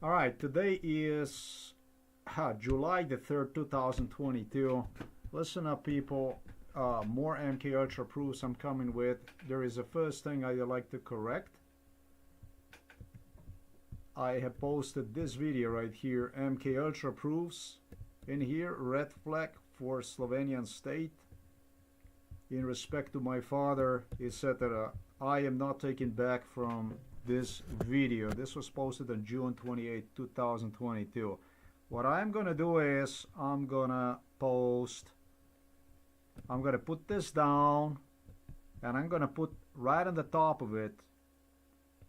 All right, today is July the 3rd, 2022. Listen up, people. More MK Ultra proofs I'm coming with. There is a first thing I'd like to correct. I have posted this video right here, MK Ultra proofs. In here, red flag for Slovenian state. In respect to my father, etc. I am not taken back from this video. This was posted on June 28, 2022. What I'm gonna do is I'm gonna put this down, and I'm gonna put right on the top of it,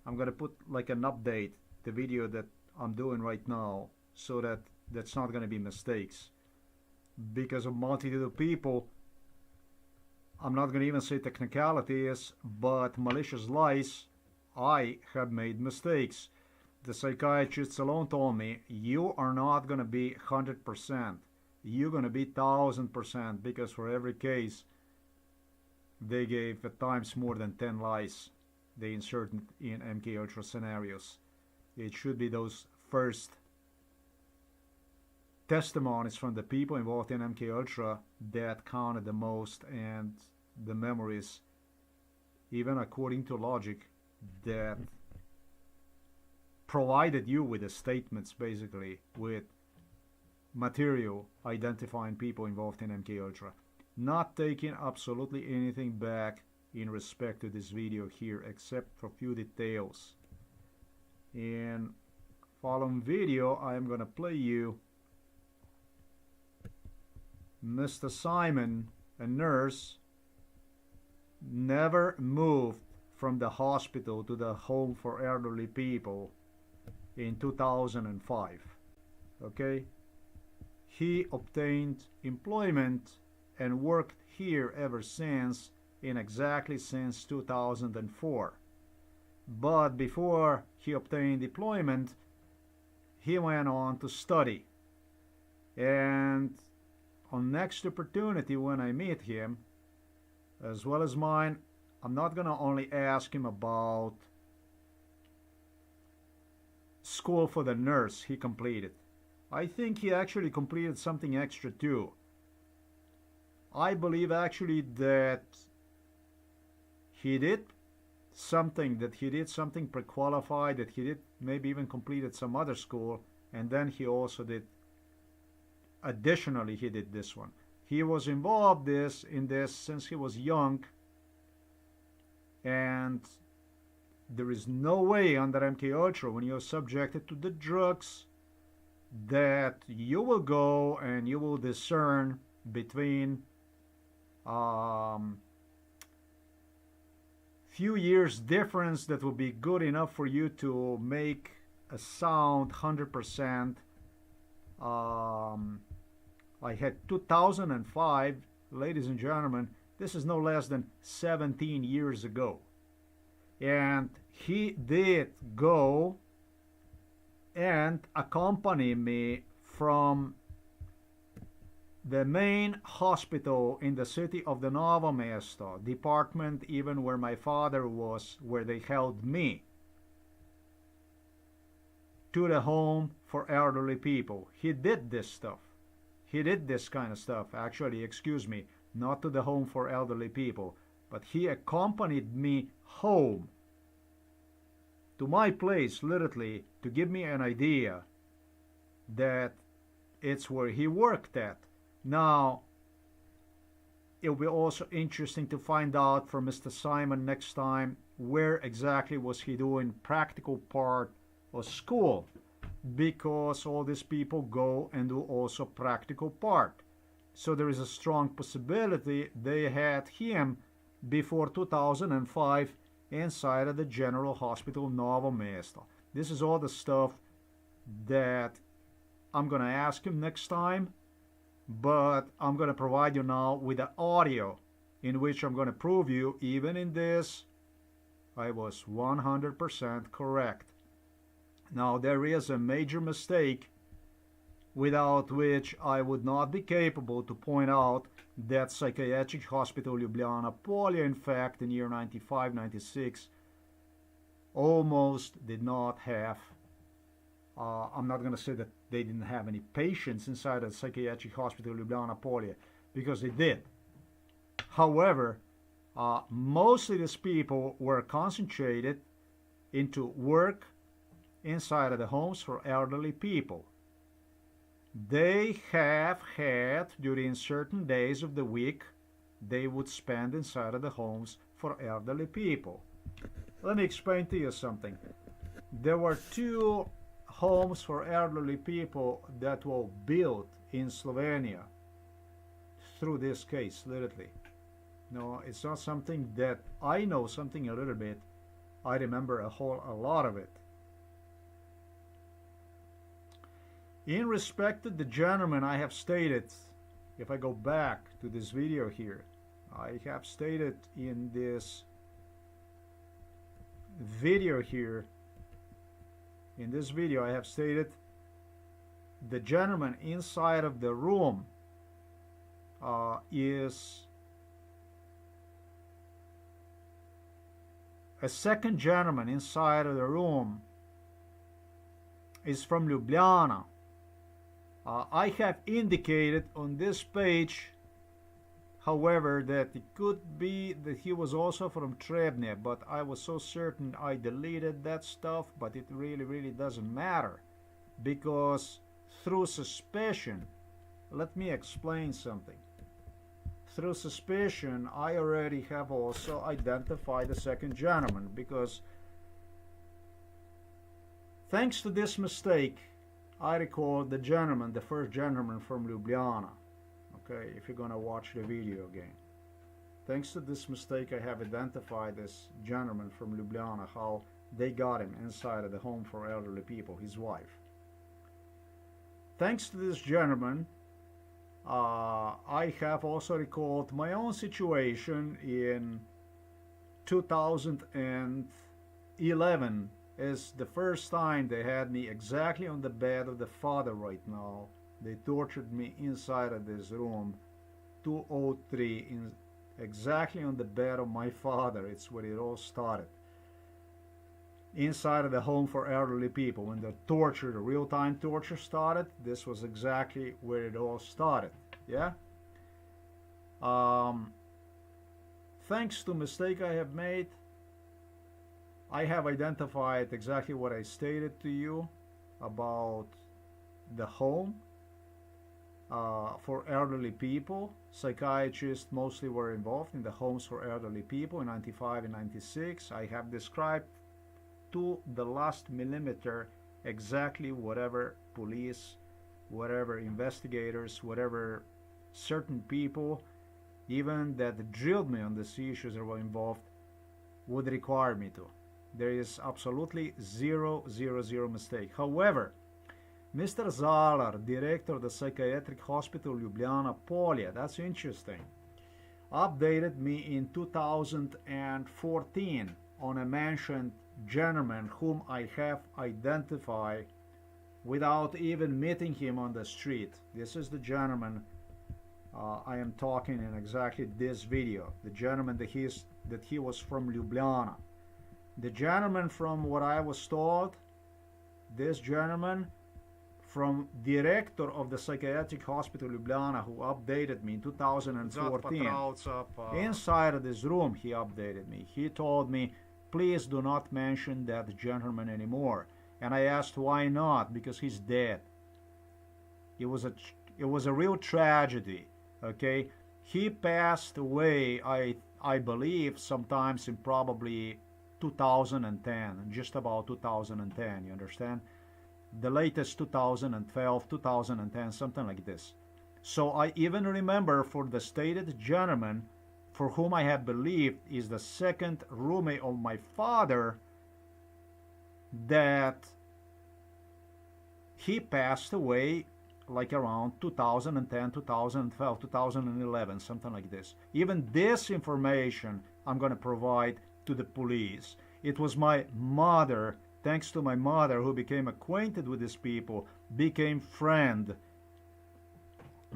I'm gonna put like an update, the video that I'm doing right now, so that that's not gonna be mistakes. Because of multitude of people, I'm not gonna even say technicalities, but malicious lies, I have made mistakes. The psychiatrists alone told me, you are not going to be 100%. You're going to be 1000%, because for every case, they gave at times more than 10 lies they inserted in MK Ultra scenarios. It should be those first testimonies from the people involved in MK Ultra that counted the most, and the memories, even according to logic, that provided you with the statements, basically with material identifying people involved in MK Ultra. Not taking absolutely anything back in respect to this video here, except for a few details. In following video, I am gonna play you Mr. Simon, a nurse, never moved from the hospital to the home for elderly people in 2005. Okay? He obtained employment and worked here ever since, since 2004. But before he obtained employment, he went on to study. And on next opportunity when I meet him, as well as mine, I'm not gonna only ask him about school for the nurse he completed. I think he actually completed something extra too. I believe actually that he did something pre-qualified, that he did maybe even completed some other school, and then he also did, additionally he did this one. He was involved in this since he was young, and there is no way under MK Ultra, when you're subjected to the drugs, that you will go and you will discern between few years difference that will be good enough for you to make a sound 100%. I had 2005, ladies and gentlemen, this is no less than 17 years ago. And he did go and accompany me from the main hospital in the city of the Novo Mesto, department even where my father was, where they held me, to the home for elderly people. He did this stuff. He did this kind of stuff. Actually, excuse me, not to the home for elderly people, but he accompanied me home to my place, literally, to give me an idea that it's where he worked at. Now, it'll be also interesting to find out from Mr. Simon next time where exactly was he doing practical part of school, because all these people go and do also practical part. So there is a strong possibility they had him before 2005 inside of the General Hospital Novo Mesto. This is all the stuff that I'm gonna ask him next time, but I'm gonna provide you now with the audio in which I'm gonna prove you, even in this, I was 100% correct. Now, there is a major mistake without which I would not be capable to point out that Psychiatric Hospital Ljubljana Polje, in fact, in year 95-96, almost did not have I'm not going to say that they didn't have any patients inside the Psychiatric Hospital Ljubljana Polje, because they did. However, most of these people were concentrated into work inside of the homes for elderly people. They have had, during certain days of the week, they would spend inside of the homes for elderly people. Let me explain to you something. There were 2 homes for elderly people that were built in Slovenia through this case, literally. No, it's not something that I know something a little bit. I remember a lot of it. In respect to the gentleman, I have stated, if I go back to this video here, I have stated in this video here, in this video I have stated the gentleman inside of the room is a second gentleman inside of the room is from Ljubljana. I have indicated on this page, however, that it could be that he was also from Trebnje, but I was so certain I deleted that stuff, but it really doesn't matter, because through suspicion, let me explain something. Through suspicion, I already have also identified the second gentleman, because thanks to this mistake, I recall the gentleman, the first gentleman from Ljubljana. Okay, if you're gonna watch the video again. Thanks to this mistake, I have identified this gentleman from Ljubljana, how they got him inside of the home for elderly people, his wife. Thanks to this gentleman, I have also recalled my own situation in 2011. Is the first time they had me exactly on the bed of the father right now. They tortured me inside of this room, 203, exactly on the bed of my father. It's where it all started. Inside of the home for elderly people. When the torture, the real-time torture started, this was exactly where it all started. Yeah? Thanks to mistake I have made, I have identified exactly what I stated to you about the home for elderly people. Psychiatrists mostly were involved in the homes for elderly people in 95 and 96. I have described to the last millimeter exactly whatever police, whatever investigators, whatever certain people, even that drilled me on these issues that were involved, would require me to. There is absolutely zero mistake. However, Mr. Zalar, director of the Psychiatric Hospital Ljubljana Polje, that's interesting, updated me in 2014 on a mentioned gentleman whom I have identified without even meeting him on the street. This is the gentleman I am talking in exactly this video. The gentleman that he was from Ljubljana. The gentleman, from what I was told, this gentleman from director of the Psychiatric Hospital Ljubljana, who updated me in 2014, inside of this room he updated me. He told me, please do not mention that gentleman anymore. And I asked why not, because he's dead. It was a real tragedy, okay? He passed away, I believe, sometimes in probably 2010, just about 2010, you understand? The latest 2012, 2010, something like this. So I even remember for the stated gentleman for whom I had believed is the second roommate of my father, that he passed away like around 2010, 2012, 2011, something like this. Even this information I'm going to provide to the police. It was my mother, thanks to my mother, who became acquainted with these people, became friend,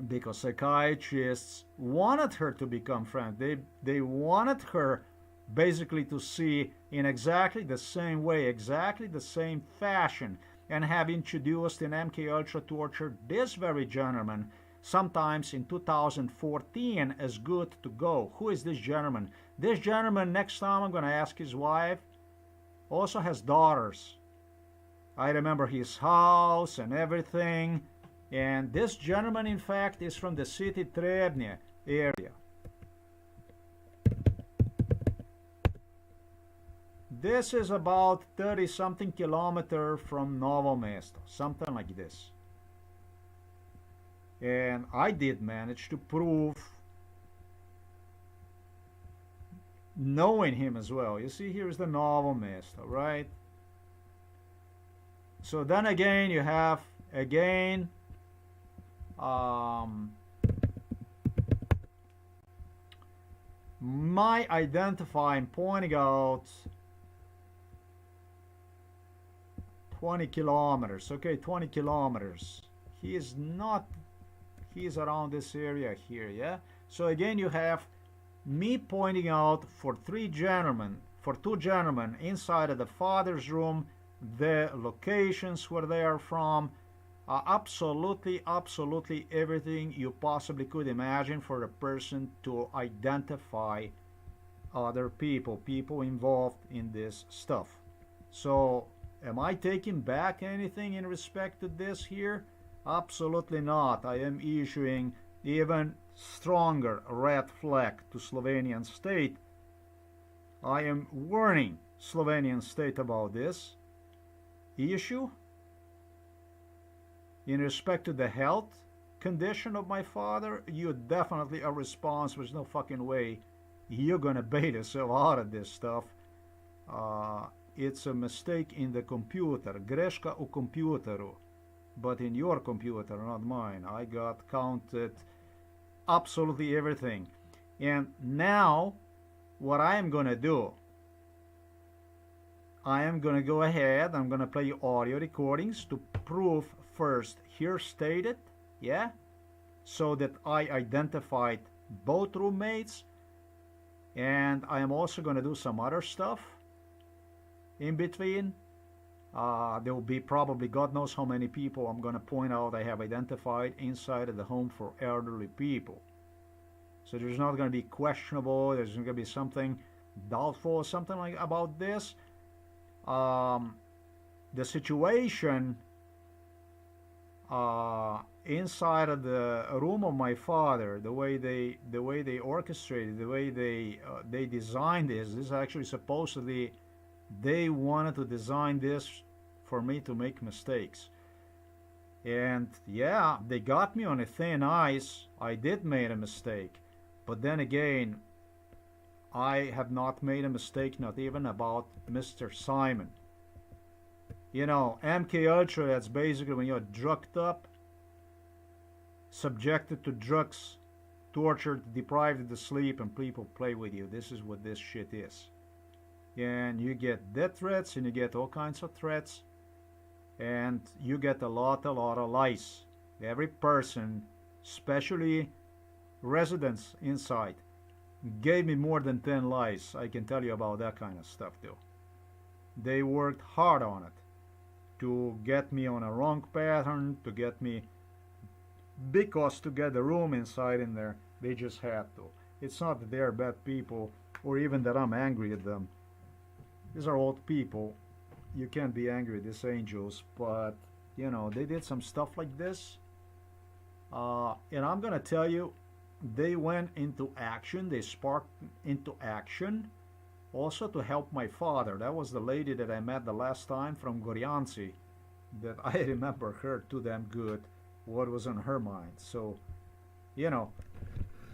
because psychiatrists wanted her to become friend. They wanted her basically to see in exactly the same way, exactly the same fashion, and have introduced in MK Ultra torture this very gentleman, sometimes in 2014, as good to go. Who is this gentleman? This gentleman, next time I'm going to ask his wife, also has daughters. I remember his house and everything. And this gentleman, in fact, is from the city Trebnje area. This is about 30-something kilometers from Novo Mesto, something like this. And I did manage to prove, knowing him as well. You see, here's the Novo Mesto, right? So then again, you have, again, my identifying, pointing out 20 kilometers. Okay, 20 kilometers. He is not, he is around this area here, yeah? So again, you have me pointing out for two gentlemen inside of the father's room, the locations where they are from, absolutely everything you possibly could imagine for a person to identify other people involved in this stuff. So am I taking back anything in respect to this here? Absolutely not. I am issuing even stronger red flag to Slovenian state. I am warning Slovenian state about this issue in respect to the health condition of my father. You definitely are responsible. There's no fucking way you're gonna bait yourself out of this stuff. It's a mistake in the computer, greška u kompjuteru, but in your computer, not mine. I got counted absolutely everything. And now what I am gonna do, I am gonna go ahead, I'm gonna play audio recordings to prove first here stated, yeah, so that I identified both roommates, and I am also gonna do some other stuff in between. There will be probably God knows how many people I'm gonna point out I have identified inside of the home for elderly people. So there's not gonna be questionable, there's gonna be something doubtful, something like about this. The situation inside of the room of my father, the way they orchestrated, the way they designed this is actually supposedly they wanted to design this for me to make mistakes. And yeah, they got me on a thin ice. I did make a mistake, but then again, I have not made a mistake, not even about Mr. Simon. You know, MK Ultra, that's basically when you're drugged up, subjected to drugs, tortured, deprived of sleep, and people play with you. This is what this shit is. And you get death threats, and you get all kinds of threats, and you get a lot of lies. Every person, especially residents inside, gave me more than 10 lies. I can tell you about that kind of stuff too. They worked hard on it to get me on a wrong pattern, to get me, because to get the room inside in there, they just had to. It's not that they're bad people or even that I'm angry at them. These are old people. You can't be angry at these angels, but you know, they did some stuff like this. And I'm gonna tell you, they went into action, they sparked into action also to help my father. That was the lady that I met the last time from Gorjanci, that I remember her too damn good, what was on her mind. So, you know,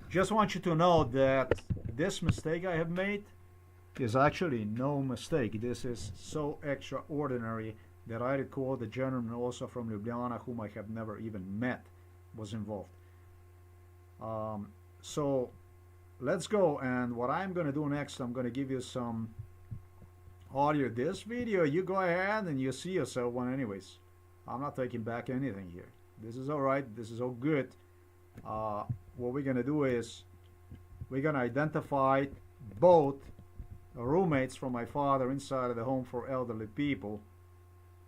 just want you to know that this mistake I have made is actually no mistake. This is so extraordinary that I recall the gentleman also from Ljubljana, whom I have never even met, was involved. So let's go, and what I'm going to do next, I'm going to give you some audio. This video, you go ahead and you see yourself one anyways. I'm not taking back anything here. This is alright, this is all good. What we're going to do is we're going to identify both roommates from my father inside of the home for elderly people,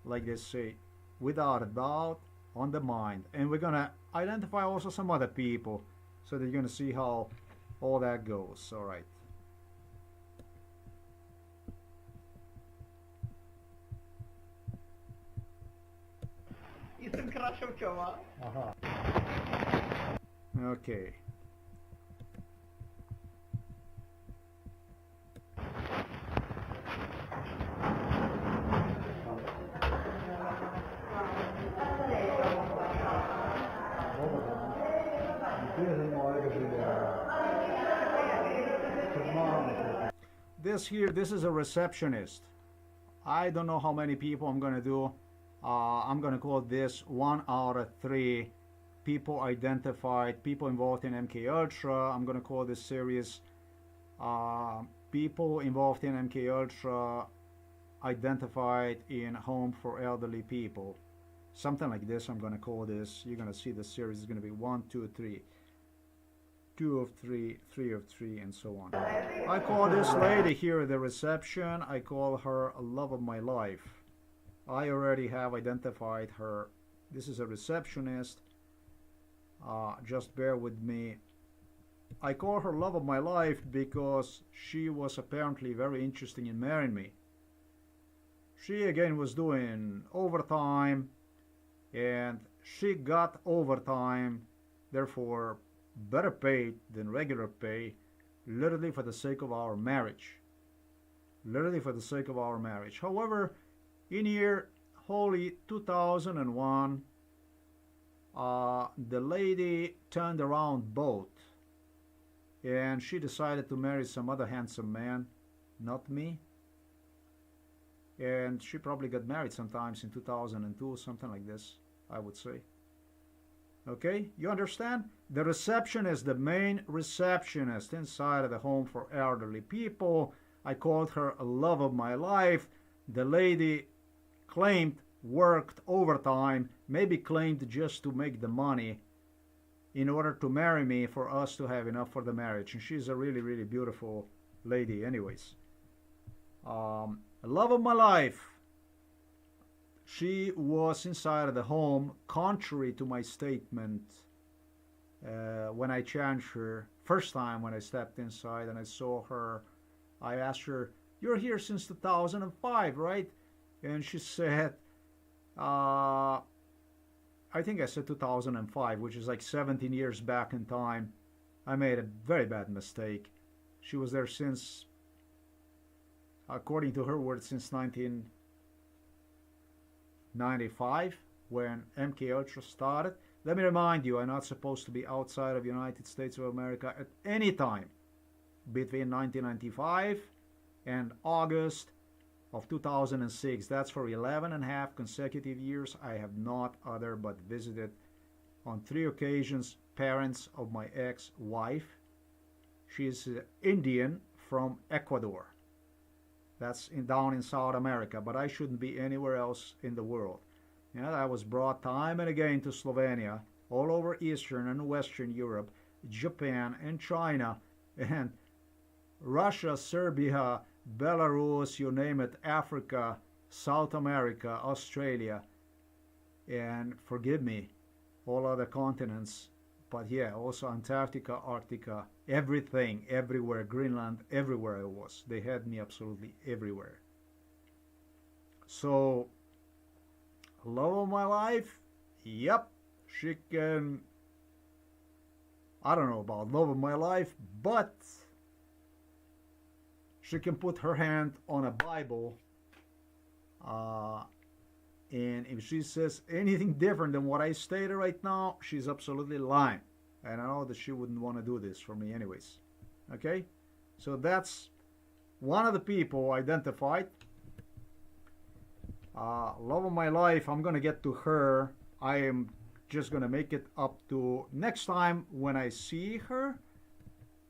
like they say, without a doubt, on the mind. And we're gonna identify also some other people so that you're gonna see how all that goes. All right. Jsem Krašovčová. Aha. Okay. This is a receptionist. I don't know how many people I'm gonna do. I'm gonna call this 1 out of 3 people identified, people involved in MK Ultra. I'm gonna call this series people involved in MK Ultra identified in home for elderly people. Something like this I'm gonna call this. You're gonna see the series is gonna be 1, 2, 3. 2 of 3, 3 of 3, and so on. I call this lady here at the reception, I call her a love of my life. I already have identified her. This is a receptionist. Just bear with me. I call her love of my life because she was apparently very interested in marrying me. She again was doing overtime, and she got overtime, therefore better paid than regular pay, literally for the sake of our marriage. Literally for the sake of our marriage. However, in year holy 2001, the lady turned around both, and she decided to marry some other handsome man, not me. And she probably got married sometimes in 2002, something like this, I would say. Okay, you understand? The receptionist, the main receptionist inside of the home for elderly people, I called her a love of my life. The lady claimed worked overtime, maybe claimed just to make the money in order to marry me, for us to have enough for the marriage. And she's a really, really beautiful lady anyways. Love of my life. She was inside of the home, contrary to my statement when I challenged her. First time when I stepped inside and I saw her, I asked her, "You're here since 2005, right?" And she said, I think I said 2005, which is like 17 years back in time. I made a very bad mistake. She was there since, according to her words, since 1995, when MK Ultra started. Let me remind you, I'm not supposed to be outside of the United States of America at any time between 1995 and August of 2006. That's for 11 and a half consecutive years. I have not other but visited on 3 occasions parents of my ex-wife. She's Indian from Ecuador. That's down in South America, but I shouldn't be anywhere else in the world. You know, I was brought time and again to Slovenia, all over Eastern and Western Europe, Japan and China, and Russia, Serbia, Belarus, you name it, Africa, South America, Australia, and forgive me, all other continents. But yeah, also Antarctica, Arctica, everything, everywhere, Greenland, everywhere I was. They had me absolutely everywhere. So, love of my life, yep, she can, I don't know about love of my life, but she can put her hand on a Bible, and if she says anything different than what I stated right now, she's absolutely lying. And I know that she wouldn't want to do this for me anyways. Okay? So that's one of the people identified. Love of my life, I'm going to get to her. I am just going to make it up to next time when I see her.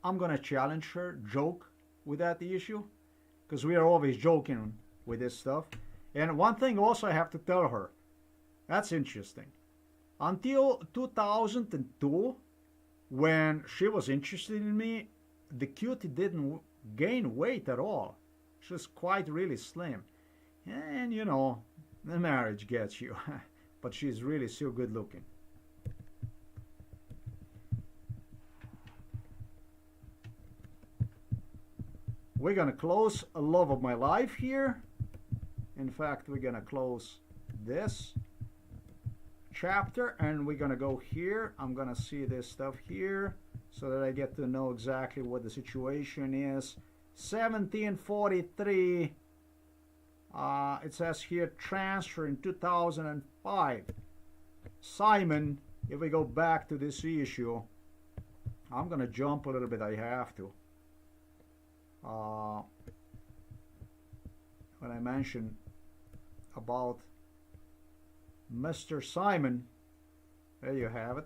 I'm going to challenge her, joke with that issue, because we are always joking with this stuff. And one thing also I have to tell her, that's interesting. Until 2002, when she was interested in me, the cutie didn't gain weight at all. She was quite really slim. And you know, the marriage gets you. but she's really so good looking. We're gonna close a love of my life here. In fact, we're gonna close this chapter and we're gonna go here. I'm gonna see this stuff here so that I get to know exactly what the situation is. 1743, it says here transfer in 2005. Simon, if we go back to this issue, I'm gonna jump a little bit, I have to. When I mentioned about Mr. Simon, there you have it.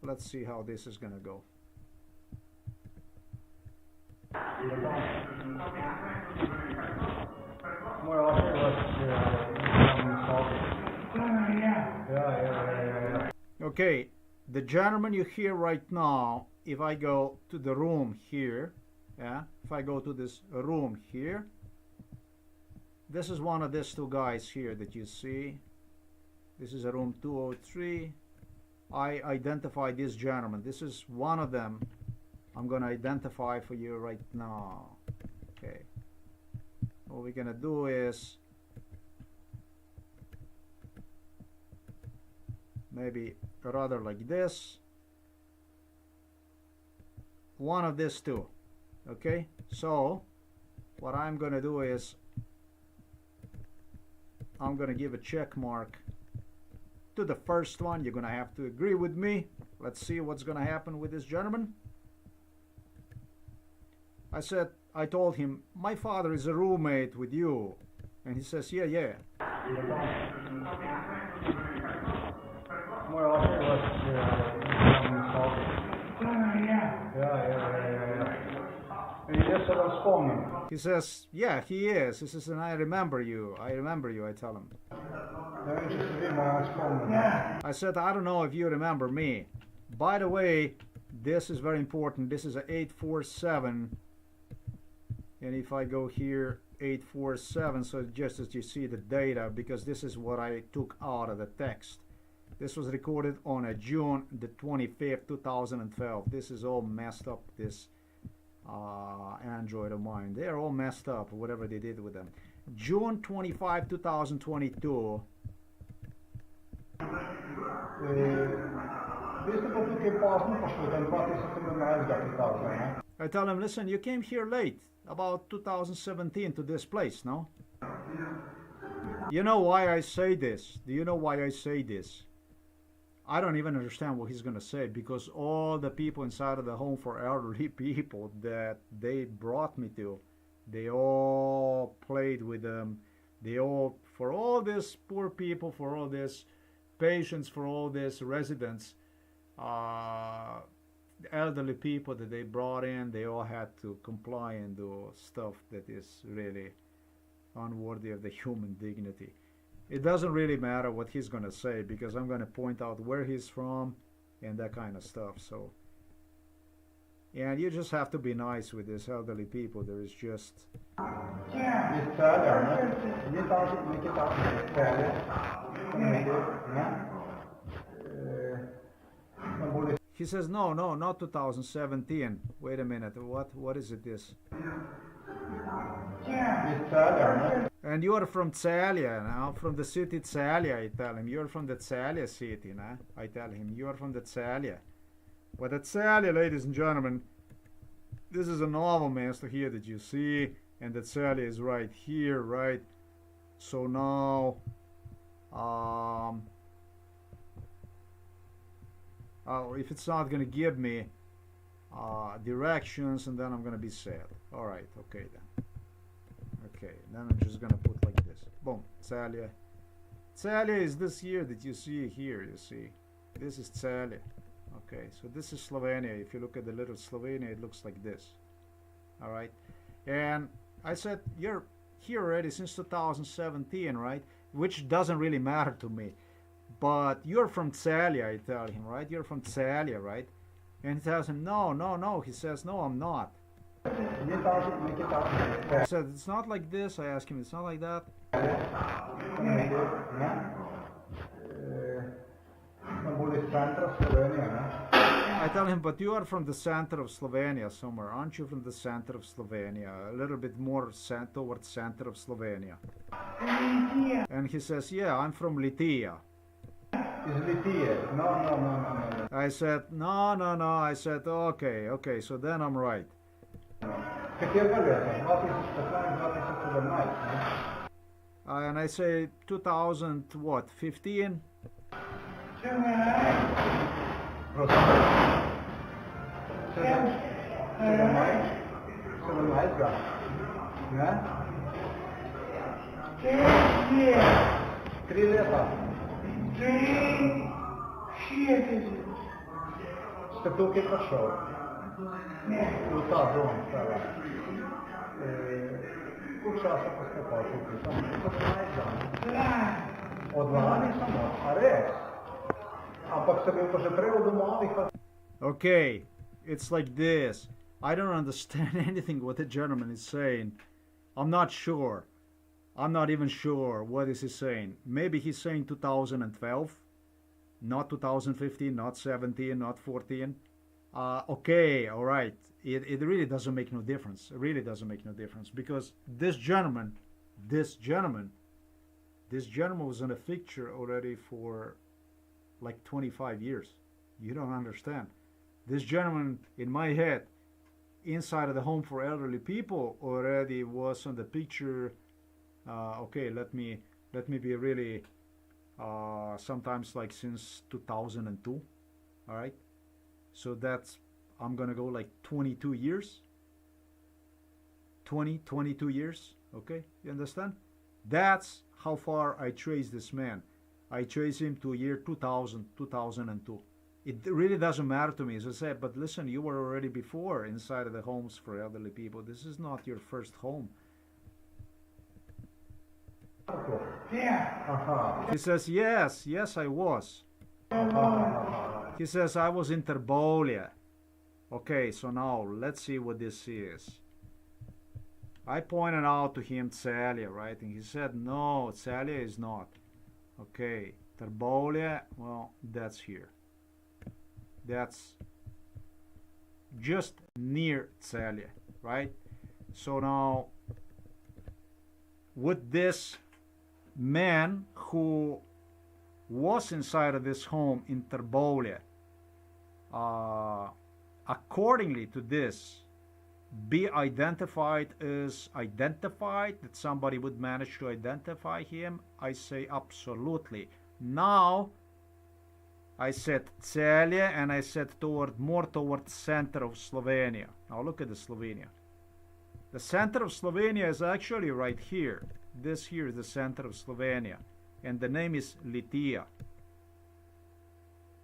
Let's see how this is gonna go. Okay, the gentleman you hear right now, if I go to the room here, yeah, if I go to this room here, this is one of these two guys here that you see. This is a room 203. I identify this gentleman. This is one of them. I'm gonna identify for you right now. Okay. What we're gonna do is maybe rather like this. One of these two. Okay. So what I'm gonna do is I'm gonna give a check mark to the first one. You're gonna have to agree with me. Let's see what's gonna happen with this gentleman. I told him, my father is a roommate with you. And he says, yeah, yeah. He says, yeah, he is. He says, and I remember you. I tell him. I said, I don't know if you remember me. By the way, this is very important. This is a 847. And if I go here, 847, so just as you see the data, because this is what I took out of the text. This was recorded on a June the 25th, 2012. This is all messed up, this Android of mine. They're all messed up, whatever they did with them. June 25, 2022. I tell him, listen, you came here late, about 2017 to this place, no? You know why I say this? Do you know why I say this? I don't even understand what he's going to say, because all the people inside of the home for elderly people that they brought me to, they all played with them. They all, for all these poor people, for all these patients, for all these residents, elderly people that they brought in, they all had to comply and do stuff that is really unworthy of the human dignity. It doesn't really matter what he's going to say, because I'm going to point out where he's from and that kind of stuff. So, and you just have to be nice with these elderly people. There is just... He says, no, not 2017. Wait a minute. What is it this? And you are from Tsalya, now, from the city Tsalya, I tell him. You're from the Tsalya city, nah? I tell him, you are from the Tsalya. But the Tsalya, ladies and gentlemen, this is a novel mesto here that you see, and the Tsalya is right here, right? So now, if it's not going to give me directions, and then I'm going to be sad. All right, okay then. Okay, then I'm just going to put like this. Boom, Tsalya. Tsalya is this here that you see here, you see. This is Tsalya. Okay, so this is Slovenia. If you look at the little Slovenia, it looks like this. All right. And I said, you're here already since 2017, right? Which doesn't really matter to me. But you're from Celia, I tell him, right? You're from Celia, right? And he tells him, no, no, no. He says, no, I'm not. I said, it's not like this. I asked him, it's not like that. I tell him, but you are from the center of Slovenia somewhere. Aren't you from the center of Slovenia? A little bit more towards center of Slovenia. And he says, yeah, I'm from Litija. Is Litija? No, no, no, no, no. I said, no, no, no. I said, okay, okay, so then I'm right. And I say 2000 what? 15? Ste tukaj prišel? V ta dom, stara. Koliko časa pa ste pa tukaj? Samo 17 dan. Od lani samo, a res? Ampak ste bil pa že prej v domovih. Okay, it's like this. I don't understand anything what the gentleman is saying. I'm not sure. I'm not even sure what is he saying. Maybe he's saying 2012, not 2015, not 17, not 14. Okay, all right. It really doesn't make no difference. It really doesn't make no difference because this gentleman was in a picture already for like 25 years. You don't understand. This gentleman in my head, inside of the home for elderly people, already was on the picture. Okay, let me be really sometimes like since 2002. All right, so that's I'm gonna go like 22 years. 22 years. Okay, you understand? That's how far I trace this man. I trace him to year 2000, 2002. It really doesn't matter to me, as I said, but listen, you were already before inside of the homes for elderly people. This is not your first home. Yeah. He says, yes, yes, I was. He says, I was in Terbolia. Okay, so now let's see what this is. I pointed out to him Celia, right? And he said, no, Celia is not. Okay, Terbolia, well, that's here. That's just near Celia, right? So now, with this man who was inside of this home in Terbolia, accordingly to this, be identified as identified, that somebody would manage to identify him? I say absolutely. Now, I said Celia and I said more towards center of Slovenia. Now look at the Slovenia. The center of Slovenia is actually right here. This here is the center of Slovenia. And the name is Litija.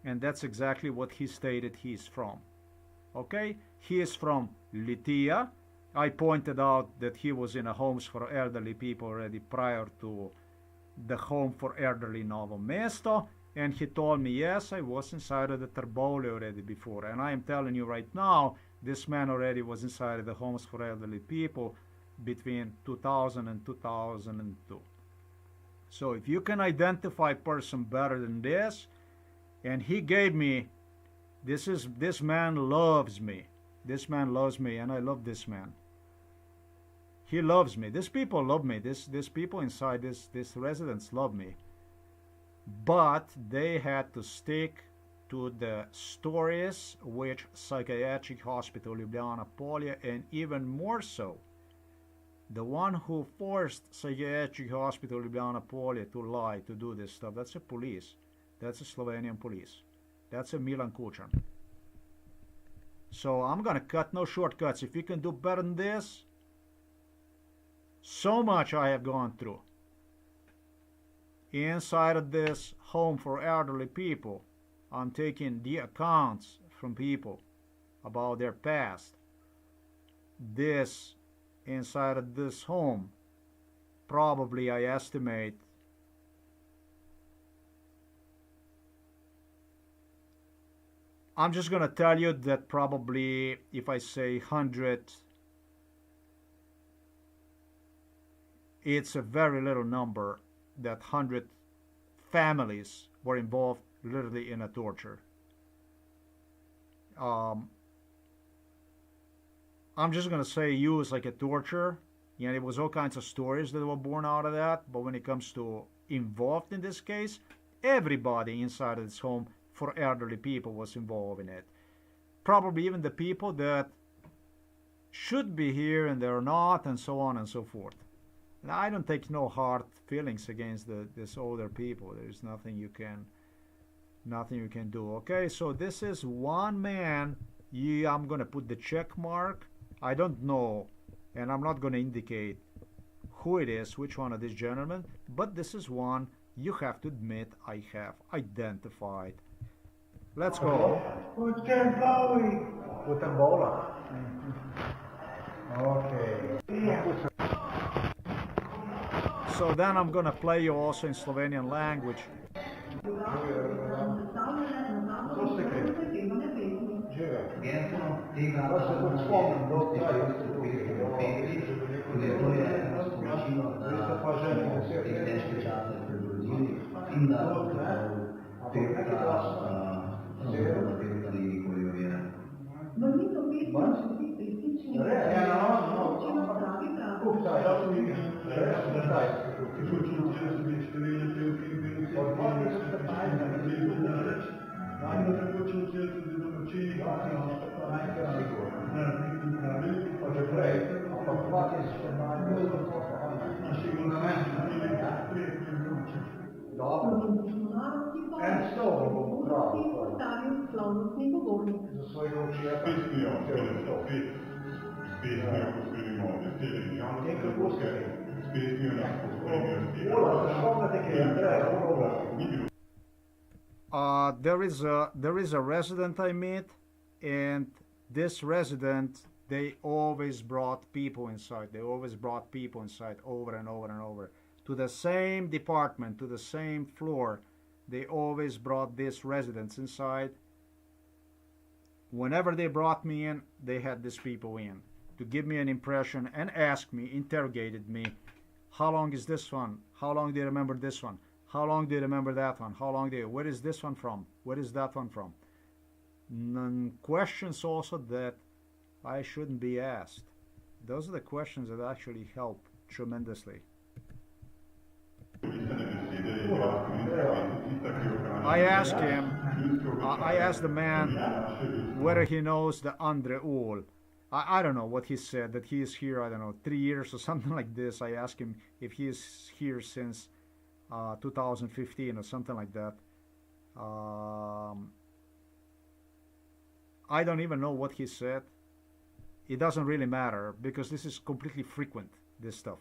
And that's exactly what he stated he's from. Okay? He is from Litija. I pointed out that he was in a homes for elderly people already prior to the home for elderly Novo Mesto. And he told me, yes, I was inside of the Terbolia already before. And I am telling you right now, this man already was inside of the homes for elderly people between 2000 and 2002. So if you can identify a person better than this, and he gave me, this man loves me. This man loves me, and I love this man. He loves me. These people love me. These people inside this residence love me. But they had to stick to the stories which Starejših Hospital Ljubljana Polje, and even more so, the one who forced Starejših Hospital Ljubljana Polje to lie, to do this stuff, that's a police. That's a Slovenian police. That's a Milan Kučan. So I'm gonna cut no shortcuts. If you can do better than this, so much I have gone through. Inside of this home for elderly people, I'm taking the accounts from people about their past. This, inside of this home, probably I estimate I'm just gonna tell you that probably if I say 100, it's a very little number, that 100 families were involved literally in a torture. I'm just gonna say used like a torture. You know, it was all kinds of stories that were born out of that, but when it comes to involved in this case, everybody inside of this home for elderly people was involved in it. Probably even the people that should be here and they're not, and so on and so forth. And I don't take no hard feelings against this older people. There's nothing you can do. Okay, so this is one man. Yeah, I'm gonna put the check mark. I don't know, and I'm not gonna indicate who it is, which one of these gentlemen, but this is one you have to admit I have identified. Let's go. Okay. So then I'm gonna play you also in Slovenian language. There is a resident I meet, and this resident, they always brought people inside. They always brought people inside over and over and over to the same department, to the same floor. They always brought these residents inside. Whenever they brought me in, they had these people in to give me an impression and ask me, interrogated me, how long is this one? How long do you remember this one? How long do you remember that one? How long do you, where is this one from? Where is that one from? Questions also that I shouldn't be asked. Those are the questions that actually help tremendously. I asked him, I asked the man whether he knows the Andre Ol. I don't know what he said, that he is here, I don't know, 3 years or something like this. I asked him if he is here since 2015 or something like that. I don't even know what he said. It doesn't really matter because this is completely frequent, this stuff.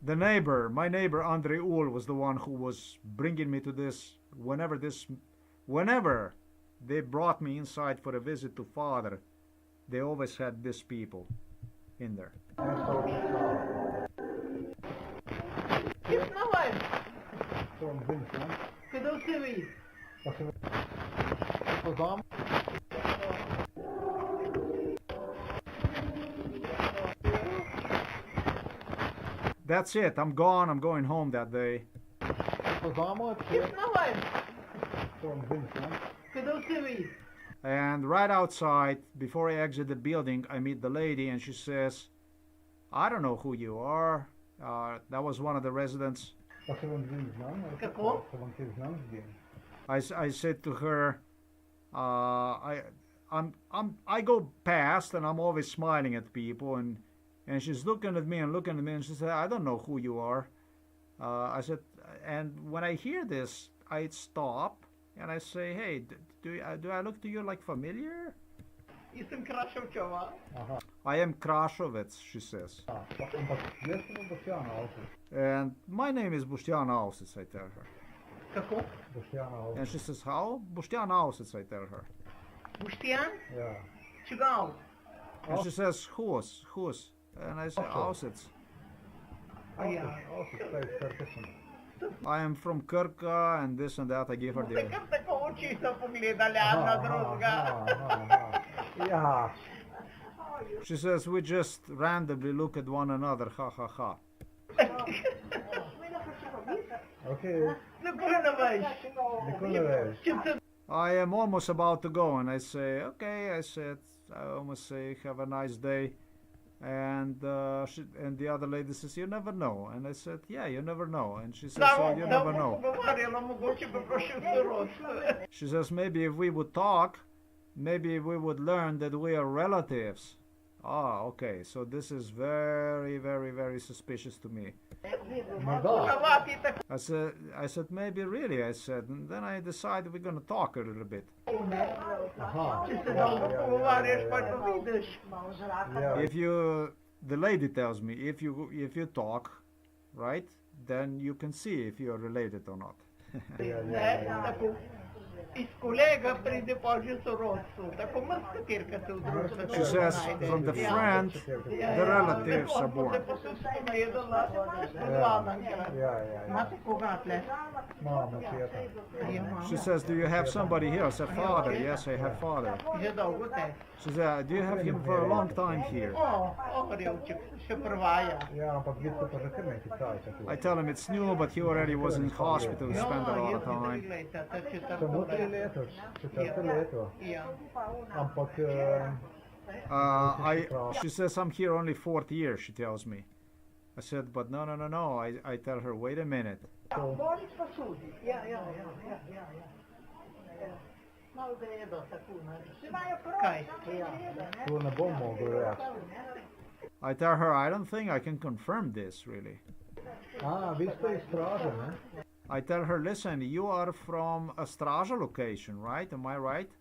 The neighbor, my neighbor Andre Ul, was the one who was bringing me to this. Whenever they brought me inside for a visit to father, they always had these people in there. That's it. I'm gone. I'm going home that day. And right outside, before I exit the building, I meet the lady and she says, I don't know who you are. That was one of the residents. I said to her, I go past and I'm always smiling at people, and she's looking at me and she said, I don't know who you are. I said, and when I hear this, I stop and I say, hey, do I look to you like familiar? I am Krašovec, she says. And my name is Boštjan Avsec, I tell her. And she says, how? Boštjan Avsec, I tell her. Boštjan? Yeah. Чигал? And she says, whose? And I say, Auschwitz. Auschwitz, to jest Starejših. I am from Krka and this and that. I give her the... Такъв такова очи са погледали една друга. Ja. She says, we just randomly look at one another, ha ha ha. Окей. Никой не виж. Никой не виж. I am almost about to go, and I say, okay. I said, I almost say, have a nice day. And and the other lady says, you never know. And I said, yeah, you never know. And she says, so you never know. She says, maybe if we would talk, maybe we would learn that we are relatives. Ah, okay. So this is very, very, very suspicious to me. No da. I said, maybe really. I said, and then I decided we're gonna talk a little bit. Aha. If you, the lady tells me, if you talk, right, then you can see if you are related or not. Из колега преди повечето родство. Тако мъжка кирка се отрусва. She says, from the friend, the relatives are born. Мати кога плес? Mama, tjeta. She says, do you have somebody here? I said, father. Yes, I have father. Вже дълго те. She said, do you have him for a long time here? О, Рилчик, ще първая. Ja, ampak vi ste pa že kar nekaj časa tu. I tell him it's new, but he already was in hospital, he spent a lot of time. Samo 3 letos, 4 leto. Ja. Ampak She says, I'm here only 4th year, she tells me. I said, but no. I tell her, wait a minute. Борис посуди. Ja. Malo da je dosta kuna. Kaj? to ne bom mogel reči. I tell her, I don't think I can confirm this, really. Vi ste iz straže, ne? I tell her, listen, you are from a Straža location, right? Am I right?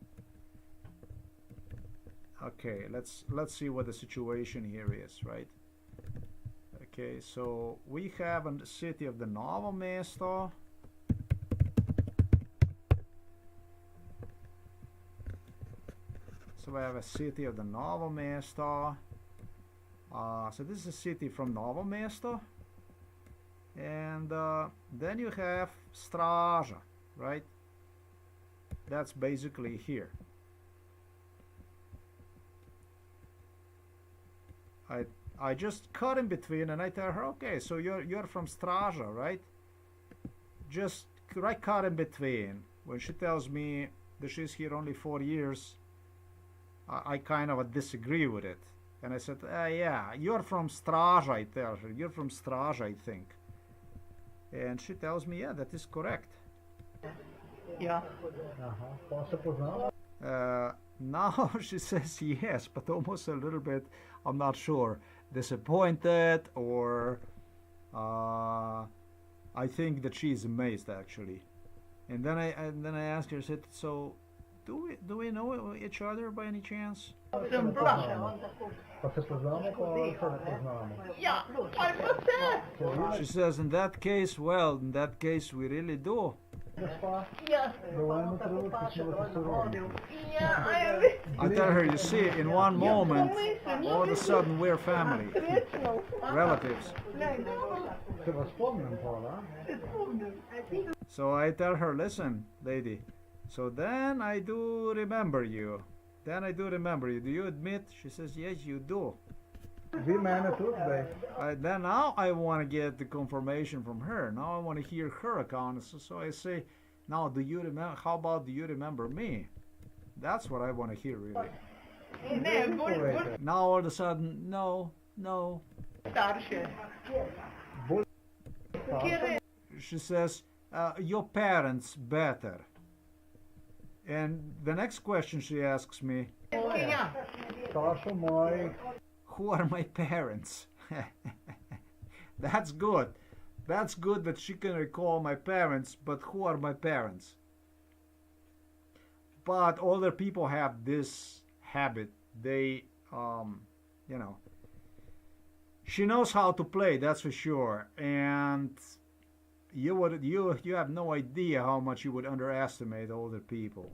Okay, let's see what the situation here is, right? Okay, so we have a city of the Novo mesto. So we have a city of the Novo mesto. So this is a city from Novo mesto. And then you have Straža, right? That's basically here. I just cut in between and I tell her, okay, so you're from Straža, right? Just right cut in between. When she tells me that she's here only 4 years, I kind of disagree with it. And I said, yeah, you're from Straža, I tell her. You're from Straža, I think. And she tells me, yeah, that is correct. Ja. Aha, pa se poznamo? Now she says yes, but almost a little bit, I'm not sure, disappointed or I think that she's amazed actually. And then I asked her, I said, so do we know each other by any chance? Съм плаша. Pa se poznamo, pa se ne poznamo. Ja, aj pa se. She says, in that case, we really do. Gospa, Ja. dovoljno trenutki smo se sorodili. Ja, aj I tell her, you see, in one moment, all of a sudden we're family, relatives. Se vas spomnim pa, da? So I tell her, listen, lady, so then I do remember you. Do you admit? She says, yes, you do. Vi mene tudi zdaj. Then now I want to get the confirmation from her. Now I want to hear her account. So I say, now do you remember? How about do you remember me? That's what I want to hear really. Ne, bolj Now all of a sudden, no. starše. Kjer She says, your parents better. And the next question she asks me, ja. Staršo moj, who are my parents? That's good. That's good that she can recall my parents, but who are my parents? But older people have this habit. They, she knows how to play, that's for sure. And you have no idea how much you would underestimate older people.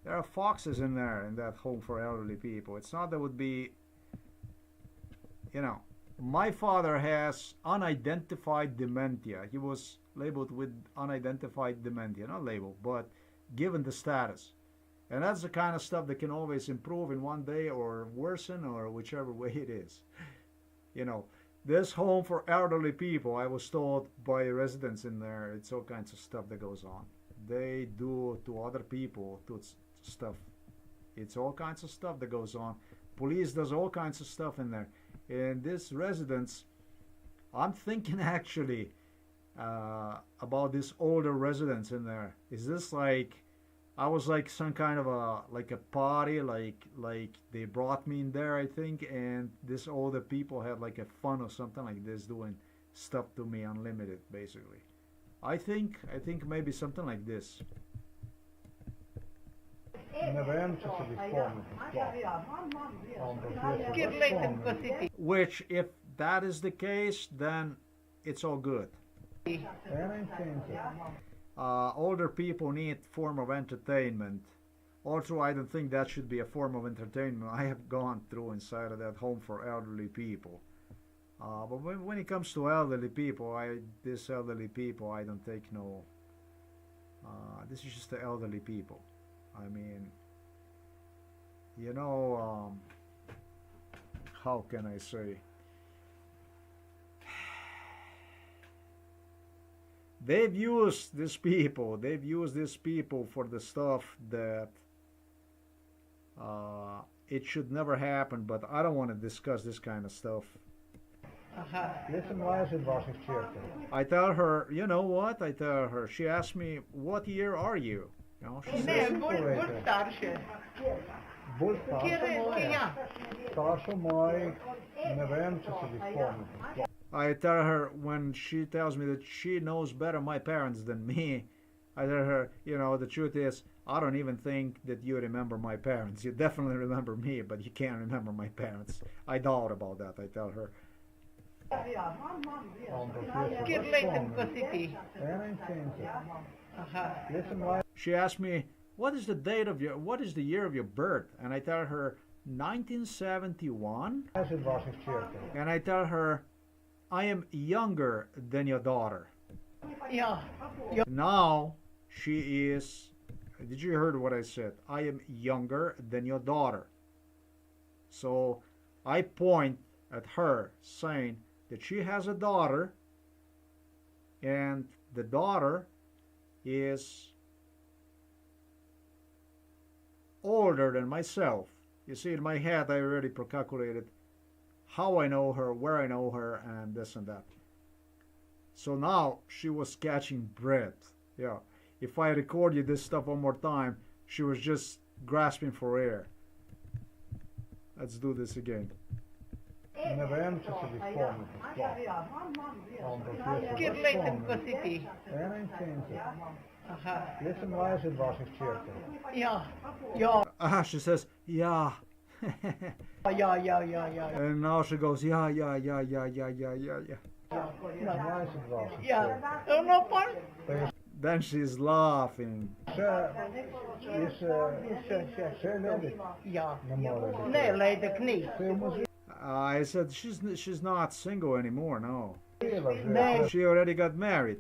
There are foxes in there in that home for elderly people. It's not that would be, you know, my father has unidentified dementia. He was labeled with unidentified dementia, not labeled, but given the status. And that's the kind of stuff that can always improve in one day or worsen or whichever way it is. You know, this home for elderly people, I was told by residents in there, it's all kinds of stuff that goes on. They do to other people to stuff. It's all kinds of stuff that goes on. Police does all kinds of stuff in there. And this residents, I'm thinking actually about these older residents in there. Is this like, I was like some kind of a party, like they brought me in there, I think, and this older people had like a fun or something like this, doing stuff to me unlimited, basically. I think maybe something like this. Не вем, че се ви спомните. Which, if that is the case, then it's all good. Older people need form of entertainment. Also, I don't think that should be a form of entertainment. I have gone through inside of that home for elderly people. But when it comes to elderly people, these elderly people, I don't take no. This is just the elderly people. I mean, you know, how can I say? They've used these people. They've used these people for the stuff that it should never happen. But I don't want to discuss this kind of stuff. I tell her, you know what? I tell her. She asked me, "What year are you?" You know, she says, I tell her, when she tells me that she knows better my parents than me, I tell her, you know, the truth is, I don't even think that you remember my parents. You definitely remember me, but you can't remember my parents. I doubt about that, I tell her. She asked me, what is the year of your birth? And I tell her, 1971. And I tell her, I am younger than your daughter. Now she is, did you hear what I said? I am younger than your daughter. So I point at her saying that she has a daughter, and the daughter is older than myself. You see, in my head I already calculated how I know her, where I know her, and this and that. So now she was catching breath. Yeah. If I record you this stuff one more time, she was just grasping for air. Let's do this again. She says, yeah. And now she goes, yeah. Then she's laughing. I said, she's not single anymore, no. She already got married.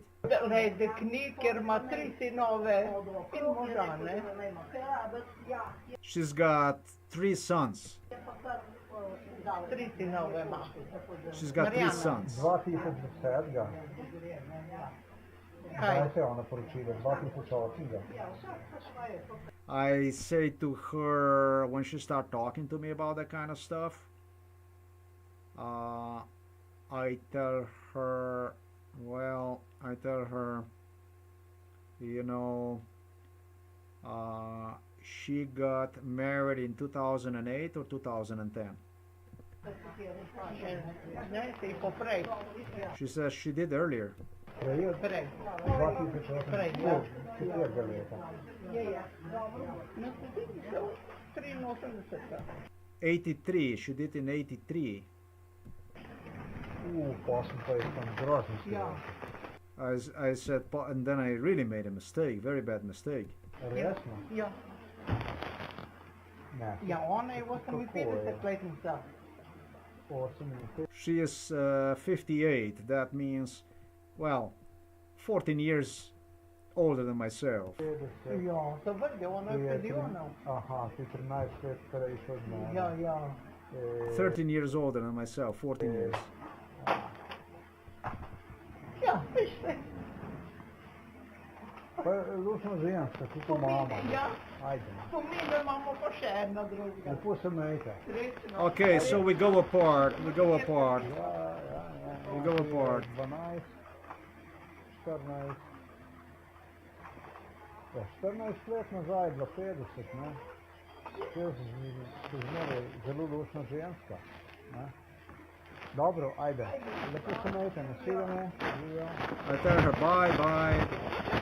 She's got 3 sons. She's got 3 sons. I say to her, when she start talking to me about that kind of stuff, I tell her, you know, she got married in 2008 or 2010. She says she did earlier. 83, she did in 83. I said, and then I really made a mistake, very bad mistake. Ne. Ja, ona je 58 letnica. 58. She is 58. That means, well, 14 years older than myself. 50. Ja, to vrde, ona je pediona. Aha, ti 13 let starejša od mene. Ja, ja. 13 years older than myself, 14 years. Ja, veš. Pa je lušna ženska, tudi mama. Ja, Ajde. spomine imamo pa še ena druga. Lepo se majte. Srečno. Okay, so we go apart. We go apart. Ja. We go apart. 12, 14. Ja, 14 let nazaj je bila 50, ne? To je zmeraj zelo lušna ženska, ne? Dobro, ajde. Lepo se majte, nasvidenje. I tell her bye.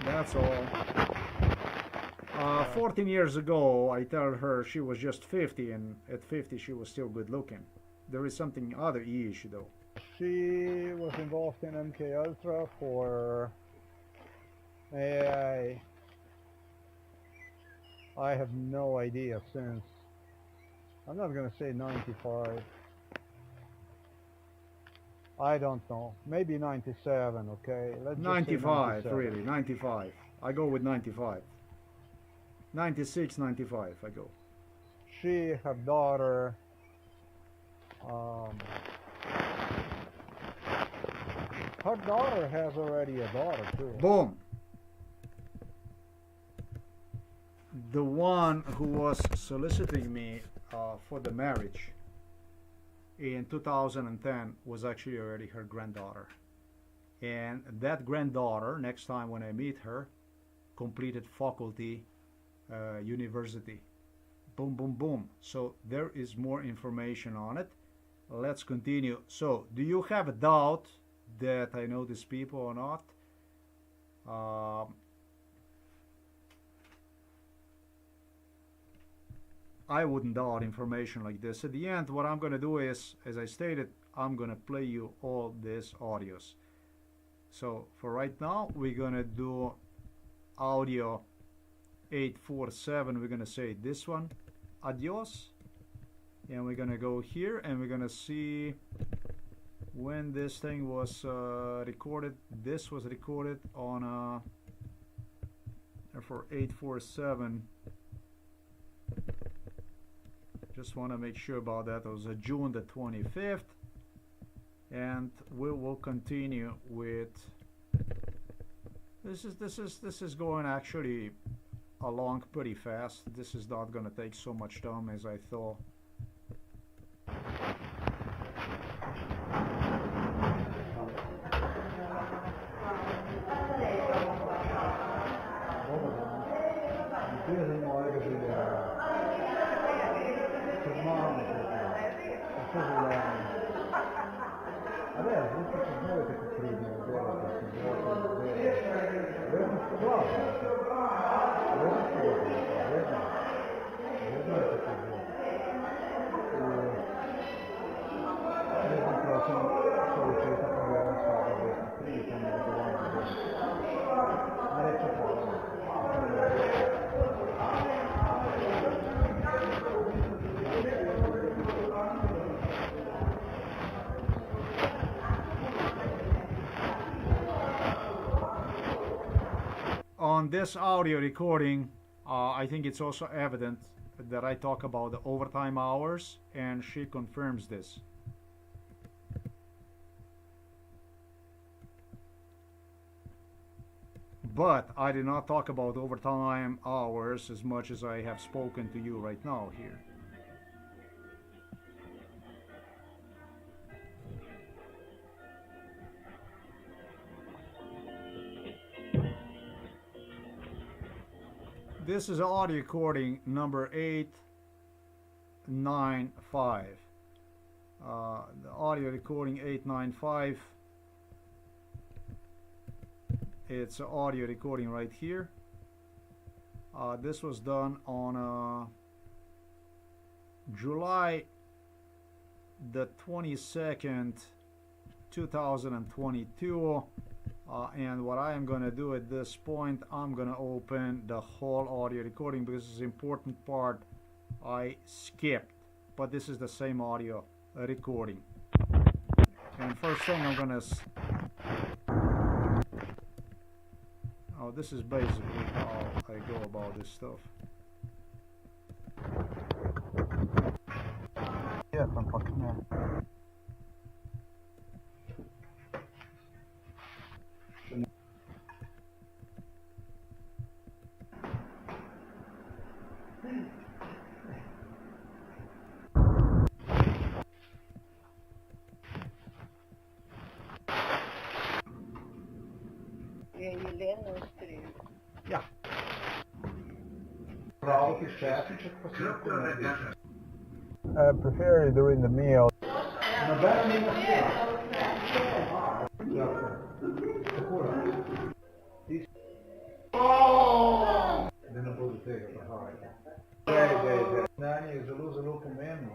That's all. 14 years ago, I tell her she was just 50, and at 50 she was still good looking. There is something other issue though. She was involved in MK Ultra for I have no idea since, I'm not gonna say 95. I don't know. Maybe 97, okay? Let's just say 95, 97. really, 95. I go with 95. 96, 95, I go. She, her daughter, her daughter has already a daughter too. Boom. The one who was soliciting me for the marriage in 2010 was actually already her granddaughter. And that granddaughter, next time when I meet her, completed faculty, university. Boom, boom, boom. So there is more information on it. Let's continue. So, do you have a doubt that I know these people or not? I wouldn't doubt information like this. At the end, what I'm going to do is, as I stated, I'm going to play you all these audios. So for right now, we're going to do audio 847. We're going to say this one, adios. And we're going to go here and we're going to see when this thing was recorded. This was recorded on for 847. Just want to make sure about that. It was June the 25th, and we will continue with this is going actually along pretty fast. This is not going to take so much time as I thought. On this audio recording, I think it's also evident that I talk about the overtime hours, and she confirms this. But I did not talk about overtime hours as much as I have spoken to you right now here. This is audio recording number 895. The audio recording 895. It's an audio recording right here. This was done on July the 22nd, 2022. And what I am going to do at this point, I'm going to open the whole audio recording because it's an important part I skipped, but this is the same audio recording. And first thing I'm gonna this is basically how I go about this stuff. Ja, ampak ne. Ja. I prefer during the meal. Da ne bodo tega prihajali. Znanje je zelo, zelo pomembno.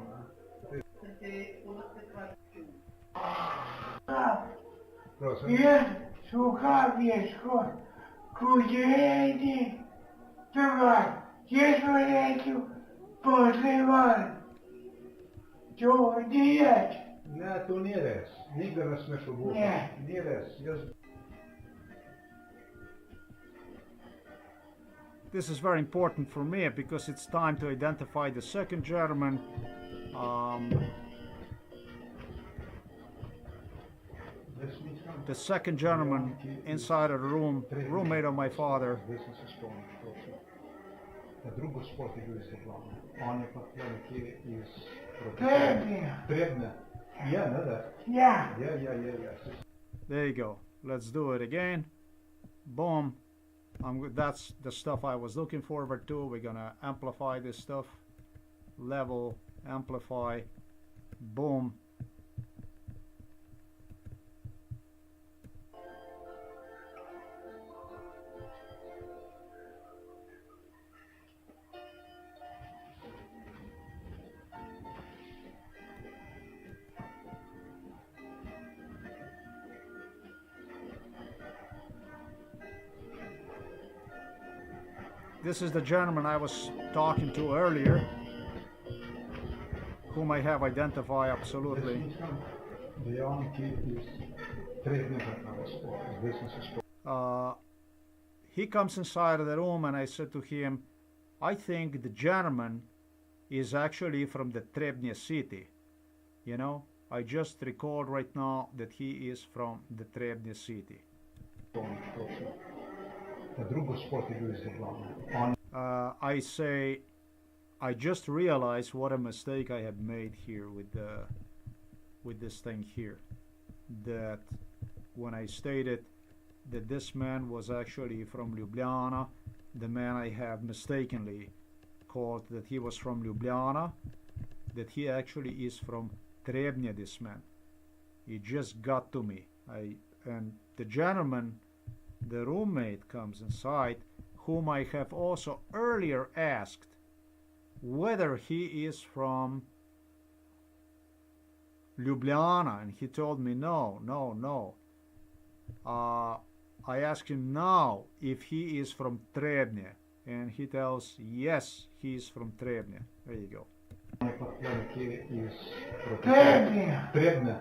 Je suhavješko, kuđenje, toga, jesu reću, poslevan, to dijač. Ne, to ni res. Nikdar ne smeš obušati. Ne. Ni res. This is very important for me because it's time to identify the second German. The second gentleman inside of the room, roommate of my father. Drugo sport je bil iz Ljubljane. On je pa tukaj nekje iz Trebnje. Trebnje. Ja, ne da? Ja. Ja. There you go. Let's do it again. Boom. That's the stuff I was looking forward to. We're gonna amplify this stuff. Level, amplify, boom. This is the gentleman I was talking to earlier, whom I have identified absolutely. He comes inside of the room and I said to him, I think the gentleman is actually from the Trebnje city. You know, I just recalled right now that he is from the Trebnje city. I say, I just realized what a mistake I have made here with this thing here. That when I stated that this man was actually from Ljubljana, the man I have mistakenly called that he was from Ljubljana, that he actually is from Trebnje, this man. It just got to me. And the gentleman, the roommate, comes inside, whom I have also earlier asked whether he is from Ljubljana, and he told me no. I asked him now if he is from Trebnje, and he tells yes, he is from Trebnje. There you go. Trebnje.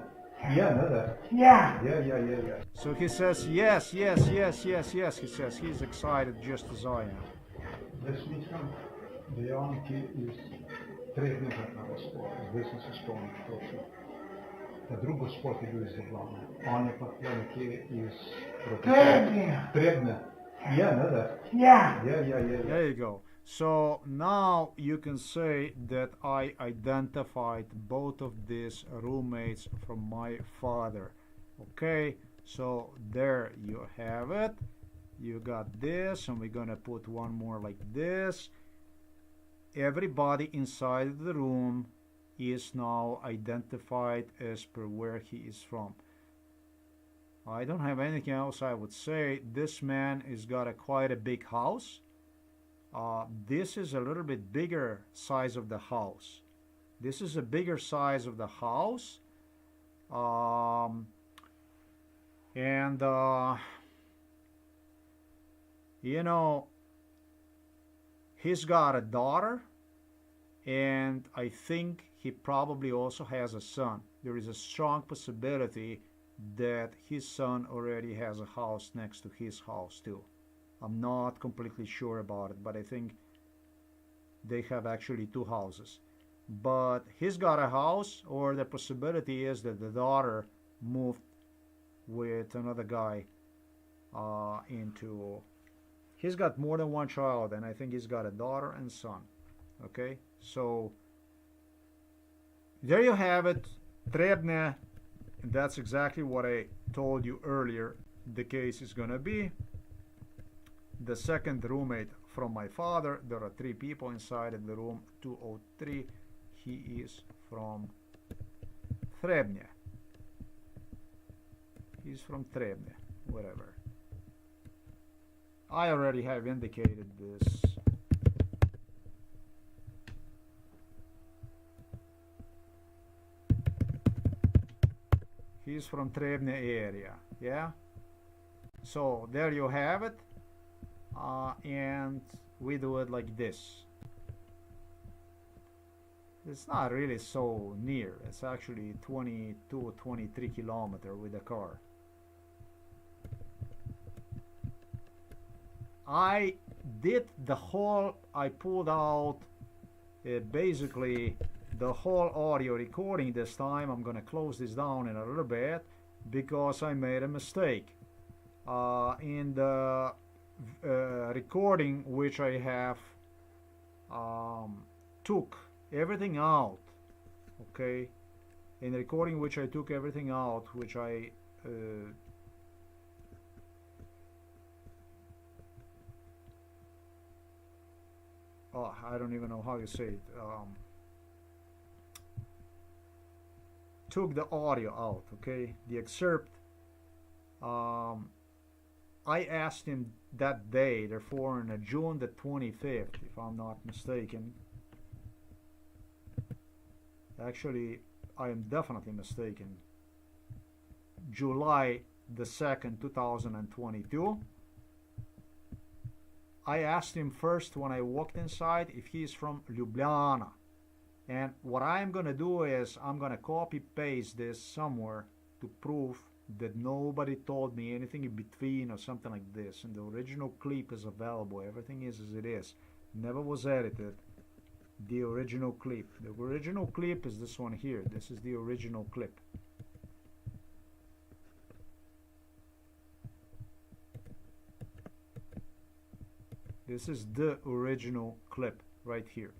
Yeah. So he says yes. He says he's excited just as I am. Drugo sport je bil iz Ljubljane. On je pa tukaj nekje iz Trebnje. Ja, ne da? Ja. There you go. So now you can say that I identified both of these roommates from my father. Okay, so there you have it. You got this, and we're gonna put one more like this. Everybody inside the room is now identified as per where he is from. I don't have anything else I would say. This man has got quite a big house. This is a little bit bigger size of the house. This is a bigger size of the house. You know, he's got a daughter and I think he probably also has a son. There is a strong possibility that his son already has a house next to his house too. I'm not completely sure about it, but I think they have actually two houses. But he's got a house, or the possibility is that the daughter moved with another guy into... He's got more than one child, and I think he's got a daughter and son. Okay, so there you have it, Trebnje, and that's exactly what I told you earlier the case is gonna be. The second roommate from my father, there are 3 people inside of the room, 203, he is from Trebnje. He's from Trebnje, whatever. I already have indicated this. He's from Trebnje area, yeah? So there you have it. And we do it like this. It's not really so near. It's actually 22 23 kilometers with a car. I did the whole, I pulled out basically the whole audio recording this time. I'm gonna close this down in a little bit because I made a mistake. In the recording which I have took everything out, okay? In the recording which I took everything out, which I I don't even know how you say it. Took the audio out, okay? The excerpt. I asked him that day, therefore on June the 25th, if I'm not mistaken. Actually, I am definitely mistaken. July the 2nd, 2022. I asked him first when I walked inside if he's from Ljubljana. And what I'm gonna do is I'm gonna copy paste this somewhere to prove that nobody told me anything in between or something like this. And the original clip is available. Everything is as it is. Never was edited. The original clip. The original clip is this one here. This is the original clip. This is the original clip right here.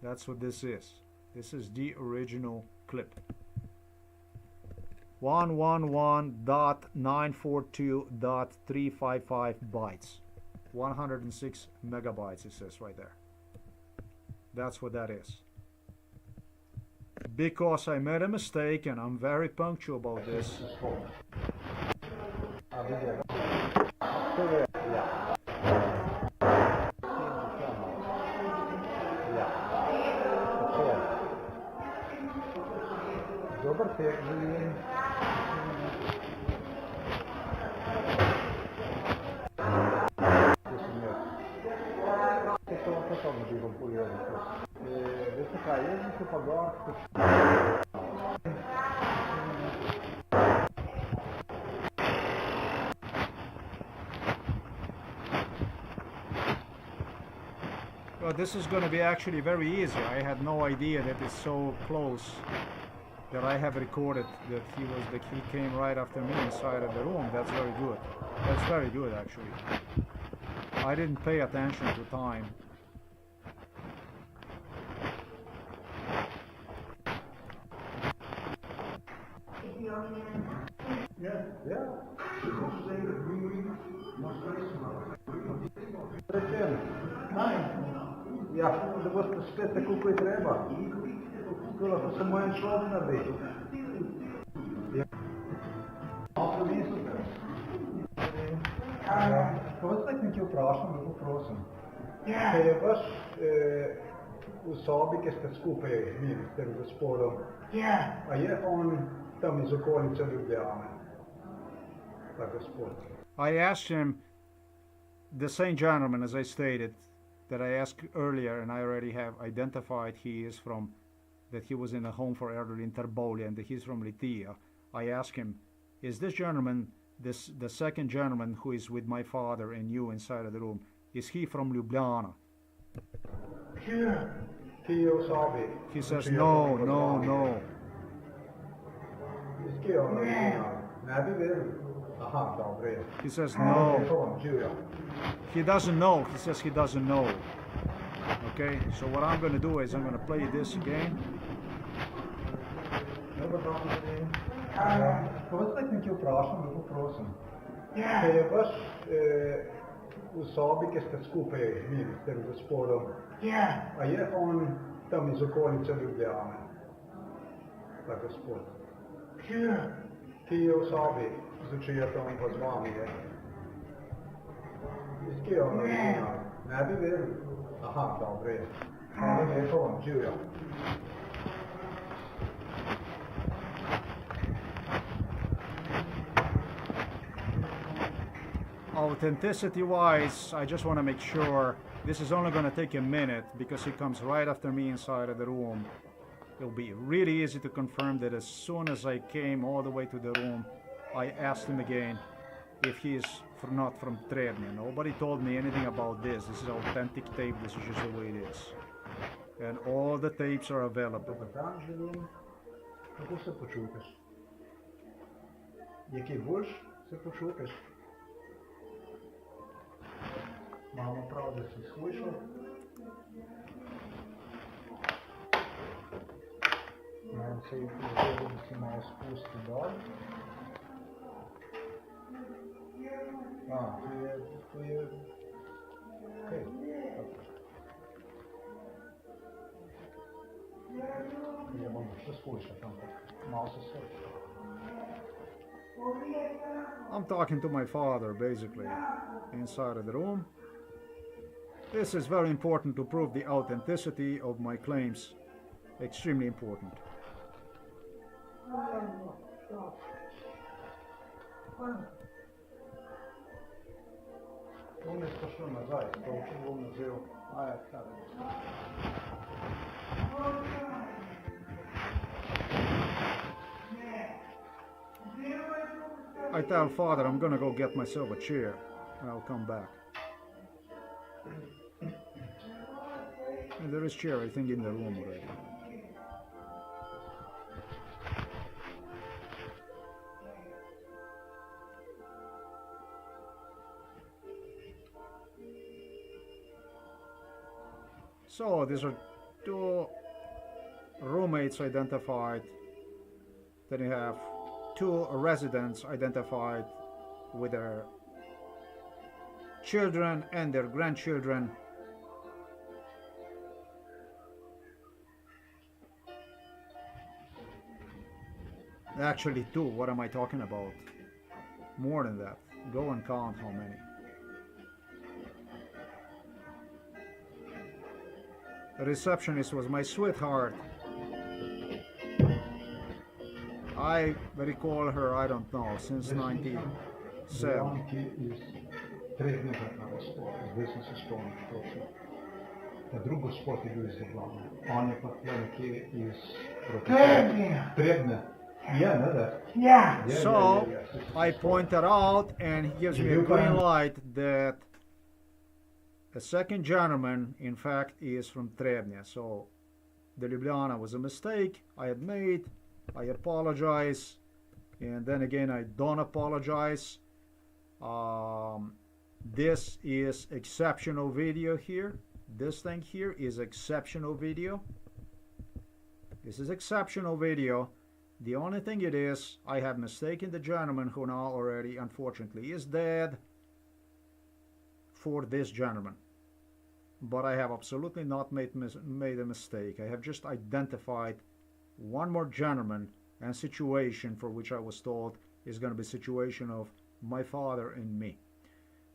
That's what this is. This is the original clip. 111.942.355 bytes. 106 megabytes it says right there. That's what that is. Because I made a mistake and I'm very punctual about this. Dobar tek, želim. To mi bilo bolje. Veste kaj, jaz bi se pa gor Well, this is going to be actually very easy. I had no idea that it's so close that I have recorded that he came right after me inside of the room. That's very good. That's very good actually. I didn't pay attention to time. Ja, da boste spet tako, kot je treba. To lahko samo en človek naredi. Povedzte nekaj vprašam, lepo prosim. Če je vaš v sobi, ki ste skupaj bili s tem gospodom, a je on tam iz okolice Ljubljane? pa gospod. I asked him, the same gentleman as I stated, that I asked earlier, and I already have identified that he was in a home for elderly in Terbolia and that he's from Litija. I asked him, is this gentleman, the second gentleman who is with my father and you inside of the room, is he from Ljubljana? Ti osobi. He says, no, no, no. Iz kje ona vina? Ne bi vedel. Aha, dobro. He says, no. Živijo. He doesn't know. He says he doesn't know. Okay, so what I'm going to do is I'm going to play this again. Dobar dan. Povedzte nekaj vprašam, lepo prosim. Če je vaš v sobi, ki ste skupaj živeli s tem gospodom, a je on tam iz okolice Ljubljane, ta gospod? Ki je v sobi, z očetom pa z vami je. Iz kje ona vina? Ne bi vedel. Aha, dobro. Hvala lepo vam, živijo. Authenticity wise, I just want to make sure this is only going to take a minute because he comes right after me inside of the room. It'll be really easy to confirm that as soon as I came all the way to the room, I asked him again if he is not from Trebnje. Nobody told me anything about this. This is authentic tape. This is just the way it is. And all the tapes are available. Dobar dan, želim. Kako se počutiš? Je kaj boljš se počutiš? Imamo prav, da si slišal. Moram se jih vzeti, da si malo spusti dol. Tu je... Okej, dobro. Ja bom še slišati, ampak malo se sliša. I'm talking to my father, basically, inside of the room. This is very important to prove the authenticity of my claims. Extremely important. On je prišel nazaj, to bom vzel. Aja, kaj. I tell father I'm gonna go get myself a chair and I'll come back. And there is chair, I think, in the room already. So these are two roommates identified. Then you have two residents identified with their children and their grandchildren. Actually two, what am I talking about? More than that. Go and count how many. The receptionist was my sweetheart. I recall her, I don't know, since 97. Ki iz Trebnjega ta gospod, zdaj sem se spomnil točno. Ta drugi gospod je bil iz Ljubljane. On je pa tle nekje iz Trebnje. Yeah, no, that. Yeah. So I pointed out, and he gives me a green light that the second gentleman, in fact, is from Trebnje. So the Ljubljana was a mistake I had made. I apologize, and then again I don't apologize. This is exceptional video here. This thing here is exceptional video. This is exceptional video. The only thing it is, I have mistaken the gentleman who now already unfortunately is dead for this gentleman. But I have absolutely not made a mistake. I have just identified one more gentleman and situation for which I was told is going to be a situation of my father and me.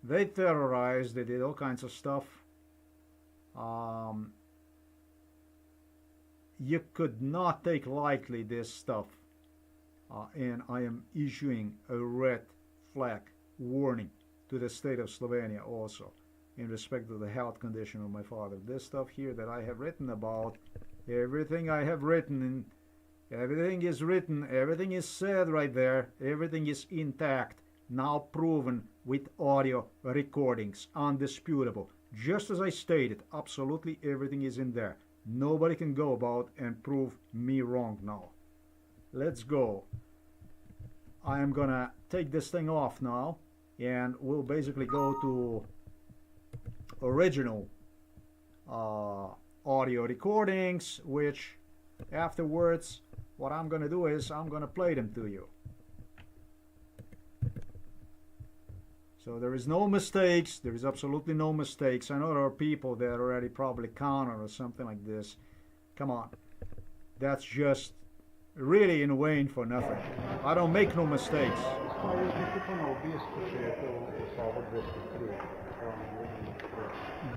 They terrorized, they did all kinds of stuff. You could not take lightly this stuff, and I am issuing a red flag warning to the state of Slovenia also in respect to the health condition of my father. This stuff here that I have written about, everything I have written, everything is written, everything is said right there, everything is intact, now proven with audio recordings, undisputable. Just as I stated, absolutely everything is in there. Nobody can go about and prove me wrong now. Let's go. I am gonna take this thing off now, and we'll basically go to original audio recordings, which afterwards what I'm gonna do is I'm gonna play them to you. So there is no mistakes, there is absolutely no mistakes. I know there are people that already probably counter or something like this. Come on, that's just really in vain for nothing. I don't make no mistakes.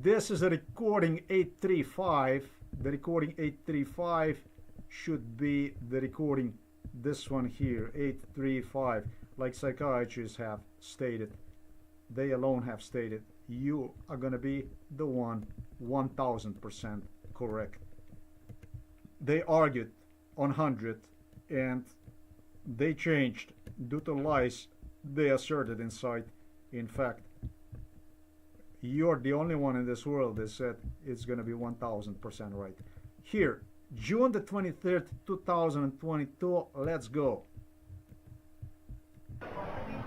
This is a recording 835. The recording 835 should be the recording, this one here, 835, like psychiatrists have stated. They alone have stated, you are gonna be the one 1000% correct. They argued on 100 and they changed due to lies they asserted inside. In fact, you're the only one in this world that said it's gonna be 1000% right. Here, June the 23rd, 2022, let's go.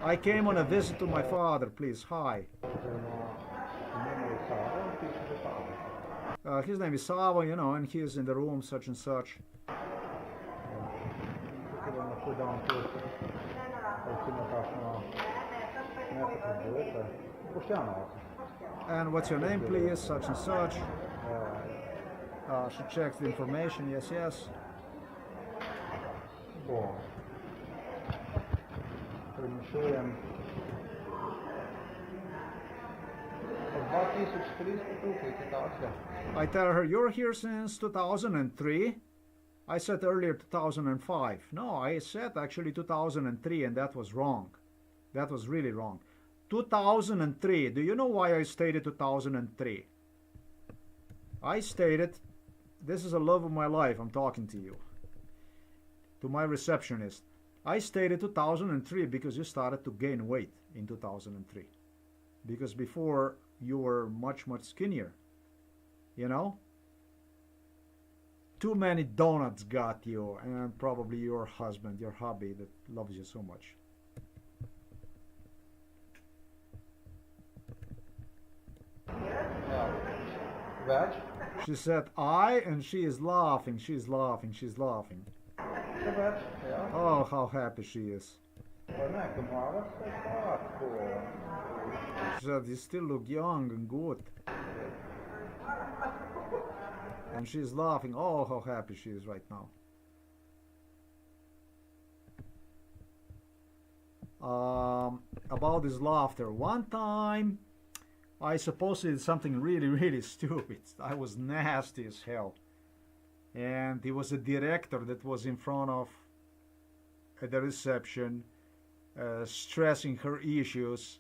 I came on a visit to my father, please. Hi. His name is Savo, you know, and he is in the room, such and such. And what's your name, please? Such and such. She checks the information. Yes, yes. I tell her, you're here since 2003. I said earlier 2005. No, I said actually 2003, and that was wrong. That was really wrong. 2003. Do you know why I stated 2003? I stated, this is the love of my life, I'm talking to you. To my receptionist. I stated 2003 because you started to gain weight in 2003. Because before you were much, much skinnier. You know? Too many donuts got you, and probably your husband, your hubby that loves you so much. Veg? She said I, and she is laughing, she's laughing, she's laughing. Oh, how happy she is. She said, you still look young and good. And she's laughing. Oh, how happy she is right now. About this laughter. One time, I supposedly did something really, really stupid. I was nasty as hell. And it was a director that was in front of the reception, stressing her issues.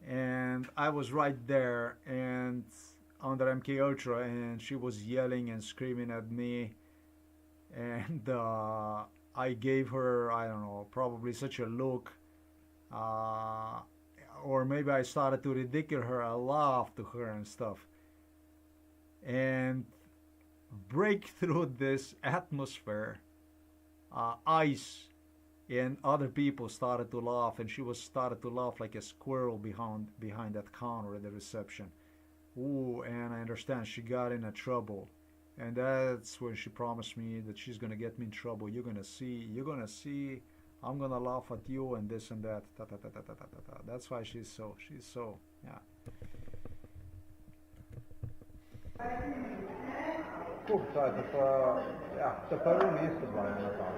And I was right there and under MK Ultra, and she was yelling and screaming at me. And I gave her, I don't know, probably such a look. Or maybe I started to ridicule her. I laughed to her and stuff. And break through this atmosphere, ice and other people started to laugh, and she started to laugh like a squirrel behind that counter at the reception. Ooh, and I understand she got in a trouble, and that's when she promised me that she's gonna get me in trouble. You're gonna see, I'm gonna laugh at you and this and that. Ta, ta, ta, ta, ta, ta, ta. That's why she's so, yeah. To prvo mesto bila je na tam.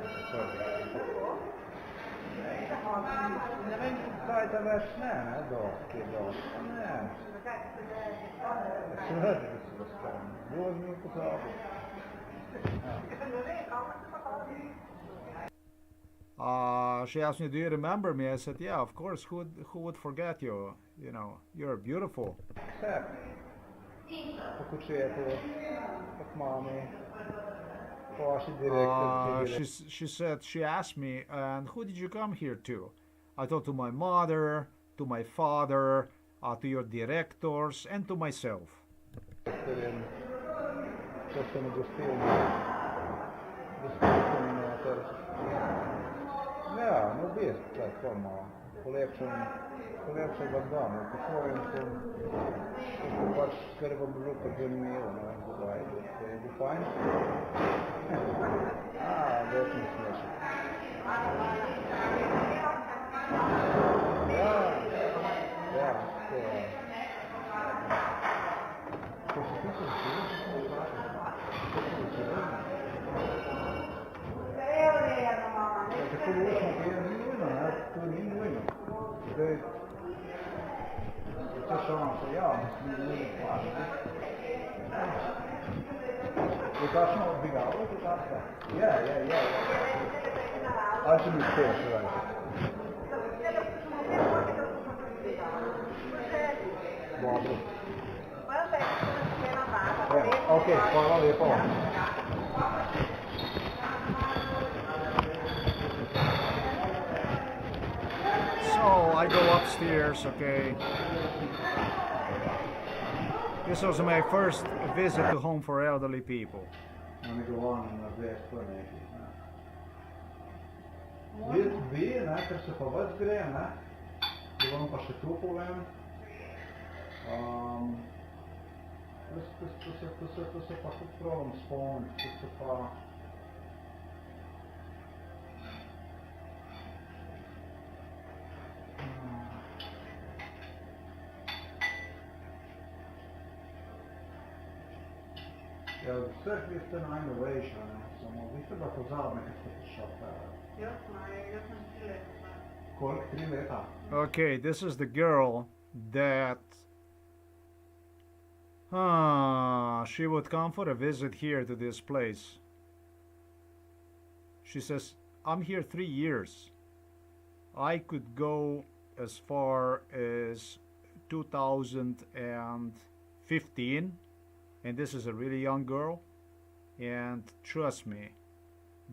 Ne vem, kaj te več ne, dosti. Ne. Seveda, da se ga spomnim. Bilo mi pozabil. She asked me, "Do you remember me?" I said, "Yeah, of course. Who would forget you? You know, you're beautiful." Szép. Akkor csináltól, ott mami, Pasi direktor, She said, she asked me, "And who did you come here to?" I told to my mother, to my father, to your directors, and to myself. direktorem, Köszönöm, hogy filmminator. Ja, no bih, tak formalno. Polepšam vas dan, po svojem sem pač kar vam bilo pa zanimivo, ne vem, kdaj, je bilo fajn. Desno smešno. Ja, to je. Ko se tiče vsega, smo vprašali. Tako ločno, to je ni nujno, ne, to ni nujno. Zdaj, to šansa, ja, mislim, ni stvar, ne. Je kakšno odbigalo, je kakšno? Je. Ali če mi uspeš, raj? Dobro. Ok, hvala lepo. So I go upstairs, okay. This was my first visit to home for elderly people. Ne go on na dve strani. Vi, ne, ker se pa več gre, ne, da vam pa še tu povem. To se pa tudi probam spomniti, to se pa... Ja, vseh vi ste najnovejša, ne, samo vi ste pa pozabni, kad ste prišel tega. Jaz sem 3 leta. Koliko? 3 leta? Okay, this is the girl that she would come for a visit here to this place. She says, "I'm here 3 years. I could go as far as 2015, and this is a really young girl, and trust me,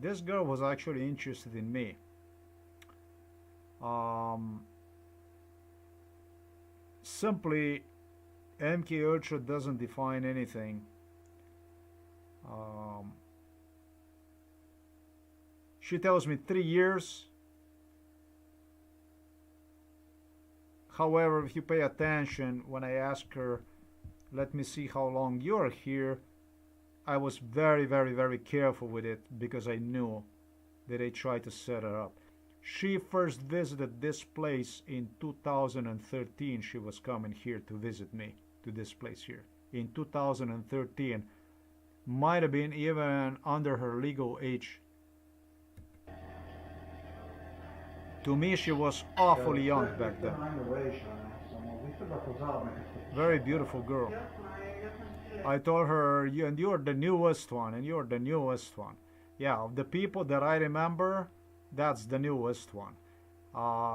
this girl was actually interested in me. Simply, MK Ultra doesn't define anything. She tells me 3 years. However, if you pay attention, when I ask her, "Let me see how long you're here," I was very, very, very careful with it because I knew that I tried to set her up. She first visited this place in 2013. She was coming here to visit me, to this place here. In 2013. Might have been even under her legal age. To me, she was awfully young back then. Very beautiful girl. I told her, "And you're the newest one, and you're the newest one." Yeah, of the people that I remember, that's the newest one.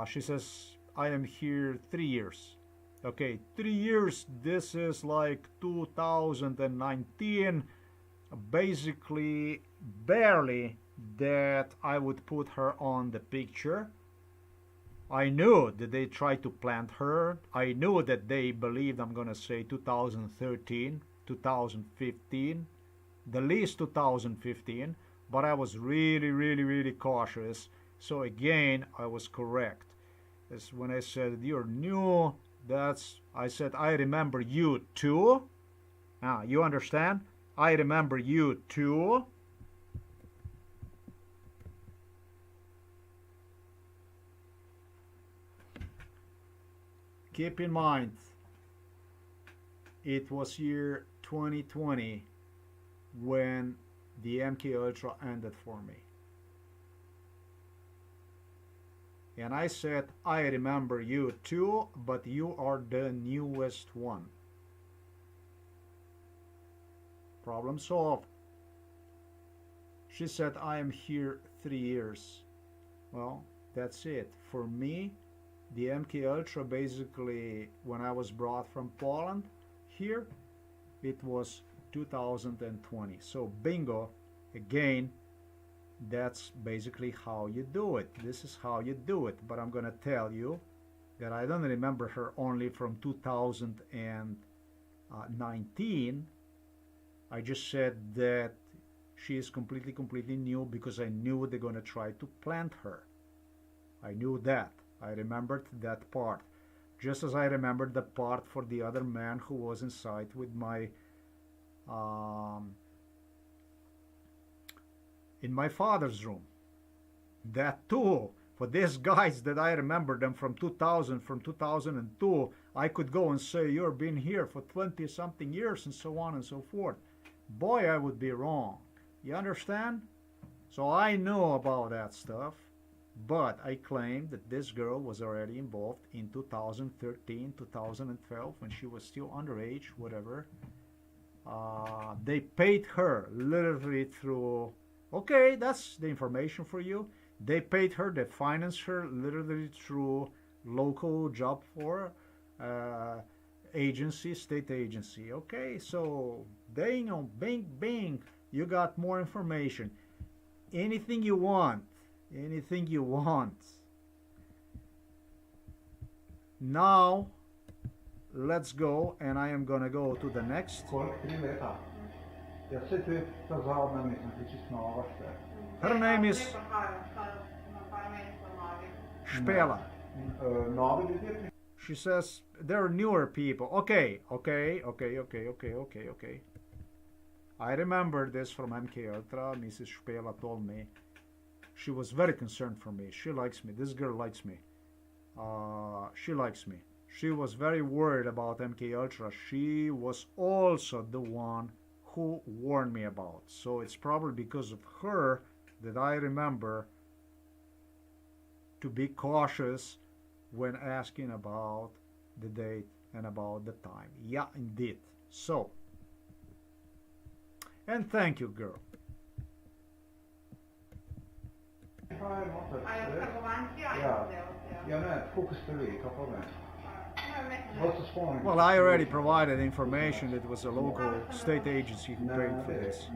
She says, "I am here 3 years." Okay, 3 years, this is like 2019, basically barely that I would put her on the picture. I knew that they tried to plant her. I knew that they believed I'm gonna say 2013, 2015, the least 2015, but I was really, really, really cautious. So again, I was correct. As when I said, "You're new," I said, "I remember you too." You understand? I remember you too. Keep in mind, it was year 2020 when the MK Ultra ended for me. And I said, "I remember you too, but you are the newest one." Problem solved. She said, "I am here 3 years. Well, that's it. For me, the MK Ultra basically, when I was brought from Poland here, it was 2020. So bingo, again, that's basically how you do it. This is how you do it. But I'm gonna tell you that I don't remember her only from 2019. I just said that she is completely new because I knew they're gonna try to plant her. I knew that. I remembered that part. Just as I remembered the part for the other man who was inside with my in my father's room. That too. For these guys that I remember them from 2000, from 2002, I could go and say, you've been here for 20 something years and so on and so forth. Boy, I would be wrong. You understand? So I know about that stuff, but I claim that this girl was already involved in 2013, 2012, when she was still underage, whatever. They paid her literally through, okay, that's the information for you. They paid her, they financed her literally through local job for agency, state agency. Okay, so ding on bing bing, you got more information. Anything you want, anything you want. Now let's go, and I am gonna go to the next. Her name is Spela. She says they're newer people. Okay. I remember this from MK Ultra. Mrs. Spela told me she was very concerned for me. She likes me. This girl likes me. She likes me. She was very worried about MK Ultra. She was also the one who warned me about. So it's probably because of her that I remember to be cautious when asking about the date and about the time. Yeah, indeed. So, and thank you, girl. Well, I already provided information that it was a local state agency who paid for this.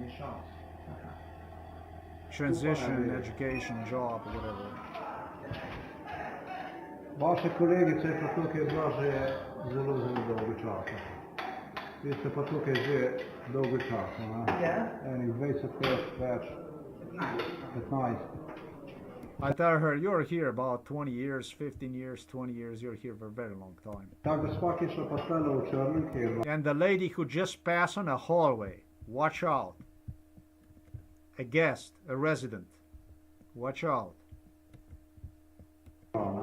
Transition, education, job, whatever. Vaše kolegice pa tukaj bila že zelo dolgo časa. Vi ste pa tukaj že dolgo časa, ne? Enih 20 let več, 15. I tell her, you're here about 20 years, 15 years, 20 years, you're here for a very long time. Ta gospa, ki je šla pa stala v črnem, ki je bila. And the lady who just passed on a hallway, watch out. A guest, a resident, watch out.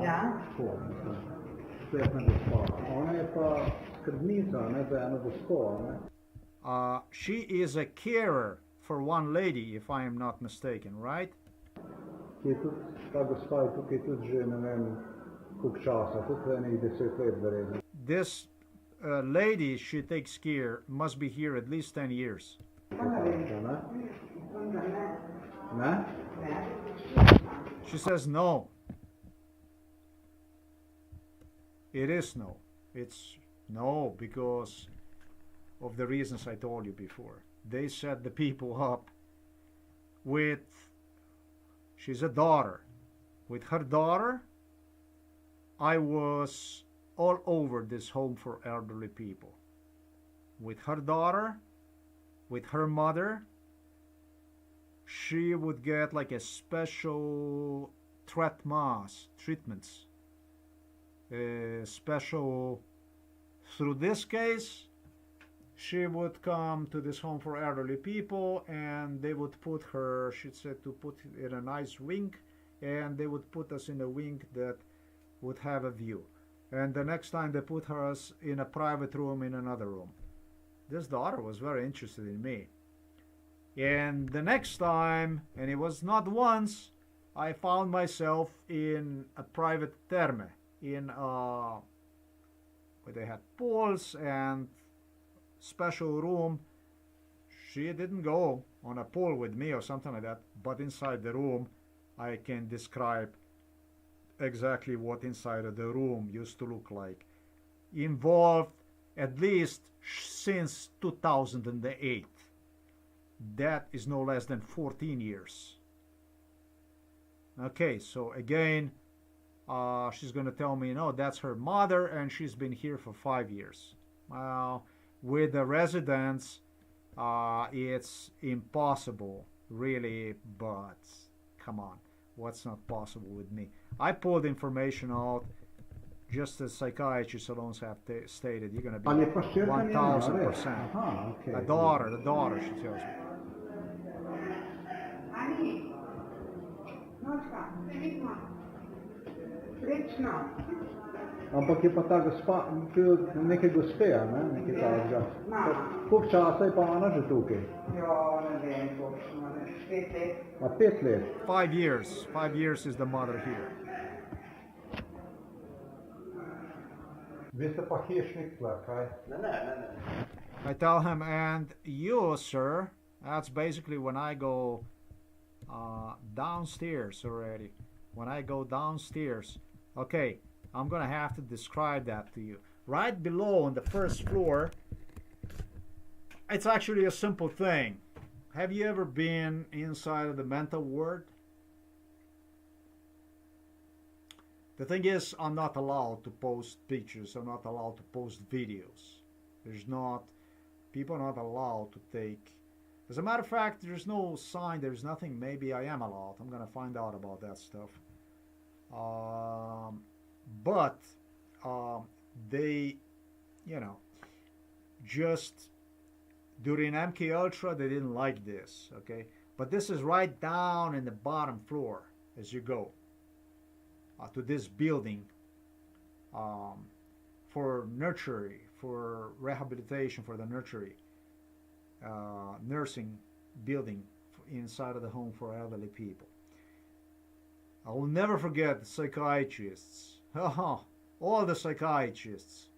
Ja. Spletna gospa. Ona je pa skrbnica, ne, za eno gospo, ne. She is a carer for one lady, if I am not mistaken, right? Ki je tudi, ta gospa je tukaj tudi že, ne vem, koliko časa, tudi enih 10 let verjetno. This lady she takes care must be here at least 10 years. Ne? She says no. It is no. It's no because of the reasons I told you before. They set the people up with, she's a daughter. With her daughter, I was all over this home for elderly people. With her daughter, with her mother, she would get like a special treatments, special, through this case, she would come to this home for elderly people and they would put her, she said, to put in a nice wing, and they would put us in a wing that would have a view. And the next time they put us in a private room in another room. This daughter was very interested in me. And the next time, and it was not once, I found myself in a private terme, in where they had pools and special room. She didn't go on a pool with me or something like that, but inside the room I can describe exactly what inside of the room used to look like. Involved at least since 2008. That is no less than 14 years. Okay, so again, she's going to tell me, no, that's her mother, and she's been here for 5 years. Well, with the residents, it's impossible, really, but come on, what's not possible with me? I pulled information out, just as psychiatrists alone have stated, you're going to be 1,000%. Okay. The daughter, she tells me. Ampak je pa ta gospa, neke gospe, ne? Nekaj takega. Koliko časa je pa ona že tukaj? Ja, ne vem, točno, 5 let. A 5 let? 5 years. 5 years is the mother here. Vi ste pa hišnik tle, kaj? Ne. I tell him, and you, sir, that's basically when I go downstairs already. When I go downstairs, okay, I'm gonna have to describe that to you. Right below on the first floor, it's actually a simple thing. Have you ever been inside of the mental ward? The thing is, I'm not allowed to post pictures. I'm not allowed to post videos. People are not allowed to take. As a matter of fact, there's no sign, there's nothing. Maybe I am allowed. I'm gonna find out about that stuff. But they, just during MK Ultra, they didn't like this, okay? But this is right down in the bottom floor as you go to this building for nursery, for rehabilitation, for the nursery, nursing building inside of the home for elderly people. I will never forget the psychiatrists. All the psychiatrists.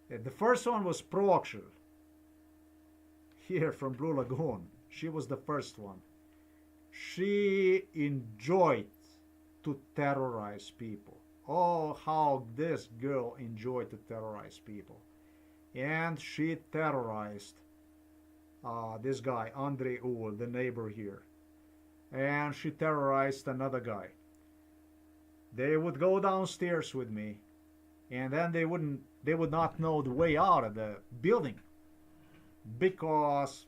The first one was Proakshel, here from Blue Lagoon. She was the first one. She enjoyed to terrorize people. Oh, how this girl enjoyed to terrorize people. And she terrorized this guy, Andrei Uhl, the neighbor here. And she terrorized another guy. They would go downstairs with me, and then they would not know the way out of the building, because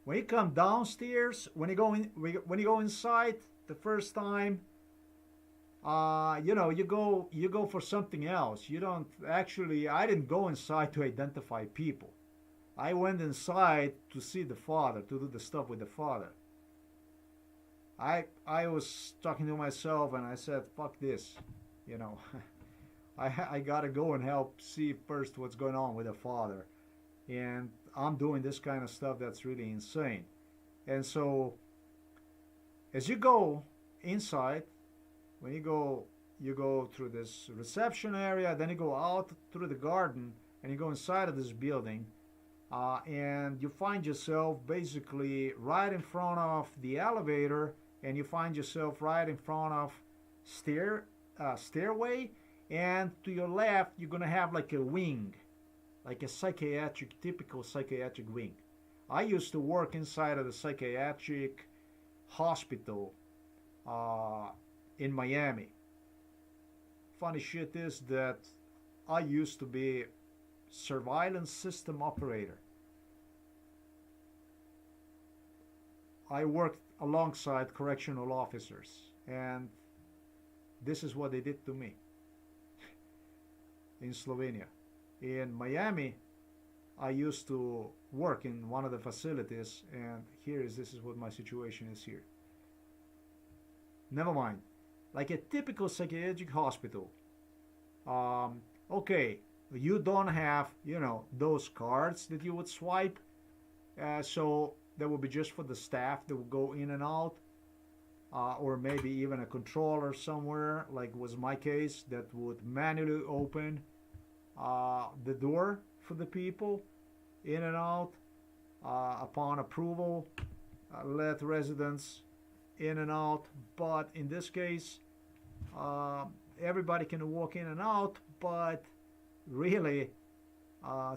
when you come downstairs, when you go inside the first time, you go for something else. You don't actually. I didn't go inside to identify people. I went inside to see the father, to do the stuff with the father. I was talking to myself, and I said, fuck this, I gotta go and help see first what's going on with the father. And I'm doing this kind of stuff that's really insane. And so as you go inside, when you go through this reception area, then you go out through the garden, and you go inside of this building, and you find yourself basically right in front of the elevator, and you find yourself right in front of stairway, and to your left you're gonna have like a wing, like a typical psychiatric wing. I used to work inside of the psychiatric hospital in Miami. Funny shit is that I used to be surveillance system operator. I worked alongside correctional officers, and this is what they did to me in Slovenia. In Miami, I used to work in one of the facilities, and this is what my situation is here. Never mind. Like a typical psychiatric hospital. Okay, you don't have, those cards that you would swipe, so that would be just for the staff that would go in and out, or maybe even a controller somewhere, like was my case, that would manually open the door for the people in and out, upon approval, let residents in and out. But in this case, everybody can walk in and out, but really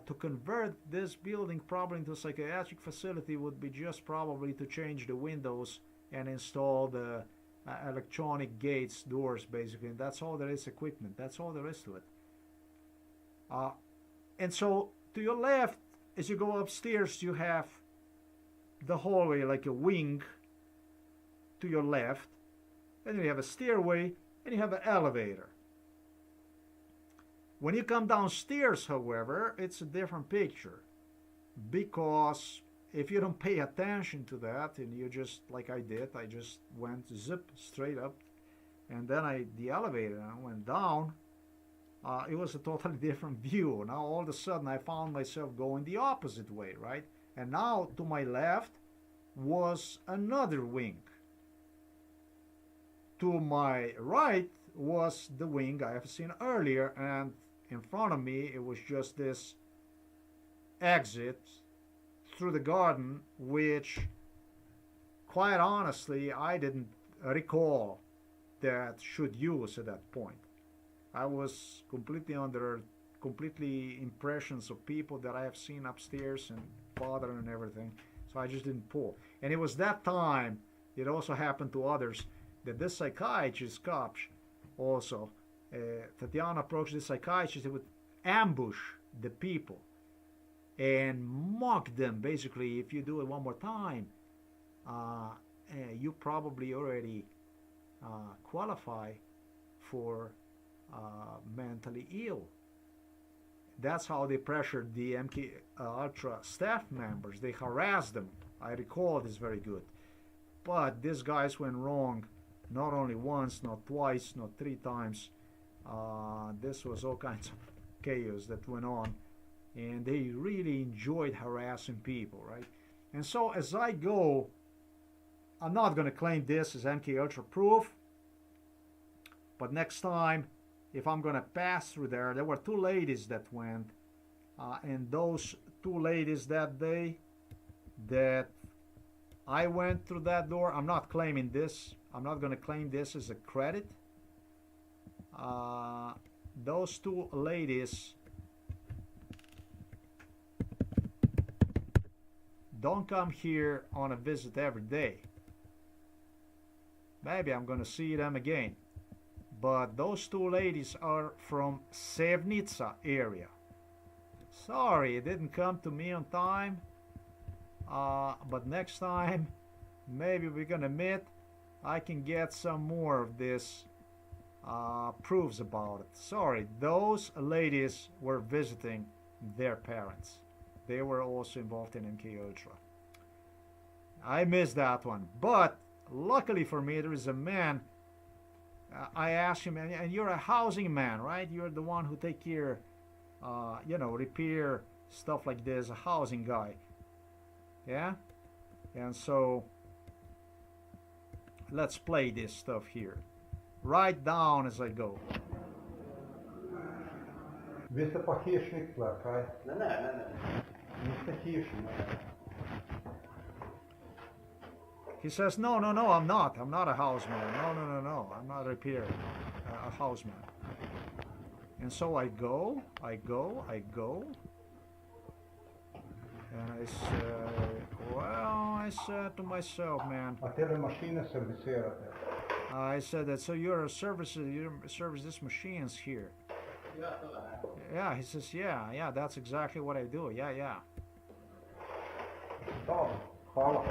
to convert this building probably into a psychiatric facility would be just probably to change the windows and install the electronic gates, doors, basically. And that's all there is equipment. That's all there is to it. And so to your left, as you go upstairs, you have the hallway, like a wing to your left. And then you have a stairway, and you have an elevator. When you come downstairs, however, it's a different picture, because if you don't pay attention to that, and you just, like I did, I just went zip straight up, and then the elevator went down, it was a totally different view. Now all of a sudden I found myself going the opposite way, right? And now to my left was another wing. To my right was the wing I have seen earlier, and in front of me it was just this exit through the garden, which quite honestly I didn't recall that should use at that point. I was completely under impressions of people that I have seen upstairs and father and everything, so I just didn't pull. And it was that time, it also happened to others, that this psychiatrist cops also, Tatiana approached the psychiatrist, they would ambush the people and mock them. Basically, if you do it one more time, you probably already qualify for mentally ill. That's how they pressured the MK Ultra staff members. They harassed them. I recall this very good. But these guys went wrong, not only once, not twice, not 3 times. This was all kinds of chaos that went on, and they really enjoyed harassing people, right? And so as I go, I'm not going to claim this as MK Ultra proof, but next time, if I'm going to pass through there were 2 ladies that went, and those 2 ladies that day that I went through that door, I'm not claiming this. I'm not going to claim this as a credit. Those 2 ladies don't come here on a visit every day. Maybe I'm going to see them again. But those 2 ladies are from Sevnica area. Sorry, it didn't come to me on time. But next time, maybe we're going to meet. I can get some more of this proofs about it. Sorry, those ladies were visiting their parents. They were also involved in MK Ultra. I missed that one. But luckily for me, there is a man. I asked him, and you're a housing man, right? You're the one who take care, repair stuff like this, a housing guy. Yeah? And so, let's play this stuff here. Write down as I go. Vi ste pa hišnik tle, kaj? Ne. Niste hišnik. He says, no, I'm not. I'm not a houseman. No. I'm not a houseman. And so I go. And I said to myself, man. A te mašine servisirate? I said that, so you service these machines here. Yeah, he says, yeah, that's exactly what I do. Yeah. Oh, hvala.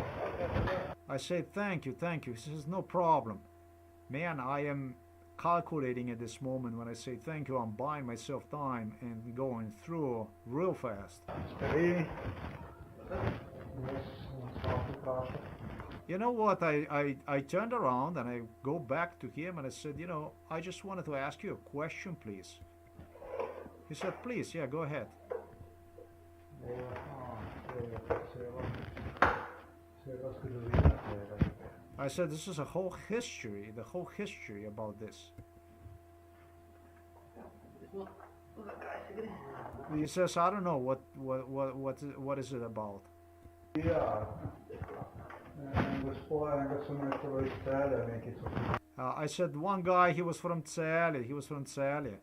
I said, thank you. He says, no problem. Man, I am calculating at this moment when I say thank you. I'm buying myself time and going through real fast. You know what? I turned around and I go back to him and I said, I just wanted to ask you a question, please. He said, please, yeah, go ahead. I said, this is the whole history about this. He says, I don't know what is it about. I said one guy, he was from Celje. He was from Celje.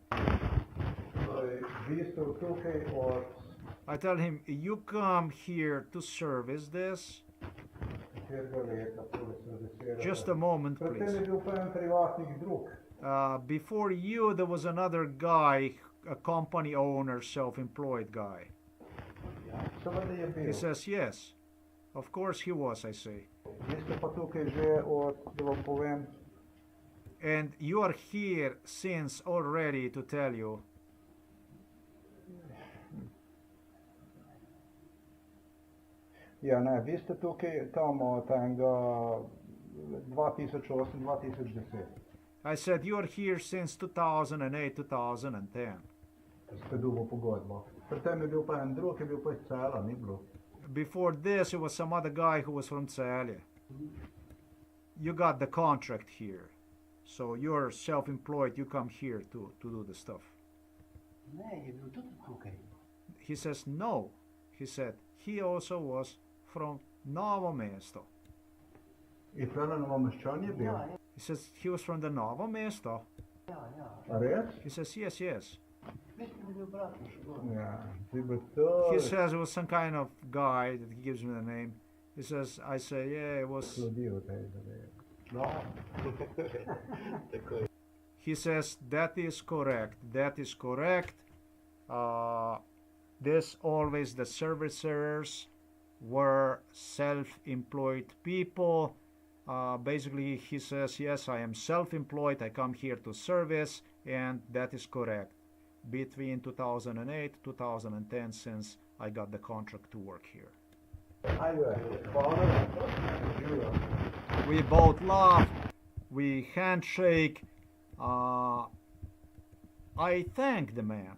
Vi ste tukaj od I tell him, you come here to service this? katerega leta, tole servicirate? Just a moment, Pred tem please. je bil pa en privatnik drug. Before you, there was another guy, a company owner, self-employed guy. Seveda je bil. He says, yes. Of course he was, I say. Vi ste pa tukaj že od, da vam povem, And you are here since already to tell you. ja ne, vi ste tukaj tam od enega 2008-2010. I said, you are here since 2008, 2010. Ste dobil pogodbo. Pred tem je bil pa en drug, je bil pa iz Cela, ni bilo. Before this, it was some other guy who was from Celje. You got the contract here. So you're self-employed, you come here to do the stuff. Ne, je bil tudi tukaj. He says, no. He said, he also was from Novo mesto. In tole Novomeščan je bil. Ja, ja, He says, he was from the Novo mesto. ja. A res? He says, yes, yes. Mislim, da je bil brat Šgor. Ja, ti bi to... He says it was some kind of guy that he gives me the name. He says, I say, yeah, it was... Sludil tej zadevi. No. Tako je. He says, that is correct. That is correct. This always the servicers were self-employed people. Basically, he says, yes, I am self-employed. I come here to service, and that is correct. Between 2008 2010, since I got the contract to work here. Ajde, hvala. Živijo. We both laugh. We handshake. I thank the man.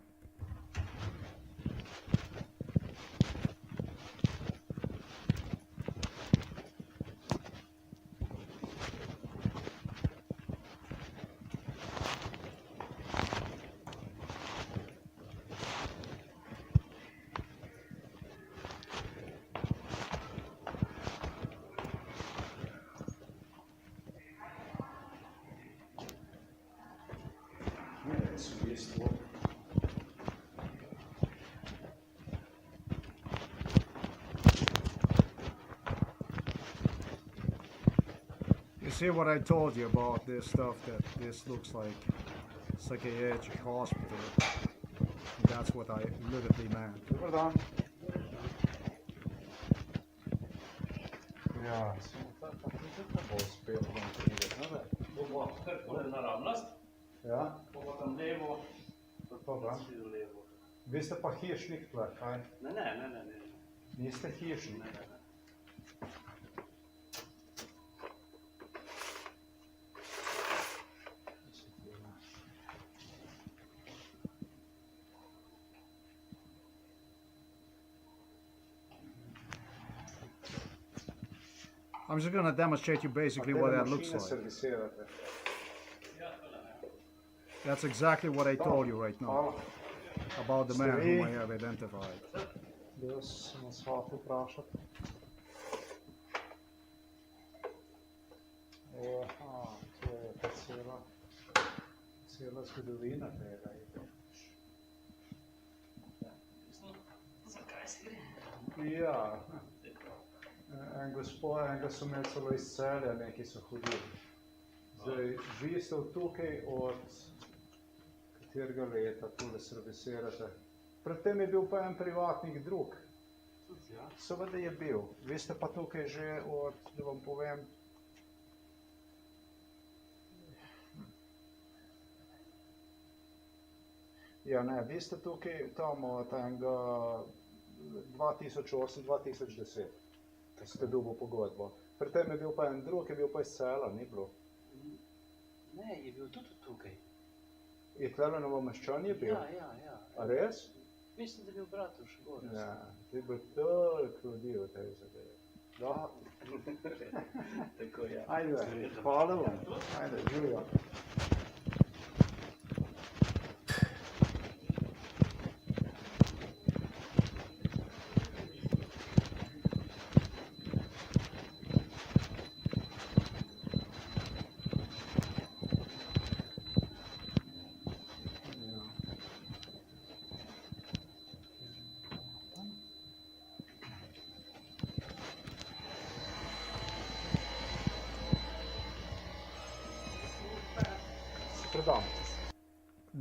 You see what I told you about this stuff, that this looks like it's like a jerič hospital. That's what I literally meant. Dobar dan. Ja, samo tako bo uspelo vam priti, ne? Bomo kar pole naravnost, Ja, bomo tam levo, dobro. šli do levo. Vi ste pa hišnik tle, kaj? Ne. Niste hišnik. Ne. I'm just gonna demonstrate you basically what that looks like. Servisirate. That's exactly what I told you right now Hvala. about the man whom I have identified. Jaz sem vas hotel vprašati. Aha, to je pa cela zgodovina tega. Zakaj se gre? Ja, enega so imeli celo iz Celja, neki so hodili. Zdaj, vi ste tukaj od katerega leta tule servisirate? Predtem je bil pa en privatnik drug. Ja. Seveda je bil. Vi ste pa tukaj že od, da vam povem, ja ne, vi ste tukaj tam od enega 2008-2010, ste dobil pogodbo. Predtem je bil pa en drug, je bil pa iz Cela, ni bilo. Ne, je bil tudi tukaj. In tlele Novomeščan je bil? Ja. A res? Mislim, da je bil brat Šgor. Ja, ti bi toliko ljudi v tej zadevi. Da. Tako je. Ajde, hvala vam. Ajde, živijo.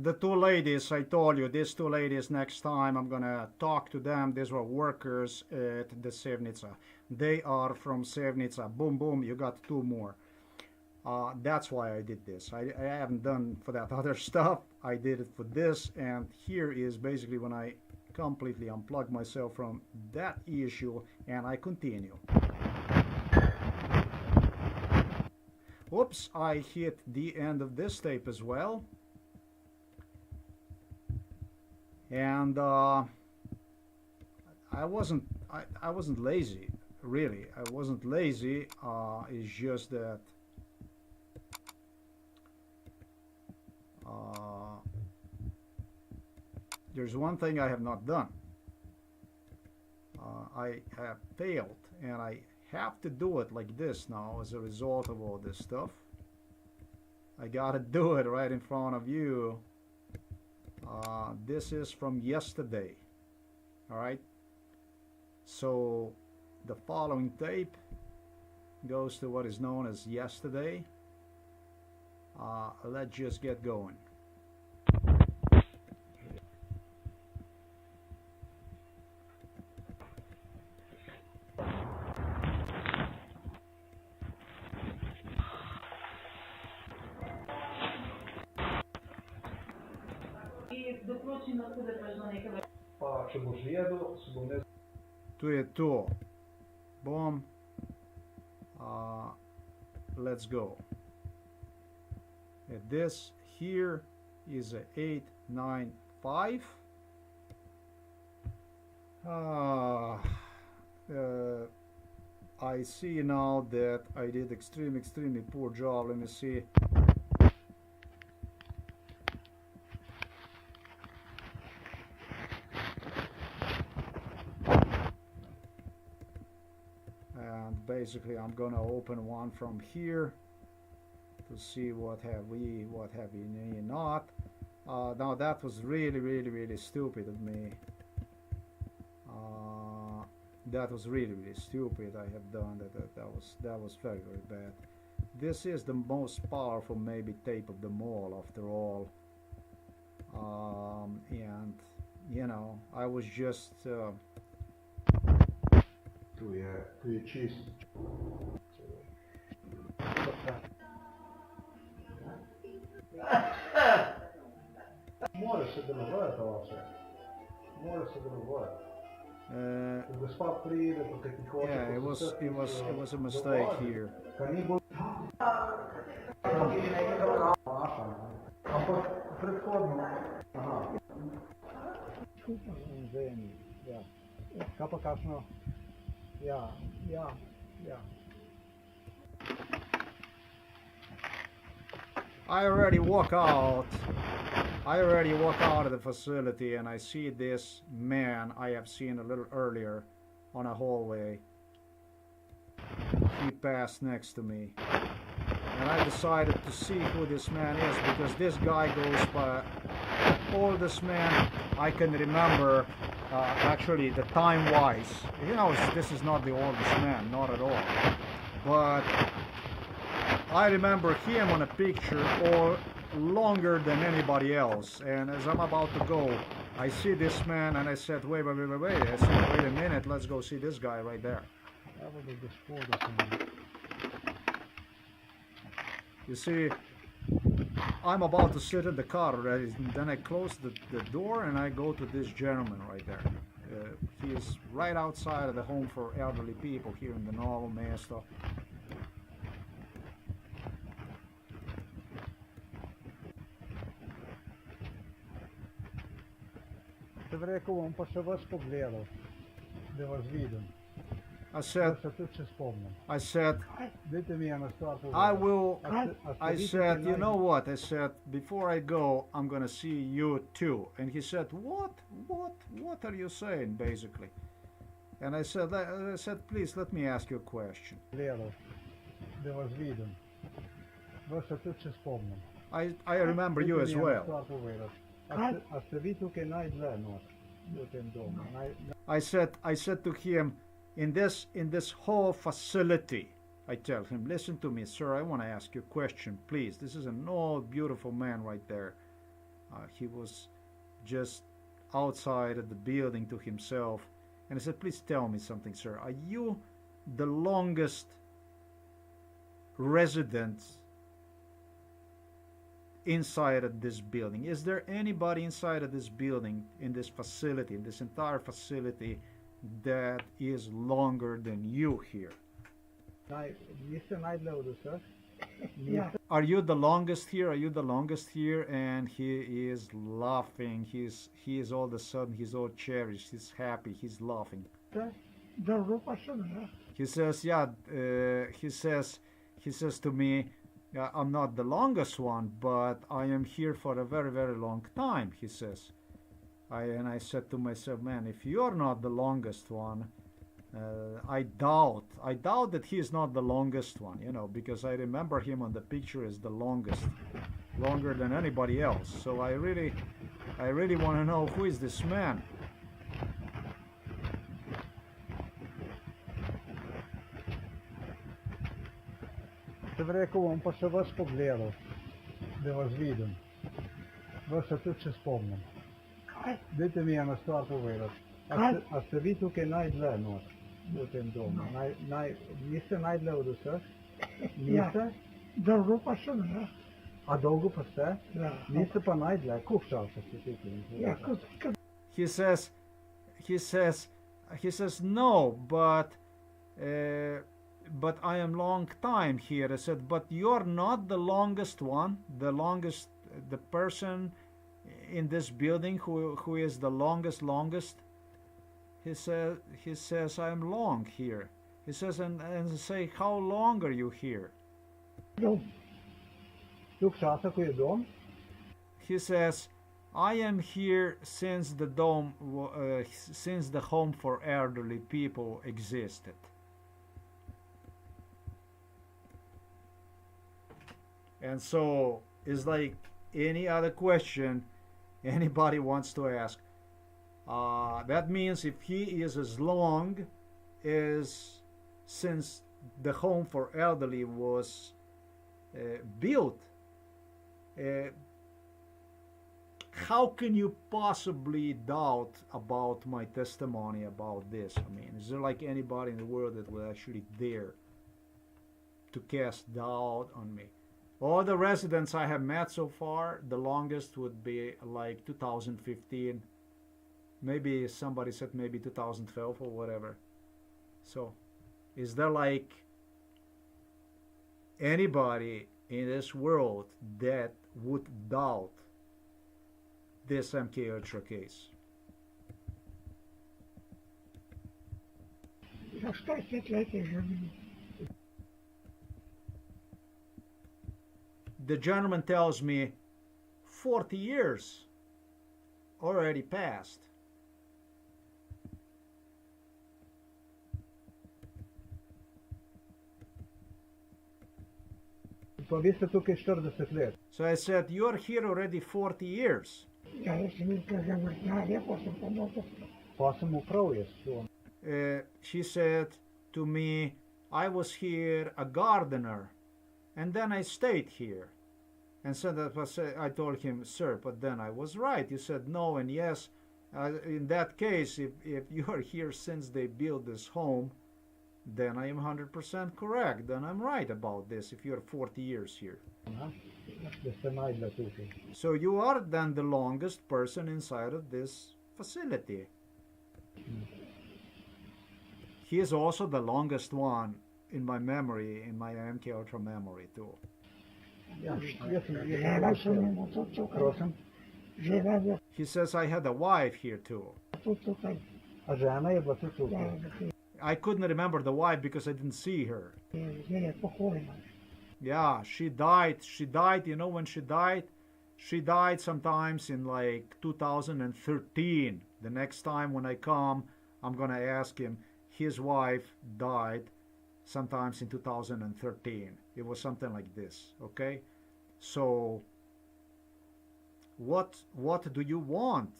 the two ladies, I told you, these two ladies, next time I'm gonna talk to them. These were workers at the Sevnica. They are from Sevnica. Boom, boom, you got two more. That's why I did this. I haven't done for that other stuff. I did it for this, and here is basically when I completely unplug myself from that issue, and I continue. Oops, I hit the end of this tape as well. And I wasn't lazy, really. I wasn't lazy. It's just that there's one thing I have not done. I have failed, and I have to do it like this now as a result of all this stuff. I gotta do it right in front of you. This is from yesterday. Alright, so the following tape goes to what is known as yesterday. Let's just get going. Pa če boš jedel, se bom ne... Tu je to. Boom. Let's go. And this here is a 895. I see now that I did extremely poor job. Let me see. Basically, I'm gonna open one from here to see what have we not. Now that was really stupid of me. That was really stupid. I have done that. That was very bad. This is the most powerful maybe tape of them all, after all. And you know, I was just. Tu je čist. Moraš se delovati ovse. Moraš se delovati. Gospa pride, pa kaj ti hoče. Yeah, it was a mistake here. Kaj ni bolj... Ampak predhodno. Aha. Ja. Kaj pa kakšno? Ja. I already walk out of the facility, and I see this man I have seen a little earlier on a hallway. He passed next to me, and I decided to see who this man is, because this guy goes by oldest man I can remember. Actually, the time-wise, you know, this is not the oldest man, not at all. But I remember him on a picture or longer than anybody else. And as I'm about to go, I see this man, and I said, wait. I said, wait a minute, let's go see this guy right there. You see, I'm about to sit in the car already, and then I close the door and I go to this gentleman right there. He is right outside of the home for elderly people here in the Novo mesto. Te bi rekel, bom pa še vas pogledal, da vas vidim. I said, I said, you know what? I said, before I go, I'm gonna see you too. And he said, what are you saying, basically? And I said, please let me ask you a question. I remember you as well. I said to him, in this whole facility, I tell him, listen to me, sir, I want to ask you a question, please. This is an old, beautiful man right there. He was just outside of the building to himself, and I said, please tell me something, sir. Are you the longest resident inside of this building? Is there anybody inside of this building, in this facility, in this entire facility, that is longer than you here? Mr. Nightloader, sir. Yeah. Are you the longest here? Are you the longest here? And he is laughing. He is all of a sudden, he's all cherished. He's happy. He's laughing. Добро пошел, да? He says, yeah, he says to me, I'm not the longest one, but I am here for a very, very long time, he says. And I said to myself, man, if you're not the longest one, I doubt that he is not the longest one, you know, because I remember him on the picture as the longest, longer than anybody else. So I really want to know, who is this man? Ще б рекao, on pa še vas pogledal, da vas vidim. Vas se tudi še spomnim. Dajte mi eno stvar povedati. A ste vi tukaj najdlje not v tem domu? Niste najdlje od vseh? Niste? Добро пошел, да? A dolgo pa ste? Да. Niste pa najdlje? Koliko časa ste tukaj? Я тут He says no, but I am long time here. I said, but you're not the longest one, the person in this building who is the longest. He says I am long here. He says, and say, how long are you here? дом. Koliko časa, ko je dom? He says, I am here since the home for elderly people existed. And so it's like any other question anybody wants to ask. That means if he is as long as since the home for elderly was built, how can you possibly doubt about my testimony about this? I mean, is there like anybody in the world that will actually dare to cast doubt on me? All the residents I have met so far, the longest would be like 2015. Maybe somebody said maybe 2012 or whatever. So, is there like anybody in this world that would doubt this MK Ultra case? За 100 лет живу. The gentleman tells me 40 years already passed. Pa vi ste tukaj 40 let. So I said, you're here already 40 years. Я если не скажу, я после помогу. Pa sem uprav jaz to. She said to me, I was here a gardener, and then I stayed here. And so that was, I told him, sir, but then I was right. You said no and yes. In that case, if you are here since they built this home, then I am 100% correct. Then I'm right about this, if you're 40 years here. Da ste najdlje tukaj. So you are then the longest person inside of this facility. He is also the longest one in my memory, in my MK Ultra memory too. Ja, Жена со мной тут только. Prosim. Жена He says I had a wife here too. тут только. A žena je bila tudi tukaj. I couldn't remember the wife because I didn't see her. Я покойна. Yeah, she died. She died, you know when she died? She died sometimes in like 2013. The next time when I come, I'm going to ask him. His wife died sometimes in 2013. It was something like this, okay? So what do you want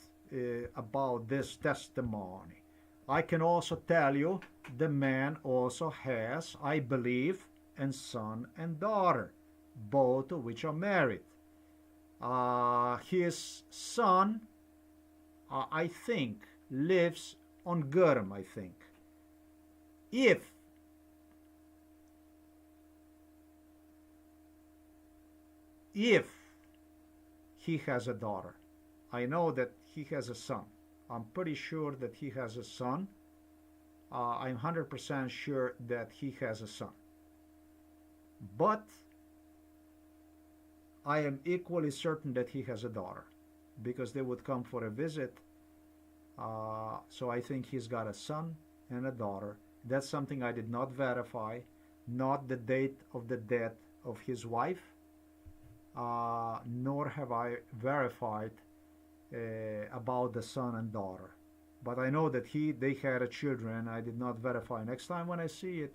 about this testimony? I can also tell you the man also has, I believe, a son and daughter, both of which are married. His son, I think, lives on Gurm, I think. If he has a daughter. I know that he has a son. I'm pretty sure that he has a son. I'm 100% sure that he has a son. But I am equally certain that he has a daughter because they would come for a visit. So I think he's got a son and a daughter. That's something I did not verify, not the date of the death of his wife, nor have I verified about the son and daughter. But I know that they had a children. I did not verify. Next time when I see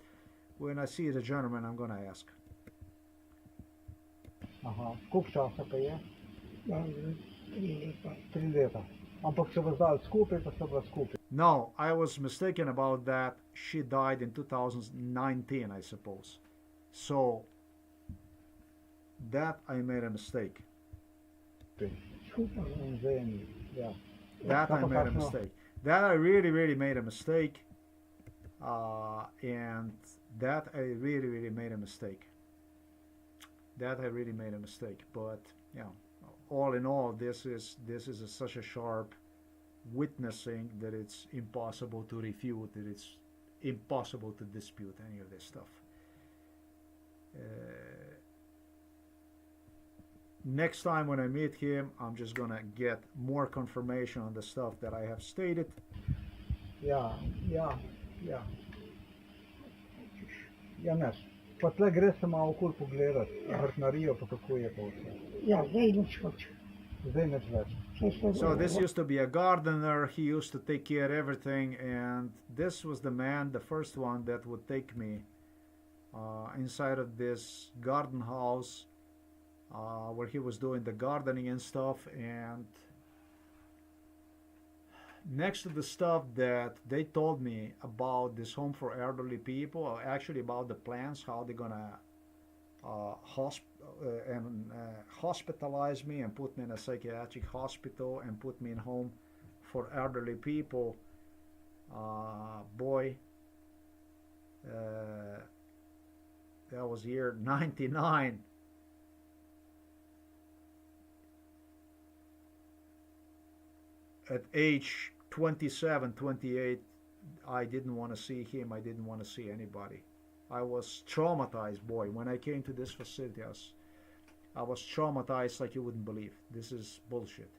the gentleman, I'm going to ask. Aha, koliko časa pa je? 3 leta. 3 leta. Ampak so vas dali skupaj, pa so vas skupaj. No, I was mistaken about that. She died in 2019, I suppose. So, that I made a mistake. In vzajemni, ja. That I made a mistake. That I really, really made a mistake. And that I really, really made a mistake. That I really made a mistake. But, yeah, all in all, this is such a sharp witnessing that it's impossible to refute, that it's impossible to dispute any of this stuff. Next time when I meet him, I'm just gonna get more confirmation on the stuff that I have stated. Ja. Janez, pa tle gre se malo okoli pogledat, vrtnarijo, pa kako je pa vse. Ja, zdaj nič več. Zdaj nič več. So this used to be a gardener. He used to take care of everything, and this was the man, the first one that would take me inside of this garden house where he was doing the gardening and stuff. And next to the stuff that they told me about this home for elderly people, actually about the plans, how they're gonna hospitalize me and put me in a psychiatric hospital and put me in home for elderly people, boy, that was year 99. At age 27, 28, I didn't want to see him. I didn't want to see anybody. I was traumatized, boy. When I came to this facility, I was traumatized like you wouldn't believe. This is bullshit.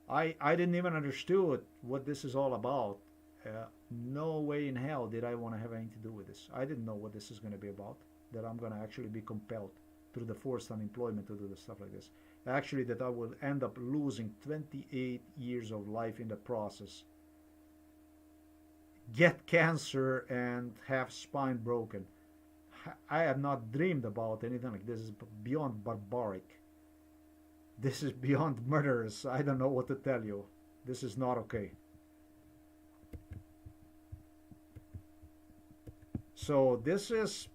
I didn't even understood what this is all about. No way in hell did I want to have anything to do with this. I didn't know what this is going to be about, that I'm going to actually be compelled through the forced unemployment to do the stuff like this. Actually, that I will end up losing 28 years of life in the process, get cancer and have spine broken. I have not dreamed about anything like this. This is beyond barbaric. This is beyond murderous. I don't know what to tell you. This is not okay. So this is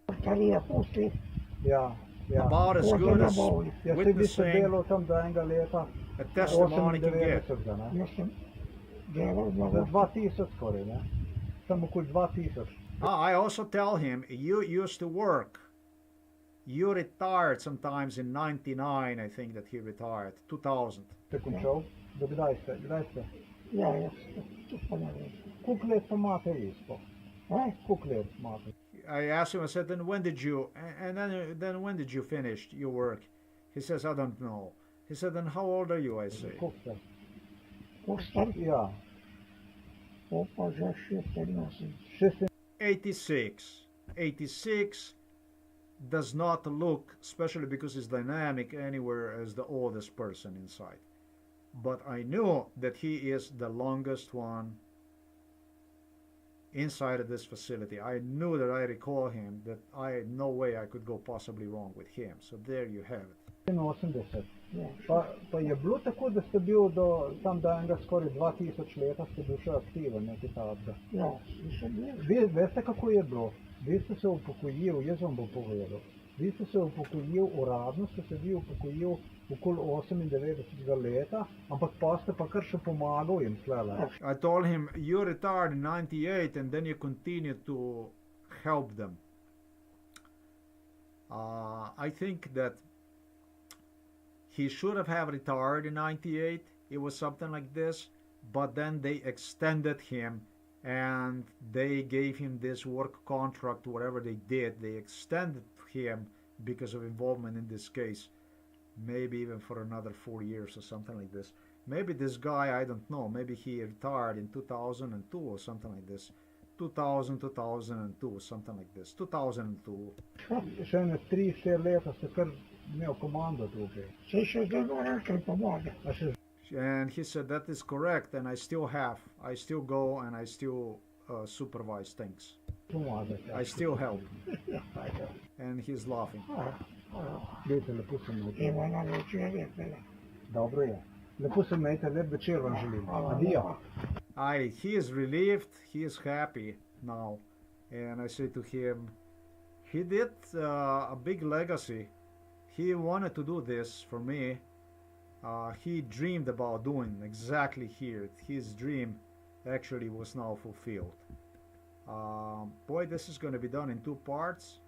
Ja. about as good as Ja, si bi se witnessing delal tam do enega leta, a testimony can get. 98, ne? Jaz sem delal Za 2000 skoraj, ne? Tam okoli 2000. I also tell him, you used to work. You retired sometimes in 99, I think that he retired, 2000. Ste končal? Do kdaj ste? Ja, jaz to pa ne vem. Koliko let pa imate vi sploh? Koliko let imate? I asked him, I said, then when did you, and then when did you finish your work? He says, I don't know. He said, then how old are you, I say. Koliko ste? Koliko star? Ja. To pa že 86. 86. 86 does not look, especially because he's dynamic, anywhere as the oldest person inside. But I knew that he is the longest one inside of this facility. I knew that I recall him, that I had no way I could go possibly wrong with him. So there you have it. 81. Ja, Pa je bilo tako, da ste bil tam do enega skoraj 2000 leta, ste bil še aktiven, nekaj takega. ja, sem bil. Veste, kako je bilo? Vi ste se upokojili, jaz vam bom povedal. Vi ste se upokojil, uradno ste se vi upokojil okoli 98. leta, ampak pa ste pa kar še pomagal jim tlele. I told him, you retired in 98 and then you continued to help them. I think that he should have retired in 98. It was something like this, but then they extended him and they gave him this work contract, whatever they did. They extended him because of involvement in this case, maybe even for another 4 years or something like this. Maybe this guy, I don't know, maybe he retired in 2002 or something like this. 2000, 2002, something like this. 2002. Še ne 3-4 leta ste kar imel komando tukaj. Še zdaj moram kaj pomaga. And he said that is correct, and I still go and I still supervise things. I still help. And he's laughing. Dajte, lepo se imejte. Evo na večer je bila. Dobro je. Lepo se imejte, lep večer vam želim. Adijo. He is relieved, he is happy now. And I say to him, he did a big legacy. He wanted to do this for me. He dreamed about doing exactly here. His dream actually was now fulfilled. Boy, this is going to be done in 2 parts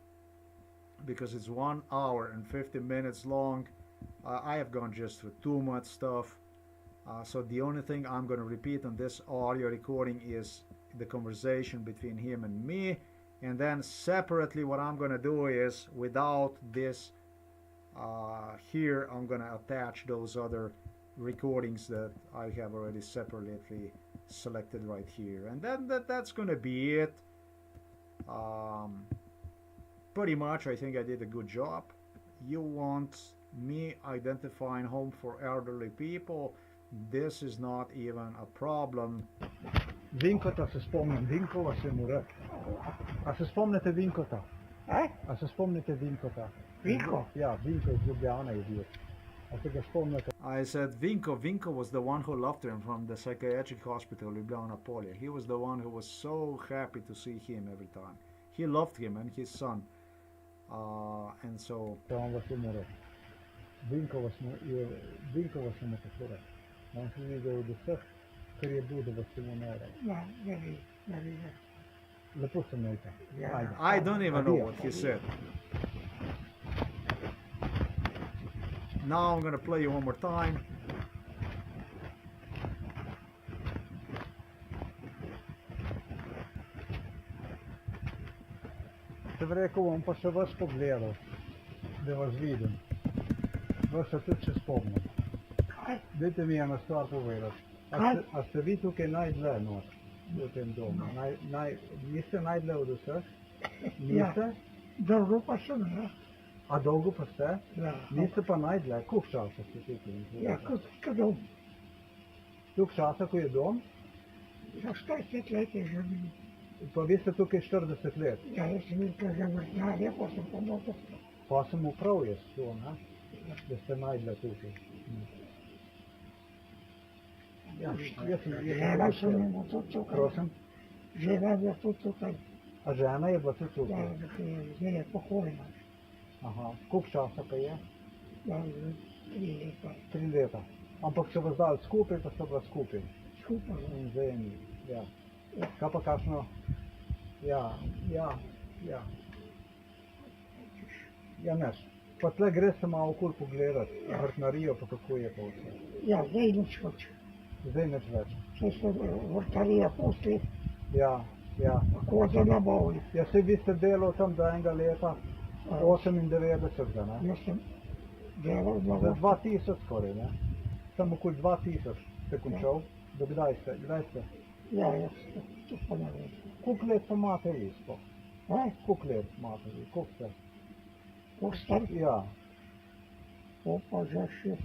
because it's 1 hour and 50 minutes long. I have gone just through too much stuff. So the only thing I'm going to repeat on this audio recording is the conversation between him and me. And then separately what I'm going to do is, without this here, I'm going to attach those other recordings that I have already separately selected right here. And then that's going to be it. Pretty much I think I did a good job. You want me identifying home for elderly people, this is not even a problem. Vinkota se spomnim, Vinkova se mu reče. A se spomnite Vinkota? A se spomnite Vinkota? Vinko? Ja, Vinko iz Ljubljane je bil. A se ga spomnite? I said Vinko was the one who loved him from the psychiatric hospital Ljubljana Polje. He was the one who was so happy to see him every time. He loved him and his son. And so... To on vas mu reče. Vinkova se mu tako reče. On se videl od vseh, kar je bil, da vas se mu ne reče. Ja, veri. Lepo se imejte. Ajde. I don't even know what he said. Now I'm going to play you one more time. Sem rekel, bom pa še vas pogledal, da vas vidim. Vas se tudi še spomnim. Dajte mi eno stvar povedati. A ste vi tukaj najdlje noč v tem domu? Niste najdlje od vseh? Niste? Dolgo pa sem, ne? A dolgo pa ste? Ja. Niste pa najdlje? Koliko časa ste tukaj? Ja, kot dom. Toliko časa, ko je dom? Za 40 let je že bil. Pa vi ste tukaj 40 let. Ja, jaz sem bil že vrtnarja, pa sem pomogel. Pa sem uprav jaz to, ne? Da ste najdlje tukaj. Ja, Žena sem imel tudi tukaj. Prosim? Žena je bila tudi tukaj. A žena je bila tudi Ja, tukaj? zdaj je pokojna. Aha, koliko časa pa je? Ja, 3 leta. 3 leta. Ampak so vas dali skupaj, pa so bila skupaj. Skupaj. In vzajemni, ja. Kaj pa kakšno? Ja. Ja, neš. Pa tle gre se malo okoli pogledati, vrtnarijo, pa kako je pa vse. Ja, zdaj nič več. Zdaj nič več. Saj so vrtarija pustili, Ja. koze na boli. Ja, saj vi ste delal tam do enega leta 98, ne? Jaz sem delal Za za 2000 skoraj, ne? Tam okoli 2000 ste končal. Do kdaj ste? Ja, jaz to pa ne vem. Koliko let pa imate vi sploh? Koliko let imate vi? Koliko ste? Koliko star? Ja, To pa že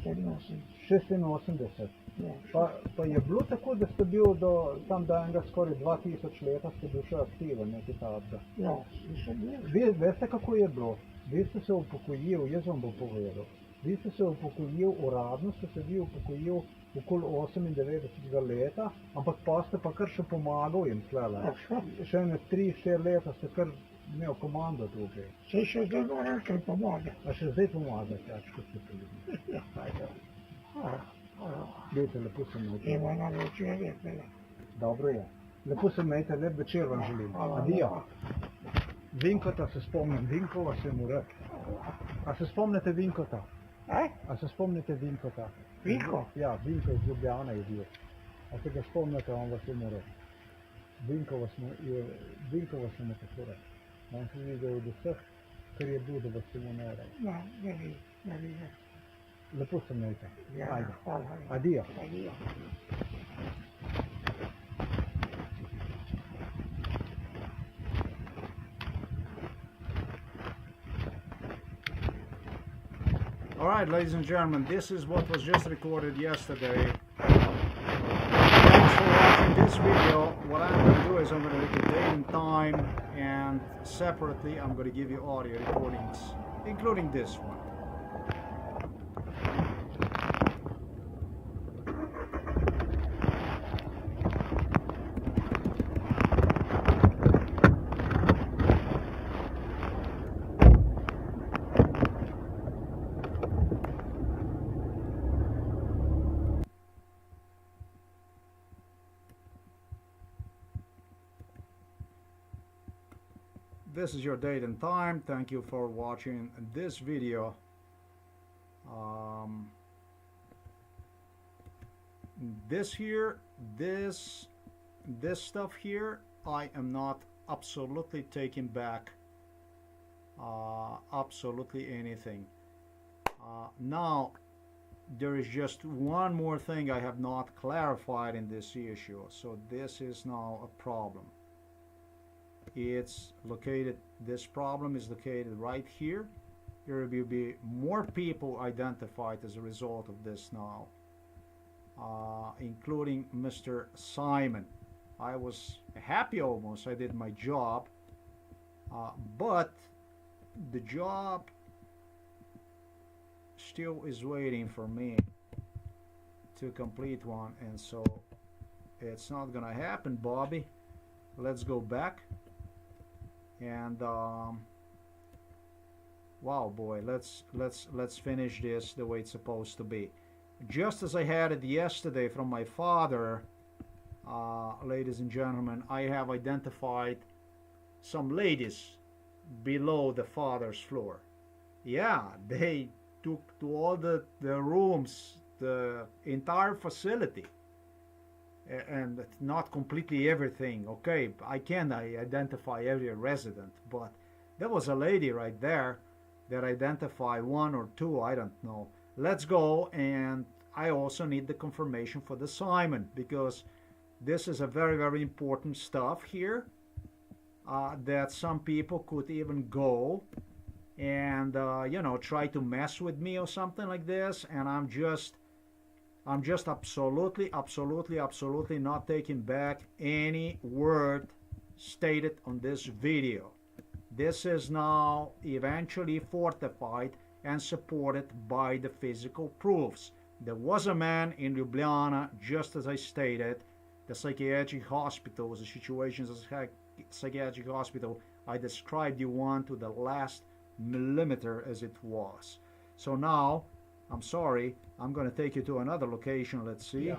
86. 86. Ja, Pa je bilo tako, da ste bil tam do enega skoraj 2000 leta, ste bil še aktiven, nekaj takega. ja, sem bil. Veste, kako je bilo? Vi ste se upokojil, jaz vam bom povedal. Vi ste se upokojil, uradno ste se vi upokojil okoli 98. leta, ampak pa ste pa kar še pomagal jim tlele. Še ne 3-4 leta ste kar imel komando tukaj. Se še zdaj moram kaj pomaga. A še zdaj pomagate, ko ste prišli. Ja, ajde. Dajte, lepo se imejte. Ima nam večer rekla. Dobro je. Lepo se imejte, lep večer vam želim. Adijo. Vinkota se spomnim, Vinkova se mu rek. A se spomnite Vinkota? A se spomnite Vinkota? Vinko? Ja, Vinko iz Ljubljane je bil. A se ga spomnite, on vas je mu rek. Vinkova se mu tako rek. On se videl od vseh, kar je bil, da vas je mu ne rek. Ja, ne vi. Lepo se imejte. Ja, Ajde. hvala. Adijo. Adijo. All right, ladies and gentlemen, this is what was just recorded yesterday. Thanks for watching this video. What I'm going to do is I'm going to make a date and time, and separately I'm going to give you audio recordings, including this one. This is your date and time. Thank you for watching this video. This stuff here, I am not absolutely taking back absolutely anything. Now, there is just one more thing I have not clarified in this issue, so this is now a problem. It's located, this problem is located right here. There will be more people identified as a result of this now, including Mr. Simon. I was happy almost, I did my job, but the job still is waiting for me to complete one, and so it's not gonna happen, Bobby. Let's go back. And wow, boy, let's finish this the way it's supposed to be. Just as I had it yesterday from my father, ladies and gentlemen, I have identified some ladies below the father's floor. Yeah, they took to all the rooms, the entire facility. And not completely everything, okay, I can't identify every resident, but there was a lady right there that identified one or two, I don't know. Let's go, and I also need the confirmation for the Simon, because this is a very, very important stuff here, that some people could even go and you know, try to mess with me or something like this, and I'm just absolutely not taking back any word stated on this video. This is now eventually fortified and supported by the physical proofs. There was a man in Ljubljana, just as I stated. The psychiatric hospital was a situation as a psychiatric hospital. I described you one to the last millimeter as it was. So now, I'm sorry, I'm going to take you to another location. Let's see. Ja.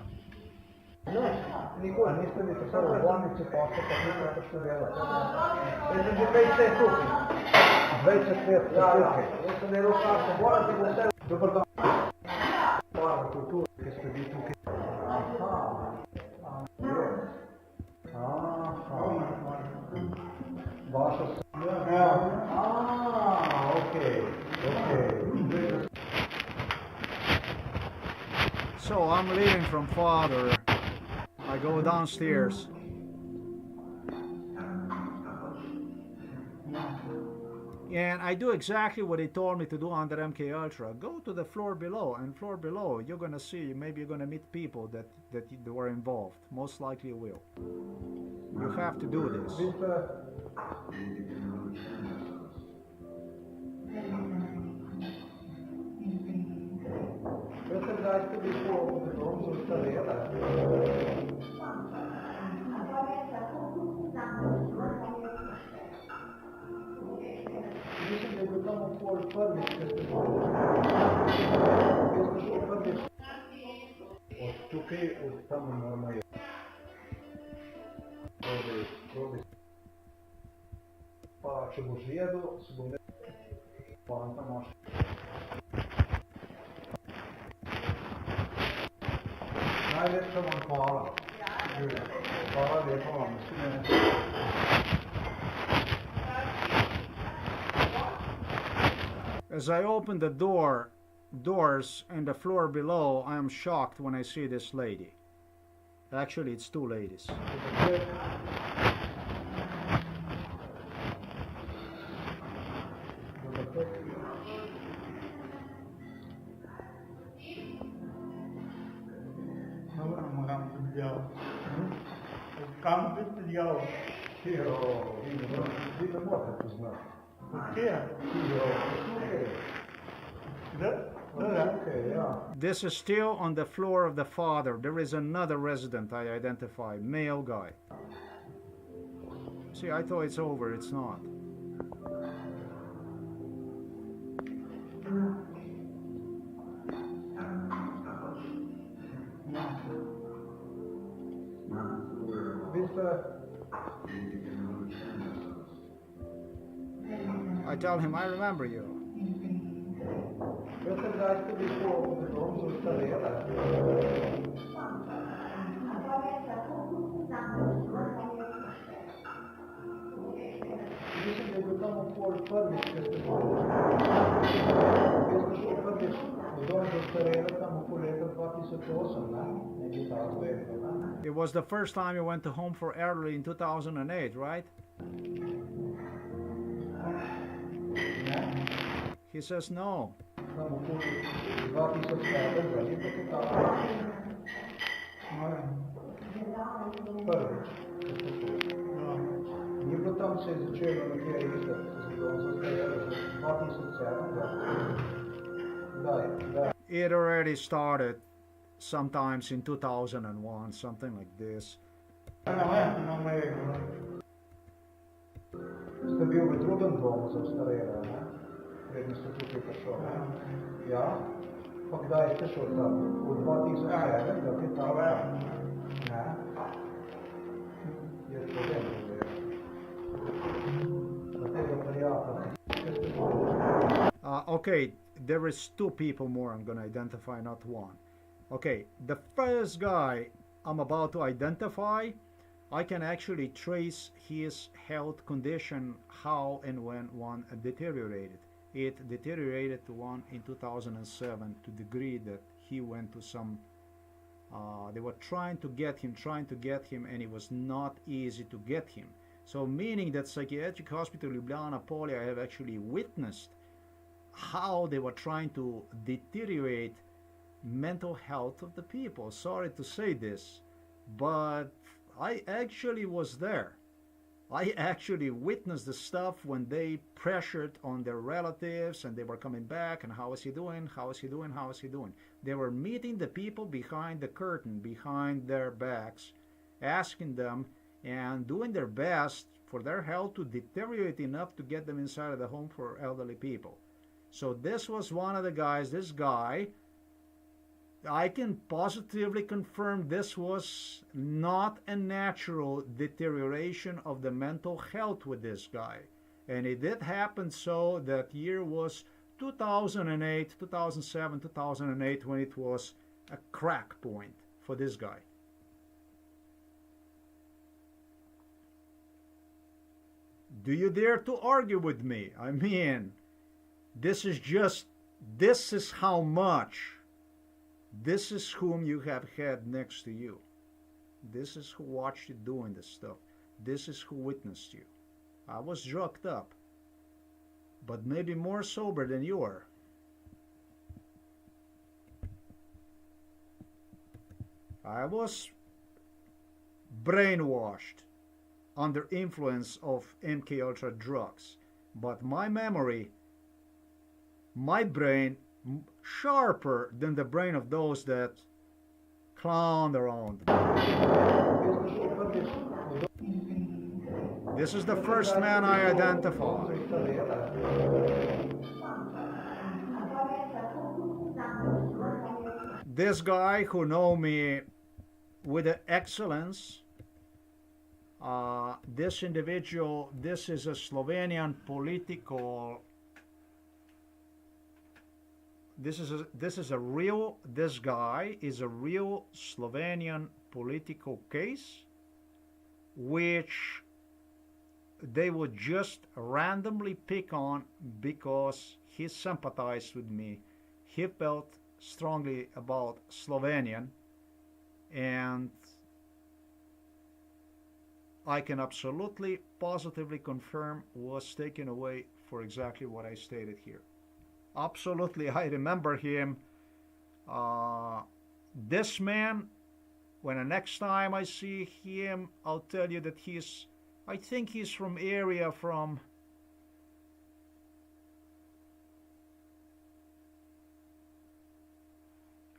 Nikoli niste mi pisali v bolnici, pa ste pa nekaj poštevali. Jaz sem že 20 let tukaj. 20 let ste tukaj. Jaz sem delal karto, morate bo vse. Dobar dan. Hvala kulturi, ki ste bili tukaj. Vaša ja. Okay. So I'm leaving from father. I go downstairs. And I do exactly what he told me to do under MK Ultra. Go to the floor below, and floor below you're gonna see, maybe you're gonna meet people that were involved. Most likely you will. You have to do this. Ти от там нормально. Роди. Pa če boš jedel, se bom panta imaš. Najlepša vam hvala. Hvala lepa vam. As I open the doors and the floor below, I am shocked when I see this lady. Actually, it's two ladies. Kam bi strijal? Vi ne morate poznati. Kje? Okay, yeah. This is still on the floor of the father. There is another resident I identify, male guy. See, I thought it's over, it's not. I tell him, I remember you. It was the first time you went to Home for Elderly in 2008, right? He says no. It already started sometimes in 2001, something like this. Ste bil v drugem domu za starejše, ne? Predno ste tukaj prišel, ne? Ja? Pa kdaj ste šel tam? V 2007, da ti tam? Ne? Je problem, da tega prijatelja. Okay, there is two people more I'm going to identify, not one. Okay, the first guy I'm about to identify, I can actually trace his health condition, how and when one deteriorated. It deteriorated to one in 2007 to the degree that he went to some, they were trying to get him, and it was not easy to get him. So meaning that Psychiatric Hospital Ljubljana Polje, I have actually witnessed how they were trying to deteriorate mental health of the people. Sorry to say this, but I actually was there. I actually witnessed the stuff when they pressured on their relatives and they were coming back and how is he doing, how is he doing, how is he doing. They were meeting the people behind the curtain, behind their backs, asking them and doing their best for their health to deteriorate enough to get them inside of the home for elderly people. So this was one of the guys, this guy, I can positively confirm this was not a natural deterioration of the mental health with this guy. And it did happen so that year was 2008, 2007, 2008 when it was a crack point for this guy. Do you dare to argue with me? I mean, this is how much. This is whom you have had next to you. This is who watched you doing this stuff. This is who witnessed you. I was drugged up, but maybe more sober than you are. I was brainwashed under influence of MK Ultra drugs, but my memory, my brain, sharper than the brain of those that clowned around. This is the first man I identified. This guy who know me with the excellence. This individual, this is a Slovenian political. This guy is a real Slovenian political case, which they would just randomly pick on because he sympathized with me. He felt strongly about Slovenian, and I can absolutely, positively confirm was taken away for exactly what I stated here. Absolutely, I remember him. This man, when the next time I see him, I'll tell you that I think he's from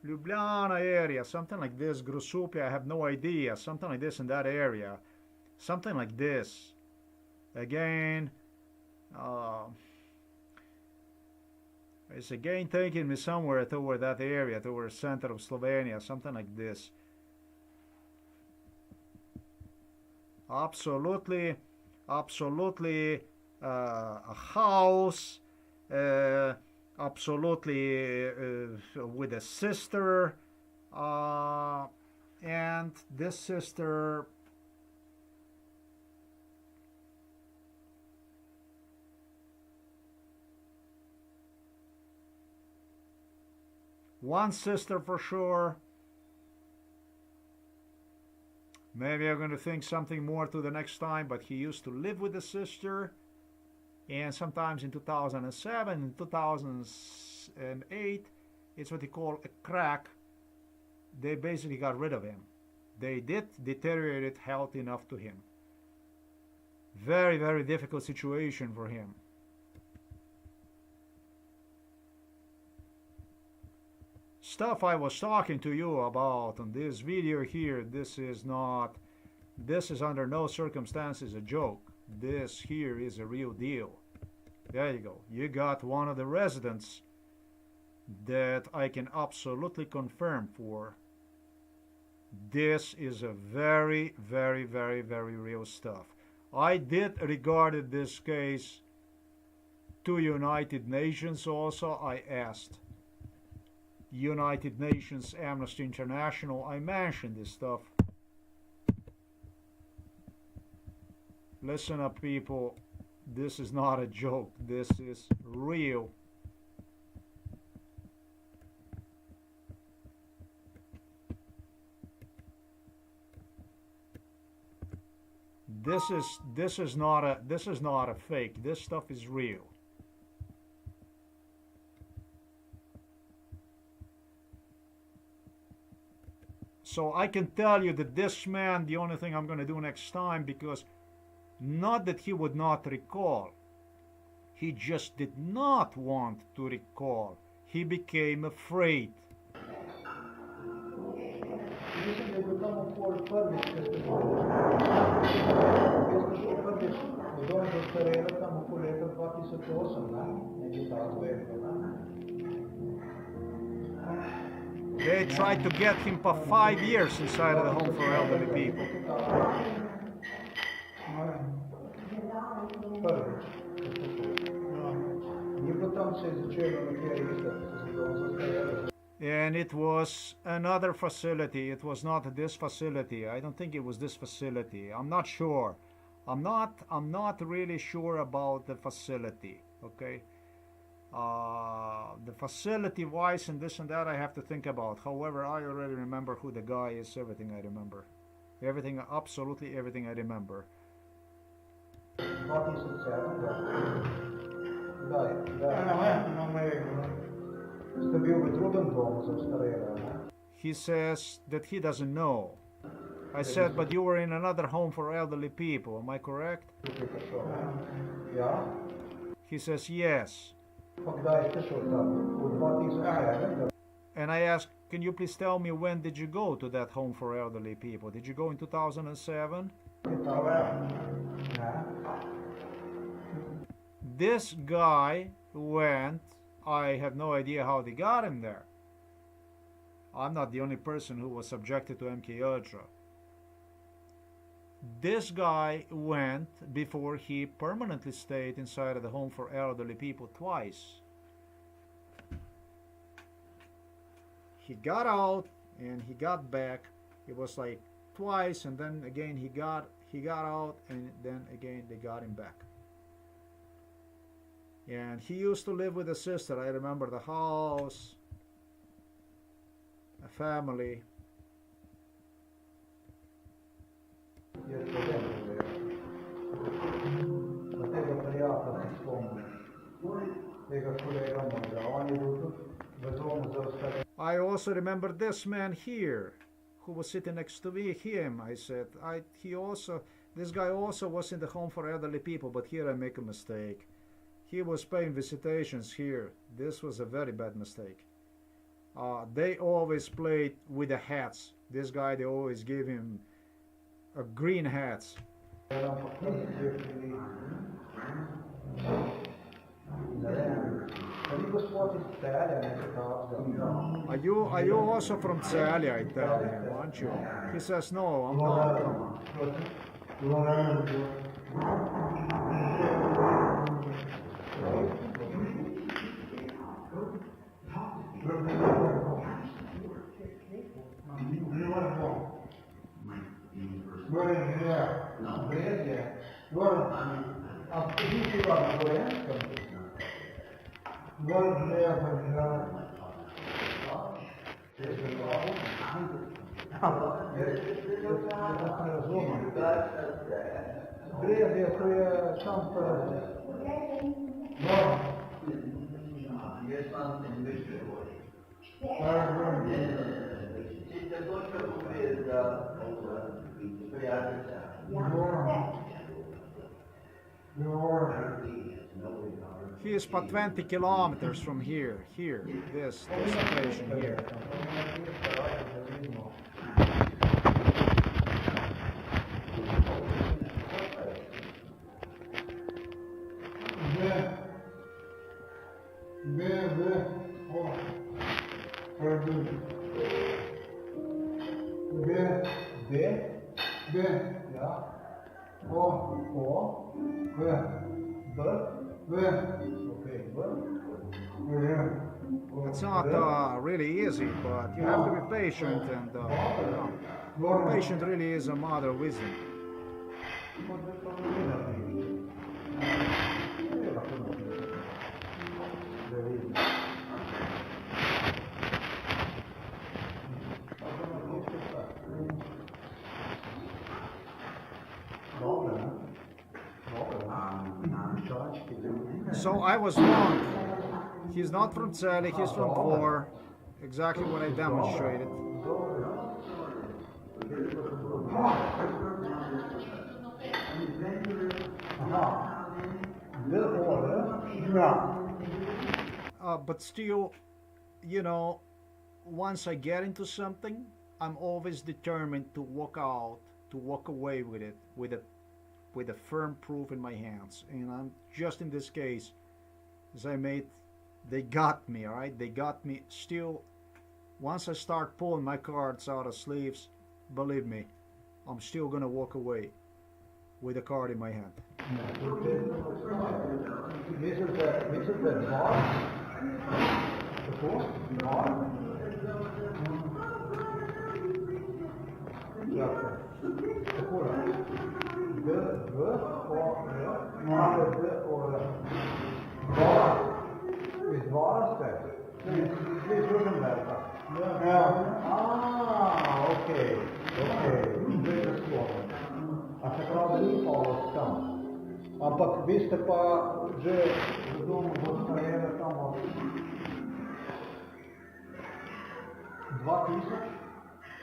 Ljubljana area, something like this, Grosuplje, I have no idea, something like this in that area, something like this. Again, it's again taking me somewhere toward that area, toward the center of Slovenia, something like this. Absolutely, a house, absolutely with a sister, and this sister one sister for sure. Maybe I'm going to think something more to the next time, but he used to live with the sister, and sometimes in 2007, in 2008, it's what they call a crack. They basically got rid of him. They did deteriorate health enough to him. Very, very difficult situation for him. Stuff I was talking to you about on this video here, this is under no circumstances a joke. This here is a real deal. There you go. You got one of the residents that I can absolutely confirm for. This is a very, very, very, very real stuff. I did regarded this case to United Nations also. I asked United Nations, Amnesty International, I mentioned this stuff. Listen up, people. This is not a joke. This is real. This is not a fake. This stuff is real. So I can tell you that this man, the only thing I'm going to do next time, because not that he would not recall, he just did not want to recall. He became afraid. They tried to get him for 5 years inside of the home for elderly people. And it was another facility. It was not this facility. I don't think it was this facility. I'm not sure. I'm not really sure about the facility. Okay. The facility wise and this and that I have to think about. However, I already remember who the guy is. Everything I remember. Everything, absolutely everything I remember. He says that he doesn't know. I said, but you were in another home for elderly people, am I correct? He says, yes. And I asked, can you please tell me when did you go to that home for elderly people? Did you go in 2007? This guy went, I have no idea how they got him there. I'm not the only person who was subjected to MK Ultra. This guy went before he permanently stayed inside of the home for elderly people twice. He got out and he got back. It was like twice, and then again he got out, and then again they got him back. And he used to live with a sister. I remember the house, a family. I also remember this man here who was sitting next to me. Him, I said, this guy also was in the home for elderly people, but here I make a mistake. He was paying visitations here. This was a very bad mistake. They always played with the hats. This guy, they always gave him green hats. Are you also from Celje? I tell him, aren't you? He says, no, I'm not. He is about 20 kilometers from here, this location here. It's not really easy, but you have to be patient, and patient really is a mother of wisdom. So I was wrong. He's not from Celje, he's from Dvor. Exactly what I demonstrated. But still, you know, once I get into something, I'm always determined to walk out, to walk away with it, with a firm proof in my hands. And I'm just in this case, as I made, they got me, all right? They got me. Still, once I start pulling my cards out of sleeves, believe me, I'm still gonna walk away with a card in my hand. Okej. A se pravi, ni polo tam. Ampak vi ste pa že v domu dostajeli tam od 2000,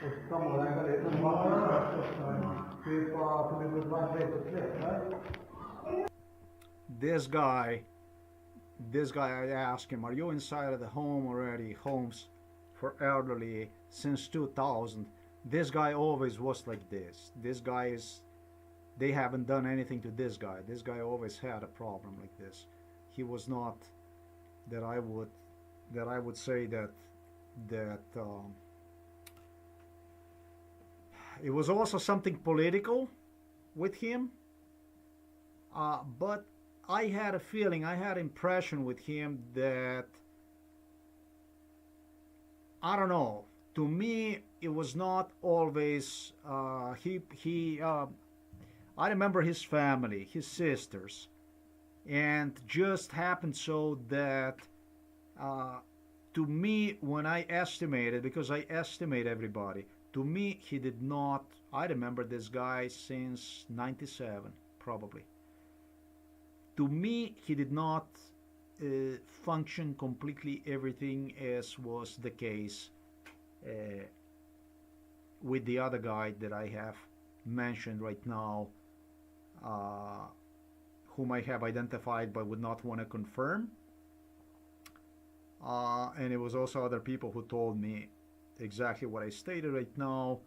od tam od enega leta 2000, ki je pa tudi bilo 22 let, ne? This guy, I asked him, are you inside of the home already, homes for elderly, since 2000? This guy always was like this. This guy is, they haven't done anything to this guy. This guy always had a problem like this. He was not that I would say that It was also something political with him, but I had a feeling, I had impression with him that, I don't know, to me it was not always, I remember his family, his sisters, and just happened so that to me, when I estimated, because I estimate everybody, to me he did not, I remember this guy since 97 probably. To me he did not function completely everything as was the case with the other guy that I have mentioned right now, whom I have identified but would not want to confirm. And it was also other people who told me exactly what I stated right now.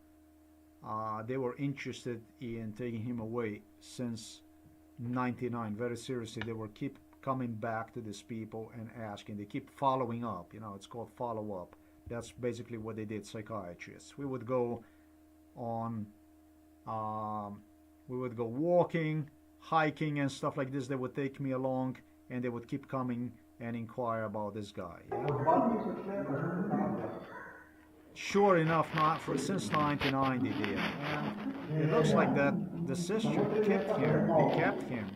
They were interested in taking him away since 99. Very seriously, they were keep coming back to these people and asking. They keep following up. You know, it's called follow-up. That's basically what they did, psychiatrists. We would go on, we would go walking, hiking and stuff like this. They would take me along and they would keep coming and inquire about this guy. Yeah? Sure enough, not for since 99 they did. And it looks like that the sister kept him. They kept him.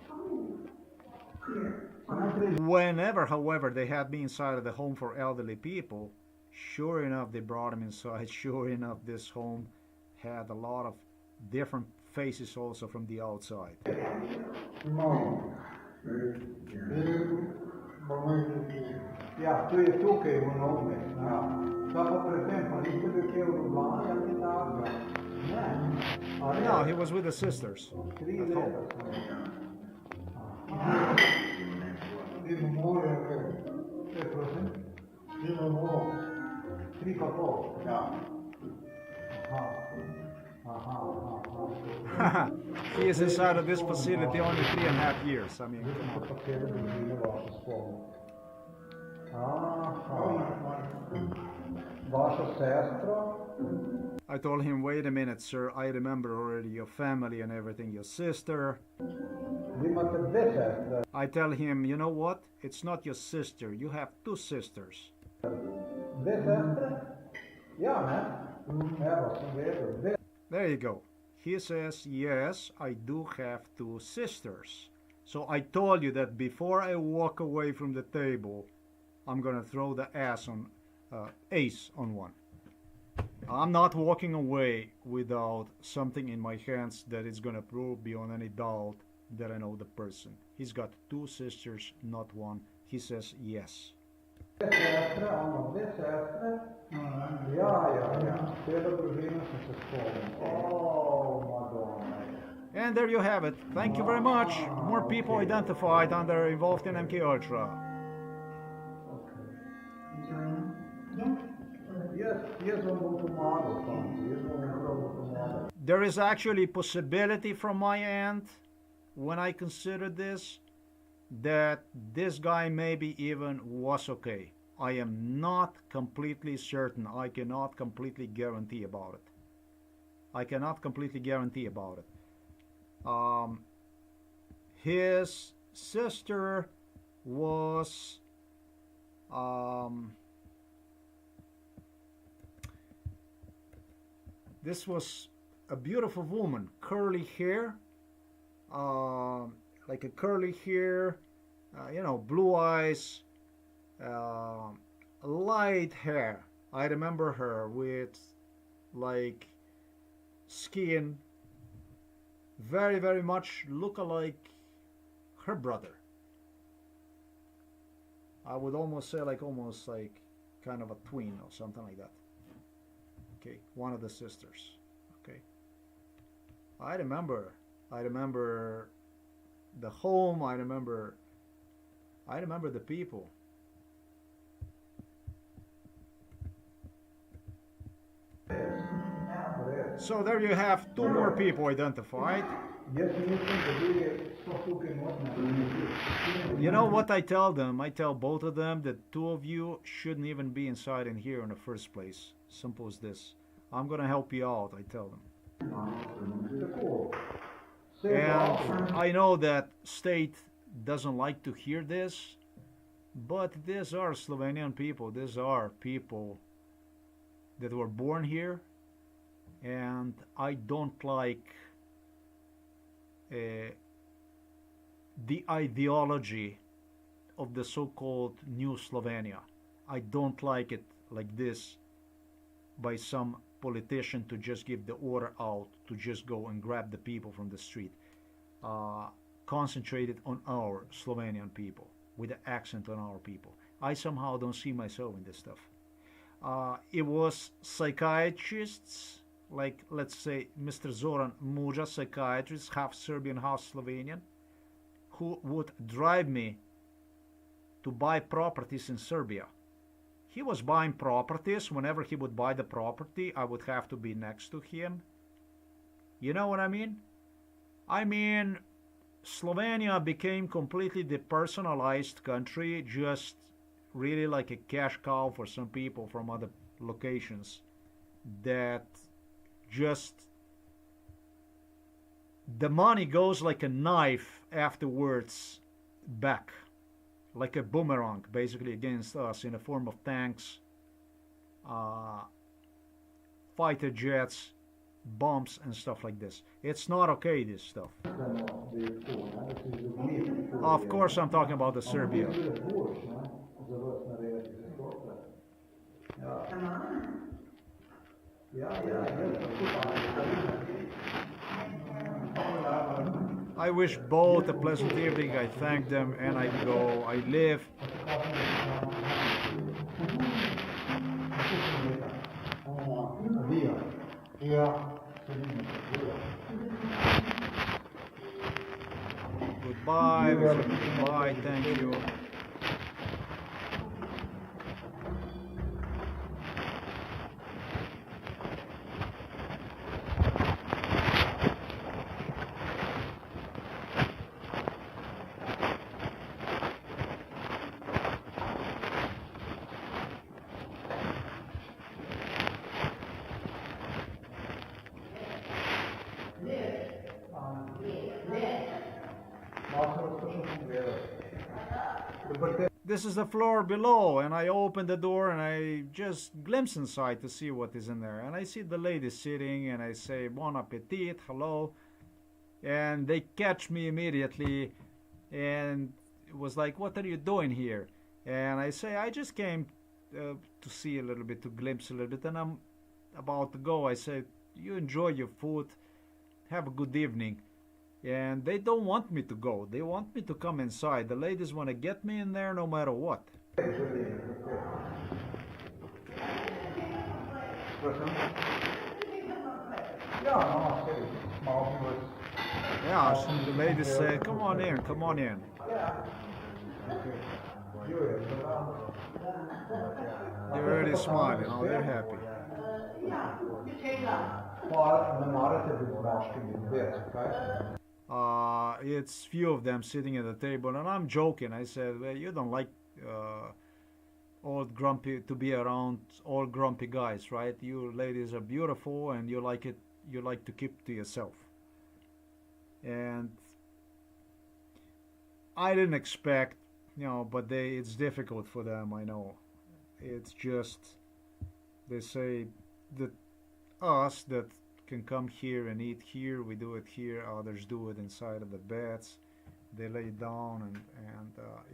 Whenever, however, they had me inside of the home for elderly people, sure enough, they brought him inside. Sure enough, this home had a lot of different faces also from the outside. Ja, tu je tukaj v novi. Pa predtem pa niste bil kje v Ljubljani ali kaj takega? No, he was with the sisters. 3 at home. leta. Idemo more, kaj prosim? Idemo more. 3 pa pol. Ja. He is inside of this facility only 3.5 years. I mean, Vaša sestra? I told him, wait a minute, sir, I remember already your family and everything, your sister. Vi imate 2 sestre. I tell him, you know what? It's not your sister. You have 2 sisters. 2 sestre? Ja, ne? Evo, sem vedel. There you go. He says, yes, I do have 2 sisters. So I told you that before I walk away from the table, I'm going to throw the ace on one. I'm not walking away without something in my hands that is going to prove beyond any doubt that I know the person. He's got 2 sisters, not 1. He says yes. And there you have it. Thank you very much. More people identified under involved in MK Ultra. There is actually possibility from my end, when I consider this, that this guy maybe even was okay. I am not completely certain. I cannot completely guarantee about it. I cannot completely guarantee about it. His sister was this was a beautiful woman, curly hair, like a curly hair, you know, blue eyes, light hair. I remember her with like skin very, very much look-alike her brother. I would almost say almost like kind of a twin or something like that. Okay, one of the sisters. Okay, I remember the home. I remember the people. So there you have 2 more people identified. You know what I tell them? I tell both of them that 2 of you shouldn't even be inside in here in the first place. Simple as this. I'm gonna help you out, I tell them. And I know that state doesn't like to hear this, but these are Slovenian people. These are people that were born here, and I don't like the ideology of the so-called New Slovenia. I don't like it like this by some politician to just give the order out to just go and grab the people from the street. Concentrated on our Slovenian people, with the accent on our people. I somehow don't see myself in this stuff. It was psychiatrists, like let's say Mr. Zoran Muja, psychiatrist, half Serbian, half Slovenian, who would drive me to buy properties in Serbia. He was buying properties. Whenever he would buy the property, I would have to be next to him. You know what I mean? I mean, Slovenia became completely depersonalized country, just really like a cash cow for some people from other locations that just the money goes like a knife afterwards back, like a boomerang basically against us in the form of tanks, fighter jets, bombs and stuff like this. It's not okay, this stuff. Of course I'm talking about the Serbia. I wish both a pleasant evening. I thank them and I go. I live. Goodbye. Goodbye. Thank you. This is the floor below, and I open the door and I just glimpse inside to see what is in there. And I see the lady sitting and I say, bon appetit, hello. And they catch me immediately and it was like, what are you doing here? And I say, I just came to see a little bit, to glimpse a little bit, and I'm about to go. I say, you enjoy your food, have a good evening. And they don't want me to go. They want me to come inside. The ladies want to get me in there no matter what. Yeah, the ladies say, come on in, come on in. They're really smiling, oh, they're happy. It's few of them sitting at the table, and I'm joking. I said, well, you don't like old grumpy, to be around old grumpy guys, right? You ladies are beautiful and you like it, you like to keep to yourself. And I didn't expect, you know, but it's difficult for them, I know. It's just, they say that us that can come here and eat here, we do it here, others do it inside of the beds. They lay down and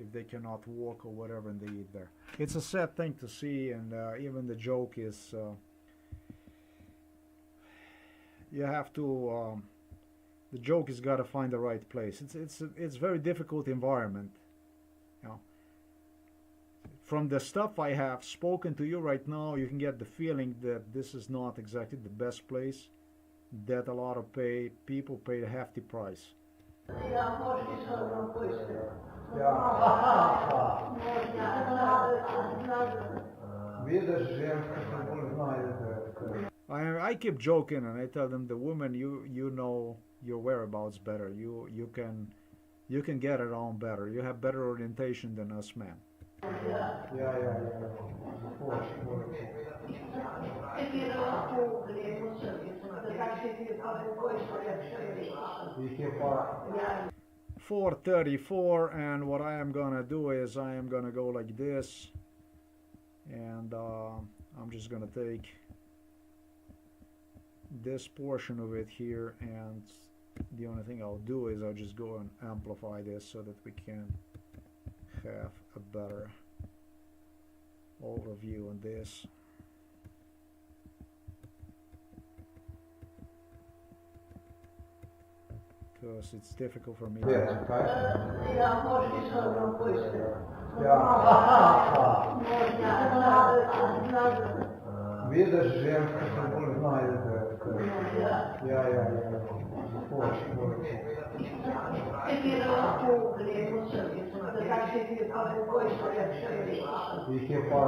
if they cannot walk or whatever, and they eat there. It's a sad thing to see, and even the joke is you have to the joke has got to find the right place. It's very difficult environment, you know. From the stuff I have spoken to you right now, you can get the feeling that this is not exactly the best place, that a lot of people pay a hefty price. I keep joking and I tell them, the women, you know your whereabouts better. You can get around better. You have better orientation than us men. Ih je pa 4:34, and what I am gonna do is I am gonna go like this, and I'm just gonna take this portion of it here, and the only thing I'll do is I'll just go and amplify this so that we can have a better overview on this. Because it's difficult for me to... vječni, kaj? Vidiš, ženska se bolj znajde. Ja. Ih je pa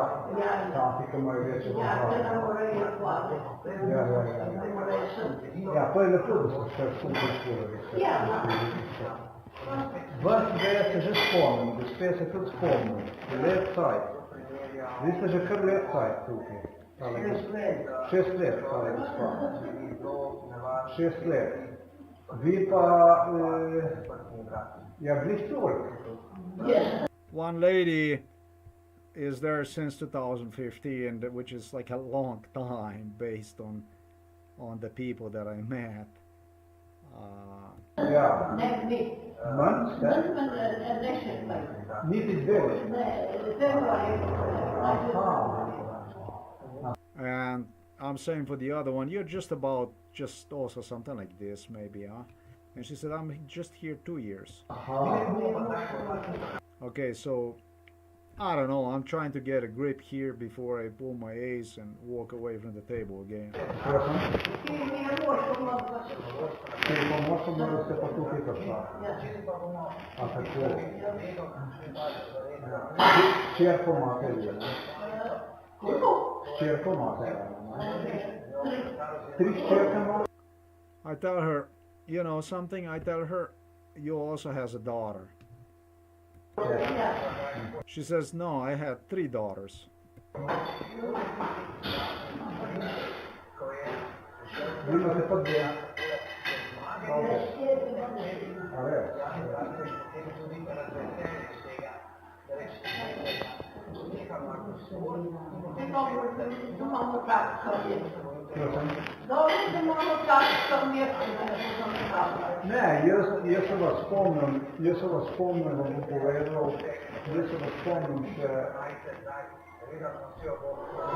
taki, ki imajo večje države. Ja, to je lepo, da so vse skupaj škole. Vas dve se že spomnim, gospe se tudi spomnim. Let cajt. Vi ste že kar let cajt tukaj. 6 let, tale gospa. 6 let. Vi pa, ja, glih toliko. One lady is there since 2015, which is like a long time based on the people that I met. Ja. Manj ste? Niti dve. Aha. And I'm saying for the other one, you're just also something like this maybe, huh? And she said, I'm just here 2 years. Okay, so I don't know, I'm trying to get a grip here before I pull my ace and walk away from the table again. Možemo se pa tukaj kašla. A tako? Ščerko imate vi, ne? Ščerko imate, ne? 3 ščerke imate? I tell her, you know something, I tell her, you also has a daughter. She says, no, I had 3 daughters. Vi imate pa dve. A res? Ne, jaz se vas spomnim, vam bom povedal, jaz se vas spomnim še,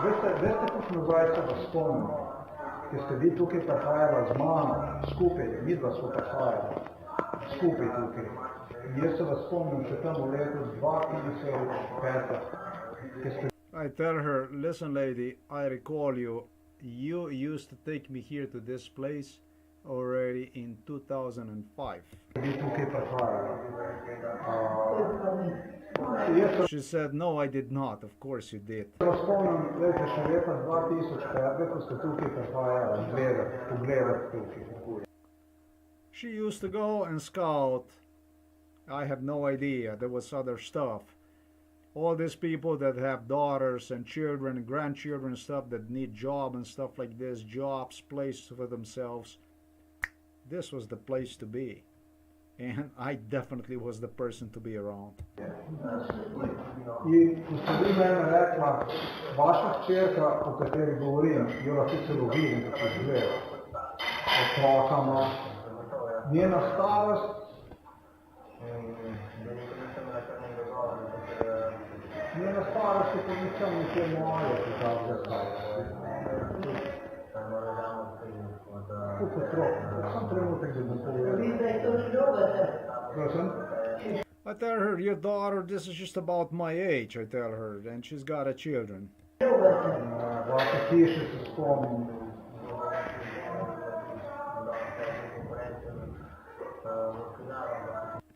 veste kako nazaj se vas spomnim, ker ste vi tukaj prihajala z mano, skupaj, midva smo prihajala, skupaj tukaj. Jaz se vas spomnim še tam v letu 2005, ker ste... I tell her, listen lady, I recall you used to take me here to this place already in 2005. Vi tukaj prihajala. She said, no, I did not. Of course you did. Spomnim, gledajte, še leta 2005, ko ste tukaj prihajala, pogledati tukaj. She used to go and scout. I have no idea. There was other stuff. All these people that have daughters and children and grandchildren and stuff that need job and stuff like this, jobs, place for themselves. This was the place to be. And I definitely was the person to be around. In ko ste vi mene rekla, vaša hčerka, o kateri govorim, jo lahko celo vidim, kako izgleda. Otrokama. Njena starost, je pa ničem nekje moja, ki takega starosti. Kako otrok, sam trenutek, da bom povedal. Prosim? I tell her, your daughter, this is just about my age, I tell her, and she's got a children. Vaše hiše se spomnim.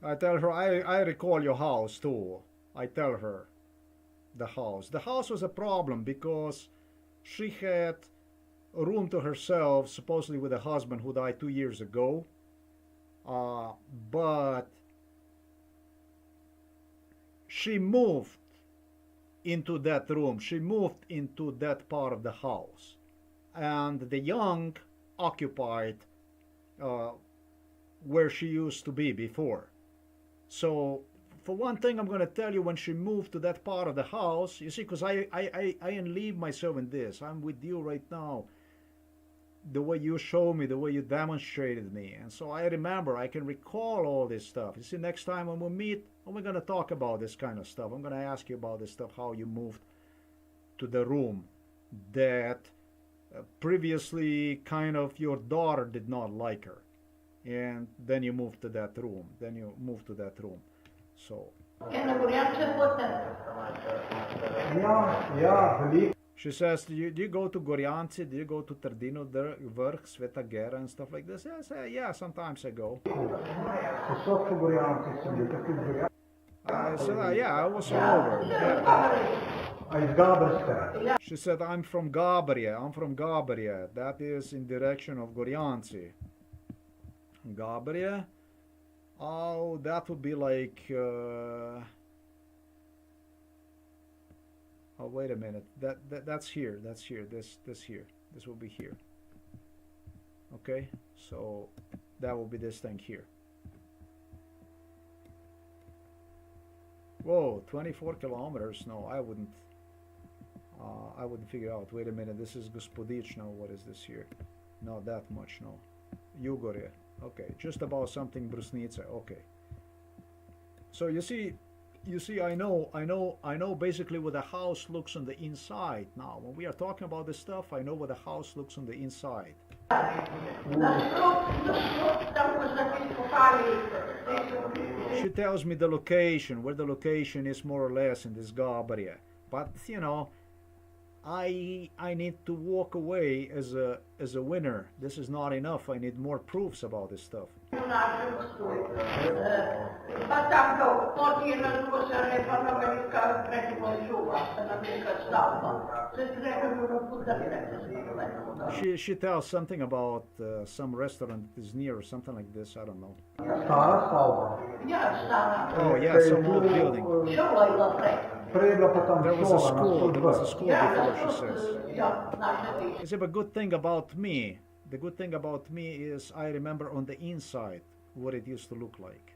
I tell her, I recall your house too. I tell her the house. The house was a problem because she had a room to herself, supposedly with a husband who died 2 years ago. But she moved into that room. She moved into that part of the house. And the young occupied where she used to be before. So for one thing, I'm going to tell you, when she moved to that part of the house, you see, because I didn't leave myself in this. I'm with you right now. The way you showed me, the way you demonstrated me. And so I remember, I can recall all this stuff. You see, next time when we meet, we're going to talk about this kind of stuff. I'm going to ask you about this stuff, how you moved to the room that previously kind of your daughter did not like her. And then you moved to that room. So. She says, do you go to Gorjanci? Do you go to Trdino Vrh, Sveta Gera and stuff like this? Yes, yeah, sometimes I go. I said, yeah, I was all over. Yeah. She said, I'm from Gabrije. That is in direction of Gorjanci. Gabrije? Oh, that would be like... oh, wait a minute. That's here. This here. This will be here. Okay, so that will be this thing here. Whoa, 24 kilometers. No, I wouldn't figure out. Wait a minute. This is Gospodično. What is this here? Not that much. No, Jugorje. Okay, just about something Brusnica. Okay. So you see, I know basically what the house looks on the inside. Now, when we are talking about this stuff, I know what the house looks on the inside. She tells me the location, where the location is more or less in this Gabrije. But, you know, I need to walk away as a winner. This is not enough. I need more proofs about this stuff. She tells something about some restaurant that is near or something like this. I don't know. Oh yeah, some old building. There was a school before, she says. You see, but good thing about me, the good thing about me is I remember on the inside what it used to look like.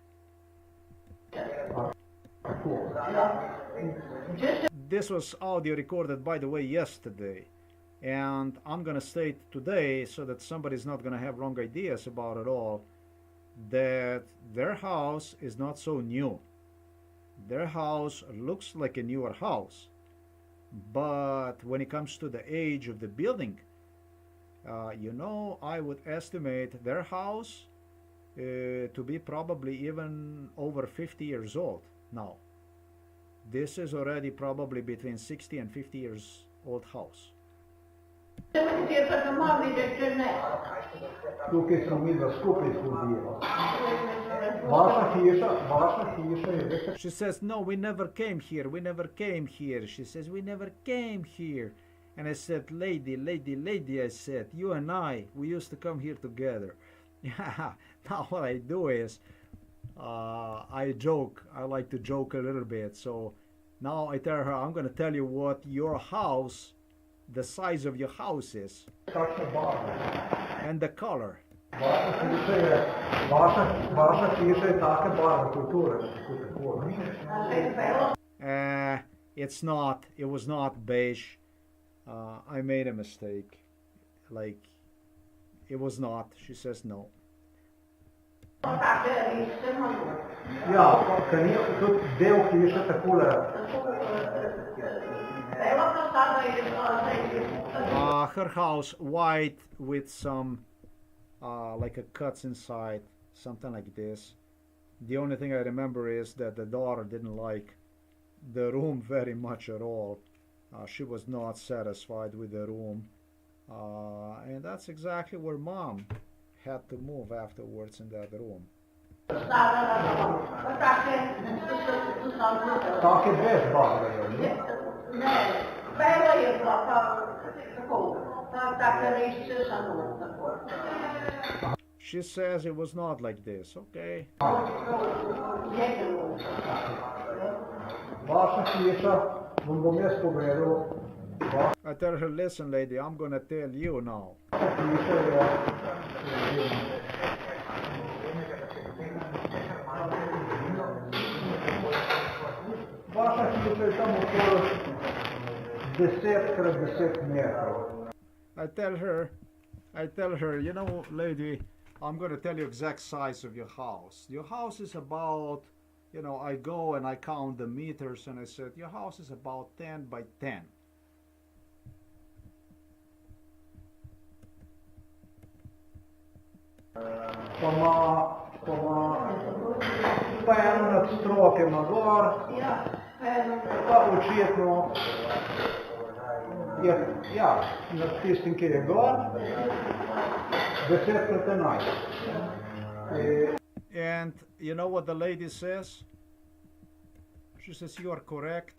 This was audio recorded, by the way, yesterday. And I'm gonna state today, so that somebody's not gonna have wrong ideas about it all, that their house is not so new. Their house looks like a newer house, but when it comes to the age of the building, you know, I would estimate their house to be probably even over 50 years old now. This is already probably between 60 and 50 years old house. She says, no, we never came here. She says, we never came here. And I said, lady, I said, you and I, we used to come here together. Yeah, now what I do is, I joke. I like to joke a little bit. So now I tell her, I'm going to tell you what your house, the size of your house is. And the color. It's not, it was not beige. I made a mistake. Like, it was not. She says no. Her house white with some like a cuts inside, something like this. The only thing I remember is that the daughter didn't like the room very much at all. She was not satisfied with the room, and that's exactly where mom had to move afterwards in that room. She says it was not like this. Okay. I tell her, listen, lady, I'm gonna tell you now. Ваша хижа е там около 10 кrat 10 метров. I tell her, you know, lady, I'm going to tell you exact size of your house. Your house is about, you know, I go and I count the meters and I said, your house is about 10 by 10. Pa eno nad strokima gor, pa očitno je, ja, nad tistim, ki je gor, 10 krat 11. And you know what the lady says? She says, you are correct.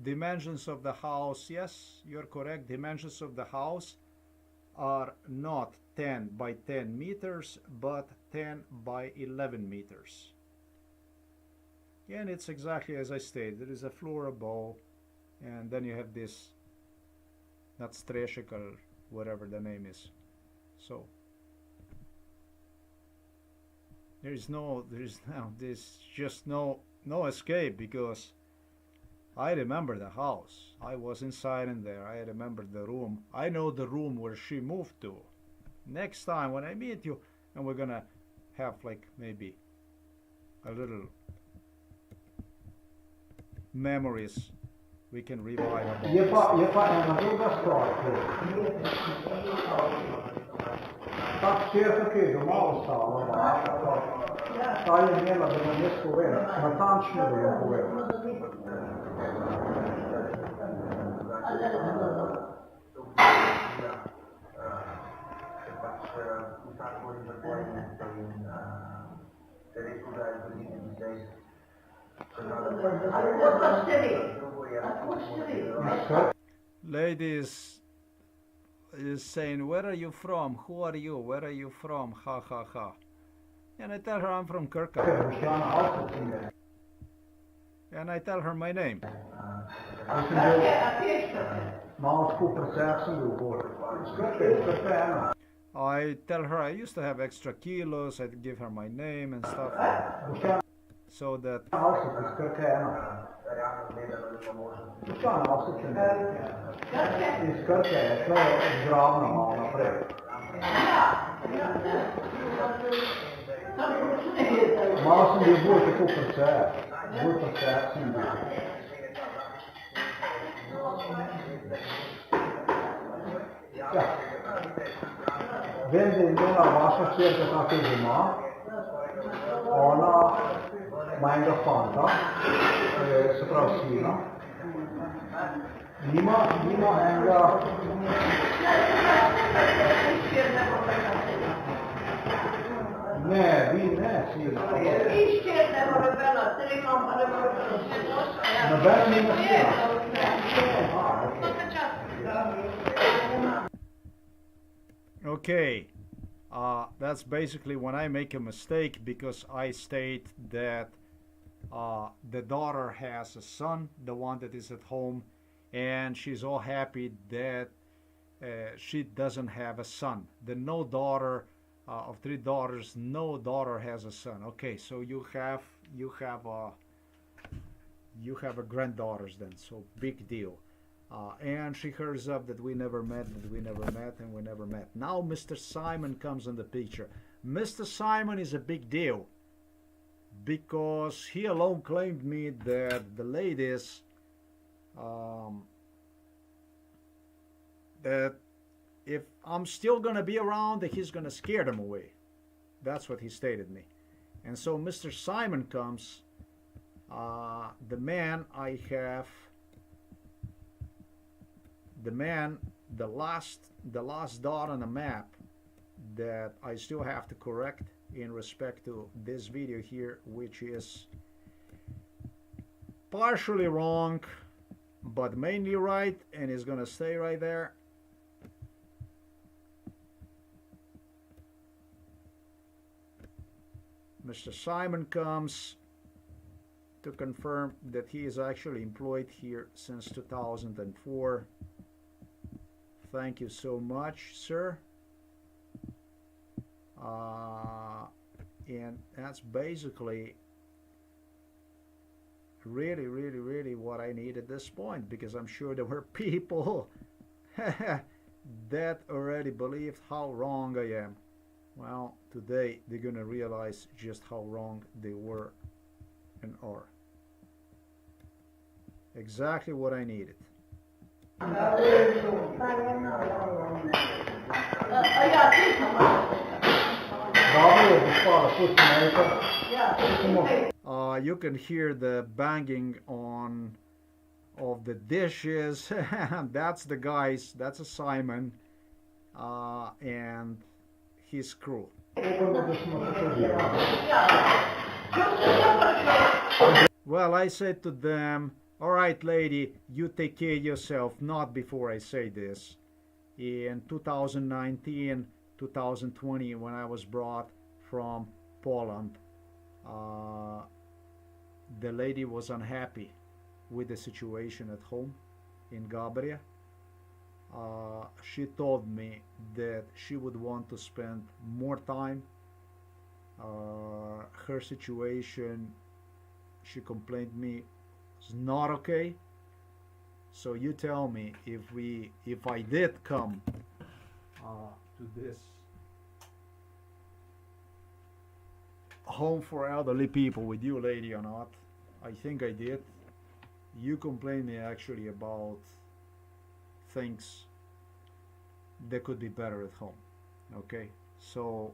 Dimensions of the house, yes, you're correct. Dimensions of the house are not 10 by 10 meters, but 10 by 11 meters. And it's exactly as I stated. There is a floor above, and then you have this, not Starejših, or whatever the name is. So there's just no escape, because I remember the house. I was inside in there. I remember the room. I know the room where she moved to. Next time when I meet you, and we're gonna have like maybe a little memories we can revive about. Je pa ena druga stvar. Ta hčerka, ki je doma ostala, ta je imela, da nam jaz povem, natančno da jo povem. Ladies is saying, where are you from? Who are you? Where are you from? Ha ha ha. And I tell her I'm from Kirka. And I tell her my name. I tell her I used to have extra kilos. I give her my name and stuff. So that Malo sem bil bolj tako percep, bolj percep sem bil. Ja. Vem, da je imela vaša hčerka tako doma, ona ima enega fanta, se pravi sina, nima enega... Ne, vi ne, sina. Noben nima sina. okay, that's basically when I make a mistake, because I state that the daughter has a son, the one that is at home, and she's all happy that she doesn't have a son. The no daughter of 3 daughters, no daughter has a son. Okay, so you have a granddaughters then, so big deal. And she hears up that we never met, and we never met. Now Mr. Simon comes in the picture. Mr. Simon is a big deal, because he alone claimed me that the ladies, that if I'm still gonna be around, that he's gonna scare them away. That's what he stated me. And so Mr. Simon comes, the man I have, the last dot on the map that I still have to correct in respect to this video here, which is partially wrong but mainly right, and is gonna stay right there. Mr. Simon comes to confirm that he is actually employed here since 2004. Thank you so much, sir. And that's basically really what I need at this point, because I'm sure there were people that already believed how wrong I am. Well, today they're gonna realize just how wrong they were and are. Exactly what I needed. You can hear the banging on of the dishes. That's the guys, that's a Simon and his crew. Well, I said to them, all right, lady, you take care of yourself, not before I say this. In 2019, 2020, when I was brought from Poland, the lady was unhappy with the situation at home in Gabria. She told me that she would want to spend more time. Her situation, she complained me, is not okay. So you tell me if I did come to this home for elderly people with you, lady, or not. I think I did. You complained me actually about things that could be better at home. Okay, so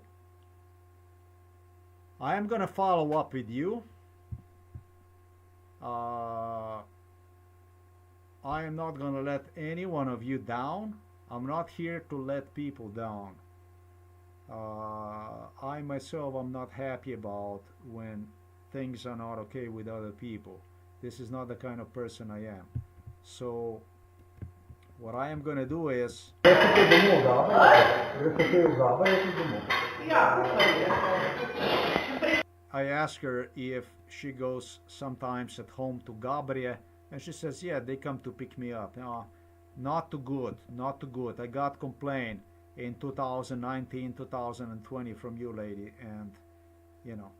I am gonna follow up with you. I am not gonna let any one of you down. I'm not here to let people down. I myself am not happy about when things are not okay with other people. This is not the kind of person I am. So what I am gonna do is I ask her if she goes sometimes at home to Gabria, and she says, yeah, they come to pick me up. No, not too good, not too good. I got complaint in 2019, 2020 from you, lady, and you know.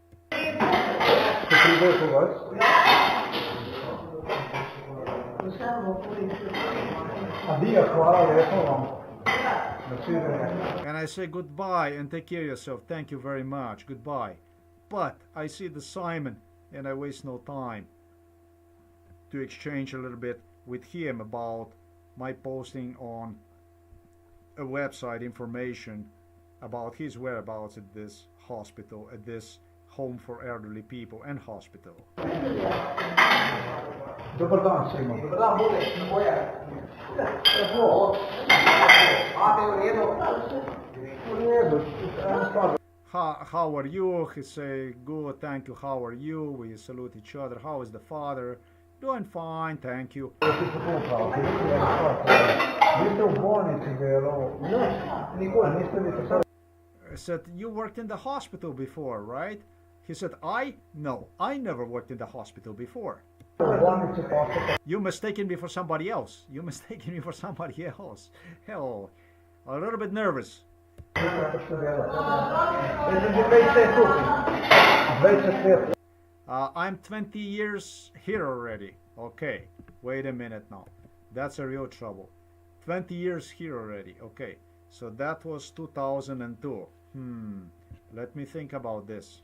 And I say goodbye and take care of yourself. Thank you very much. Goodbye. But I see the Simon and I waste no time to exchange a little bit with him about my posting on a website information about his whereabouts at this hospital, at this home for elderly people and hospital. Dobar dan svima. Dobar dan, bude, moja. How are you? He say, good, thank you. How are you? We salute each other. How is the father? Doing fine, thank you. I said, you worked in the hospital before, right? He said, No, I never worked in the hospital before. You mistaken me for somebody else. You mistaken me for somebody else. Hell, a little bit nervous. I'm 20 years here already. Okay, wait a minute now. That's a real trouble. 20 years here already. Okay, so that was 2002. Let me think about this.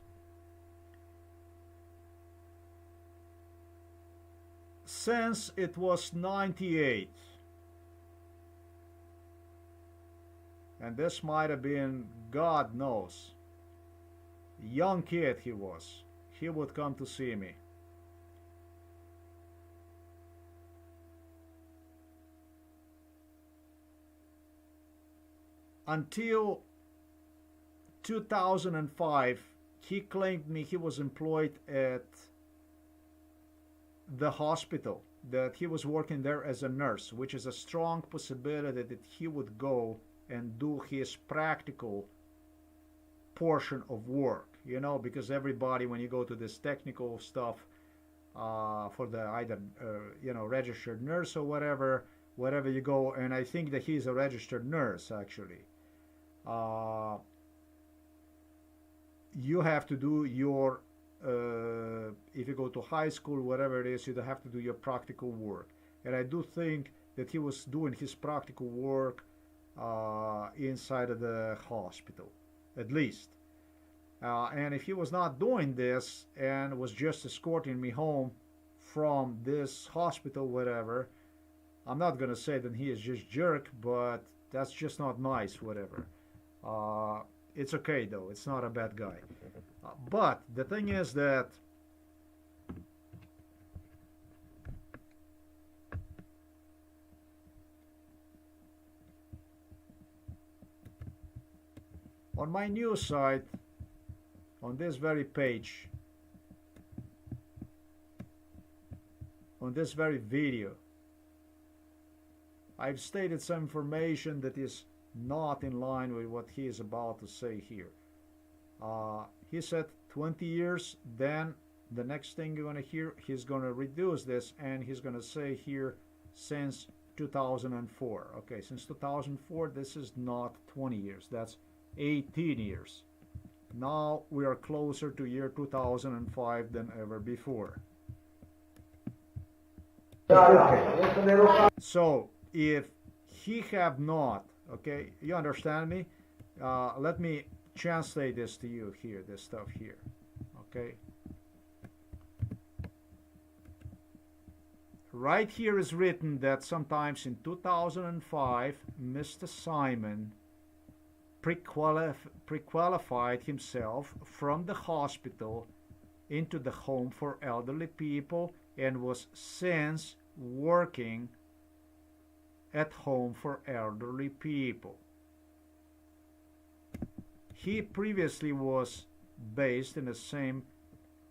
Since it was 98, and this might have been, God knows, young kid he was. He would come to see me. Until 2005, he claimed me he was employed at the hospital, that he was working there as a nurse, which is a strong possibility that he would go and do his practical portion of work, you know, because everybody, when you go to this technical stuff for the either registered nurse or whatever you go, and I think that he's a registered nurse actually. you have to do your, if you go to high school, whatever it is, you have to do your practical work. And I do think that he was doing his practical work inside of the hospital, at least. And if he was not doing this and was just escorting me home from this hospital, whatever, I'm not gonna say that he is just jerk, but that's just not nice, whatever. It's okay though, it's not a bad guy. But the thing is that on my news site, on this very page, on this very video, I've stated some information that is not in line with what he is about to say here. He said 20 years, then the next thing you're going to hear, he's going to reduce this and he's going to say here since 2004. Okay, since 2004, this is not 20 years, that's 18 years. Now we are closer to year 2005 than ever before. So if he have not, okay, you understand me? Let me translate this to you here, this stuff here, okay? Right here is written that sometimes in 2005, Mr. Simon pre-qualified himself from the hospital into the home for elderly people and was since working at home for elderly people. He previously was based in the same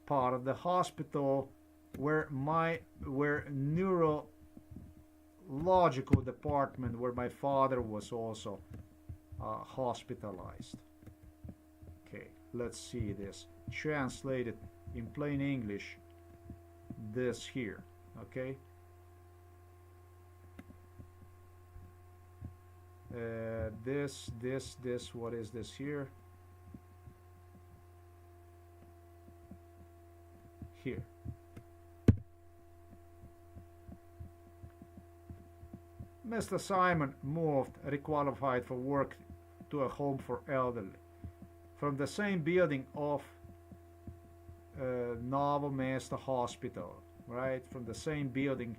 part of the hospital where neurological department, where my father was also hospitalized. Okay, let's see this translated in plain English, this here, okay? This, what is this here? Here. Mr. Simon moved, requalified for work to a home for elderly from the same building of Novo Mesto Hospital, right? From the same building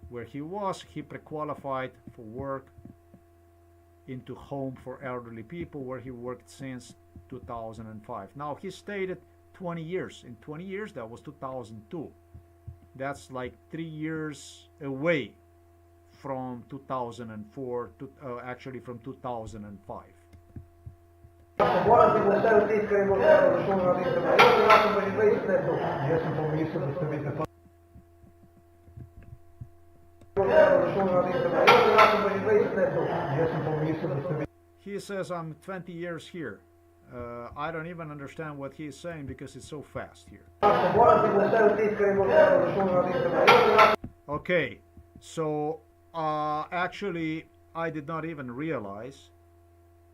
where he was, he pre-qualified for work into home for elderly people where he worked since 2005. Now he stated 20 years. In 20 years, that was 2002. That's like 3 years away from 2004 to actually from 2005. He says I'm 20 years here. I don't even understand what he's saying because it's so fast here. Okay, so actually I did not even realize.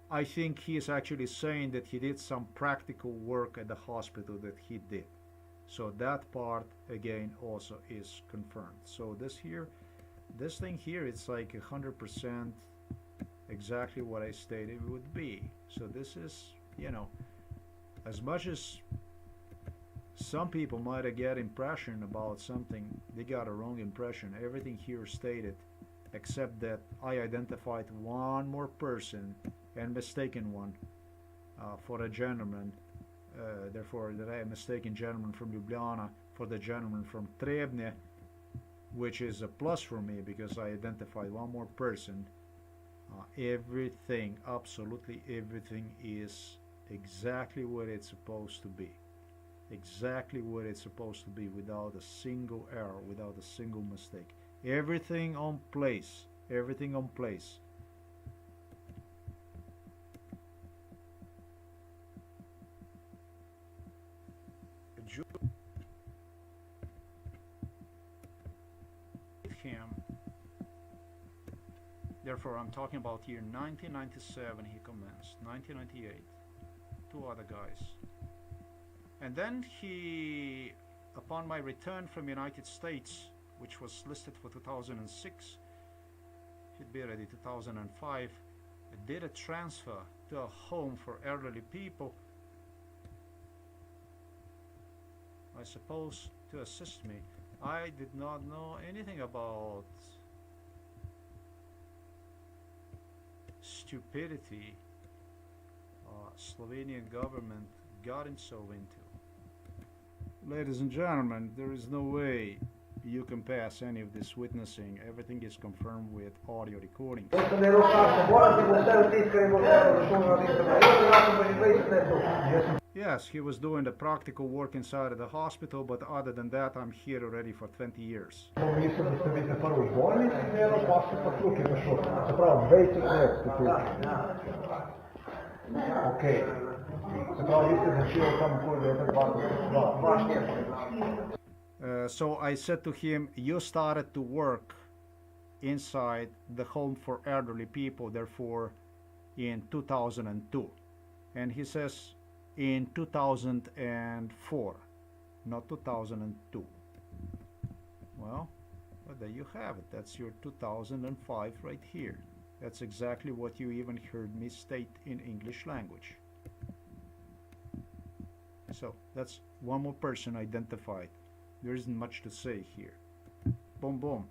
I think he is actually saying that he did some practical work at the hospital that he did. So that part again also is confirmed. So this thing here, it's like 100% exactly what I stated it would be. So this is, you know, as much as some people might have got impression about something, they got a wrong impression. Everything here stated, except that I identified one more person and mistaken one for a gentleman. Therefore, that I am mistaken gentleman from Ljubljana for the gentleman from Trebnje, which is a plus for me because I identified one more person. Everything, absolutely everything is exactly what it's supposed to be. Exactly what it's supposed to be, without a single error, without a single mistake. Everything on place. Everything on place. Him. Therefore, I'm talking about year 1997 he commenced, 1998, two other guys. And then he, upon my return from United States, which was listed for 2006, should be ready 2005, did a transfer to a home for elderly people, I suppose to assist me. I did not know anything about stupidity Slovenian government got himself into. Ladies and gentlemen, there is no way you can pass any of this witnessing. Everything is confirmed with audio recording. Yes, he was doing the practical work inside of the hospital, but other than that, I'm here already for 20 years. Okay. So I said to him, you started to work inside the home for elderly people, therefore in 2002. And he says in 2004, not 2002. Well, there you have it. That's your 2005 right here. That's exactly what you even heard me state in English language. So that's one more person identified. There isn't much to say here. Boom, boom.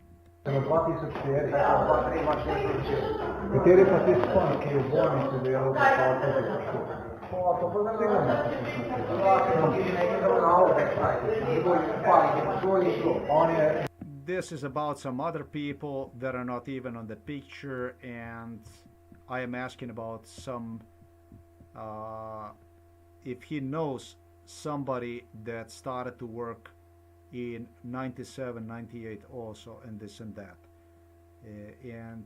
This is about some other people that are not even on the picture, and I am asking about some if he knows somebody that started to work in 97, 98 also, and this and that. And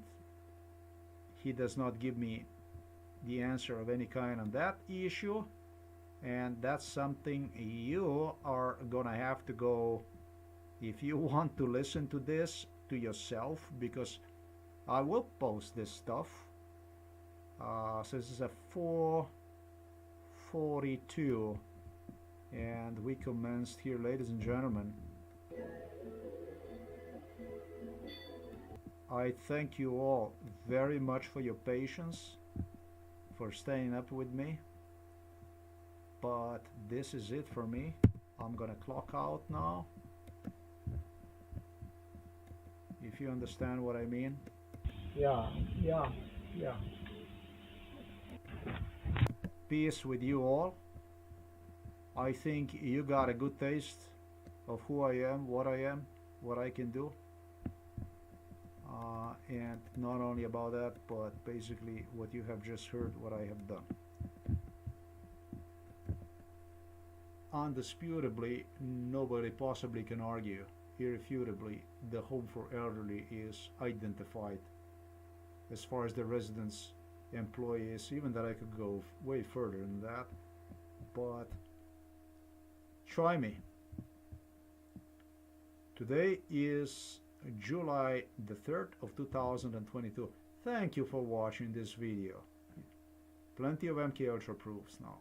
he does not give me the answer of any kind on that issue, and that's something you are gonna have to go, if you want to listen to this to yourself, because I will post this stuff. So this is a 4:42, and we commenced here, ladies and gentlemen. I thank you all very much for your patience, for staying up with me, but this is it for me. I'm gonna clock out now, if you understand what I mean. Yeah. Peace with you all. I think you got a good taste of who I am, what I can do. And not only about that, but basically what you have just heard, what I have done. Undisputably, nobody possibly can argue. Irrefutably, the home for elderly is identified. As far as the residents, employees, even that I could go way further than that, but try me. Today is July the 3rd of 2022. Thank you for watching this video. Plenty of MK Ultra proofs now.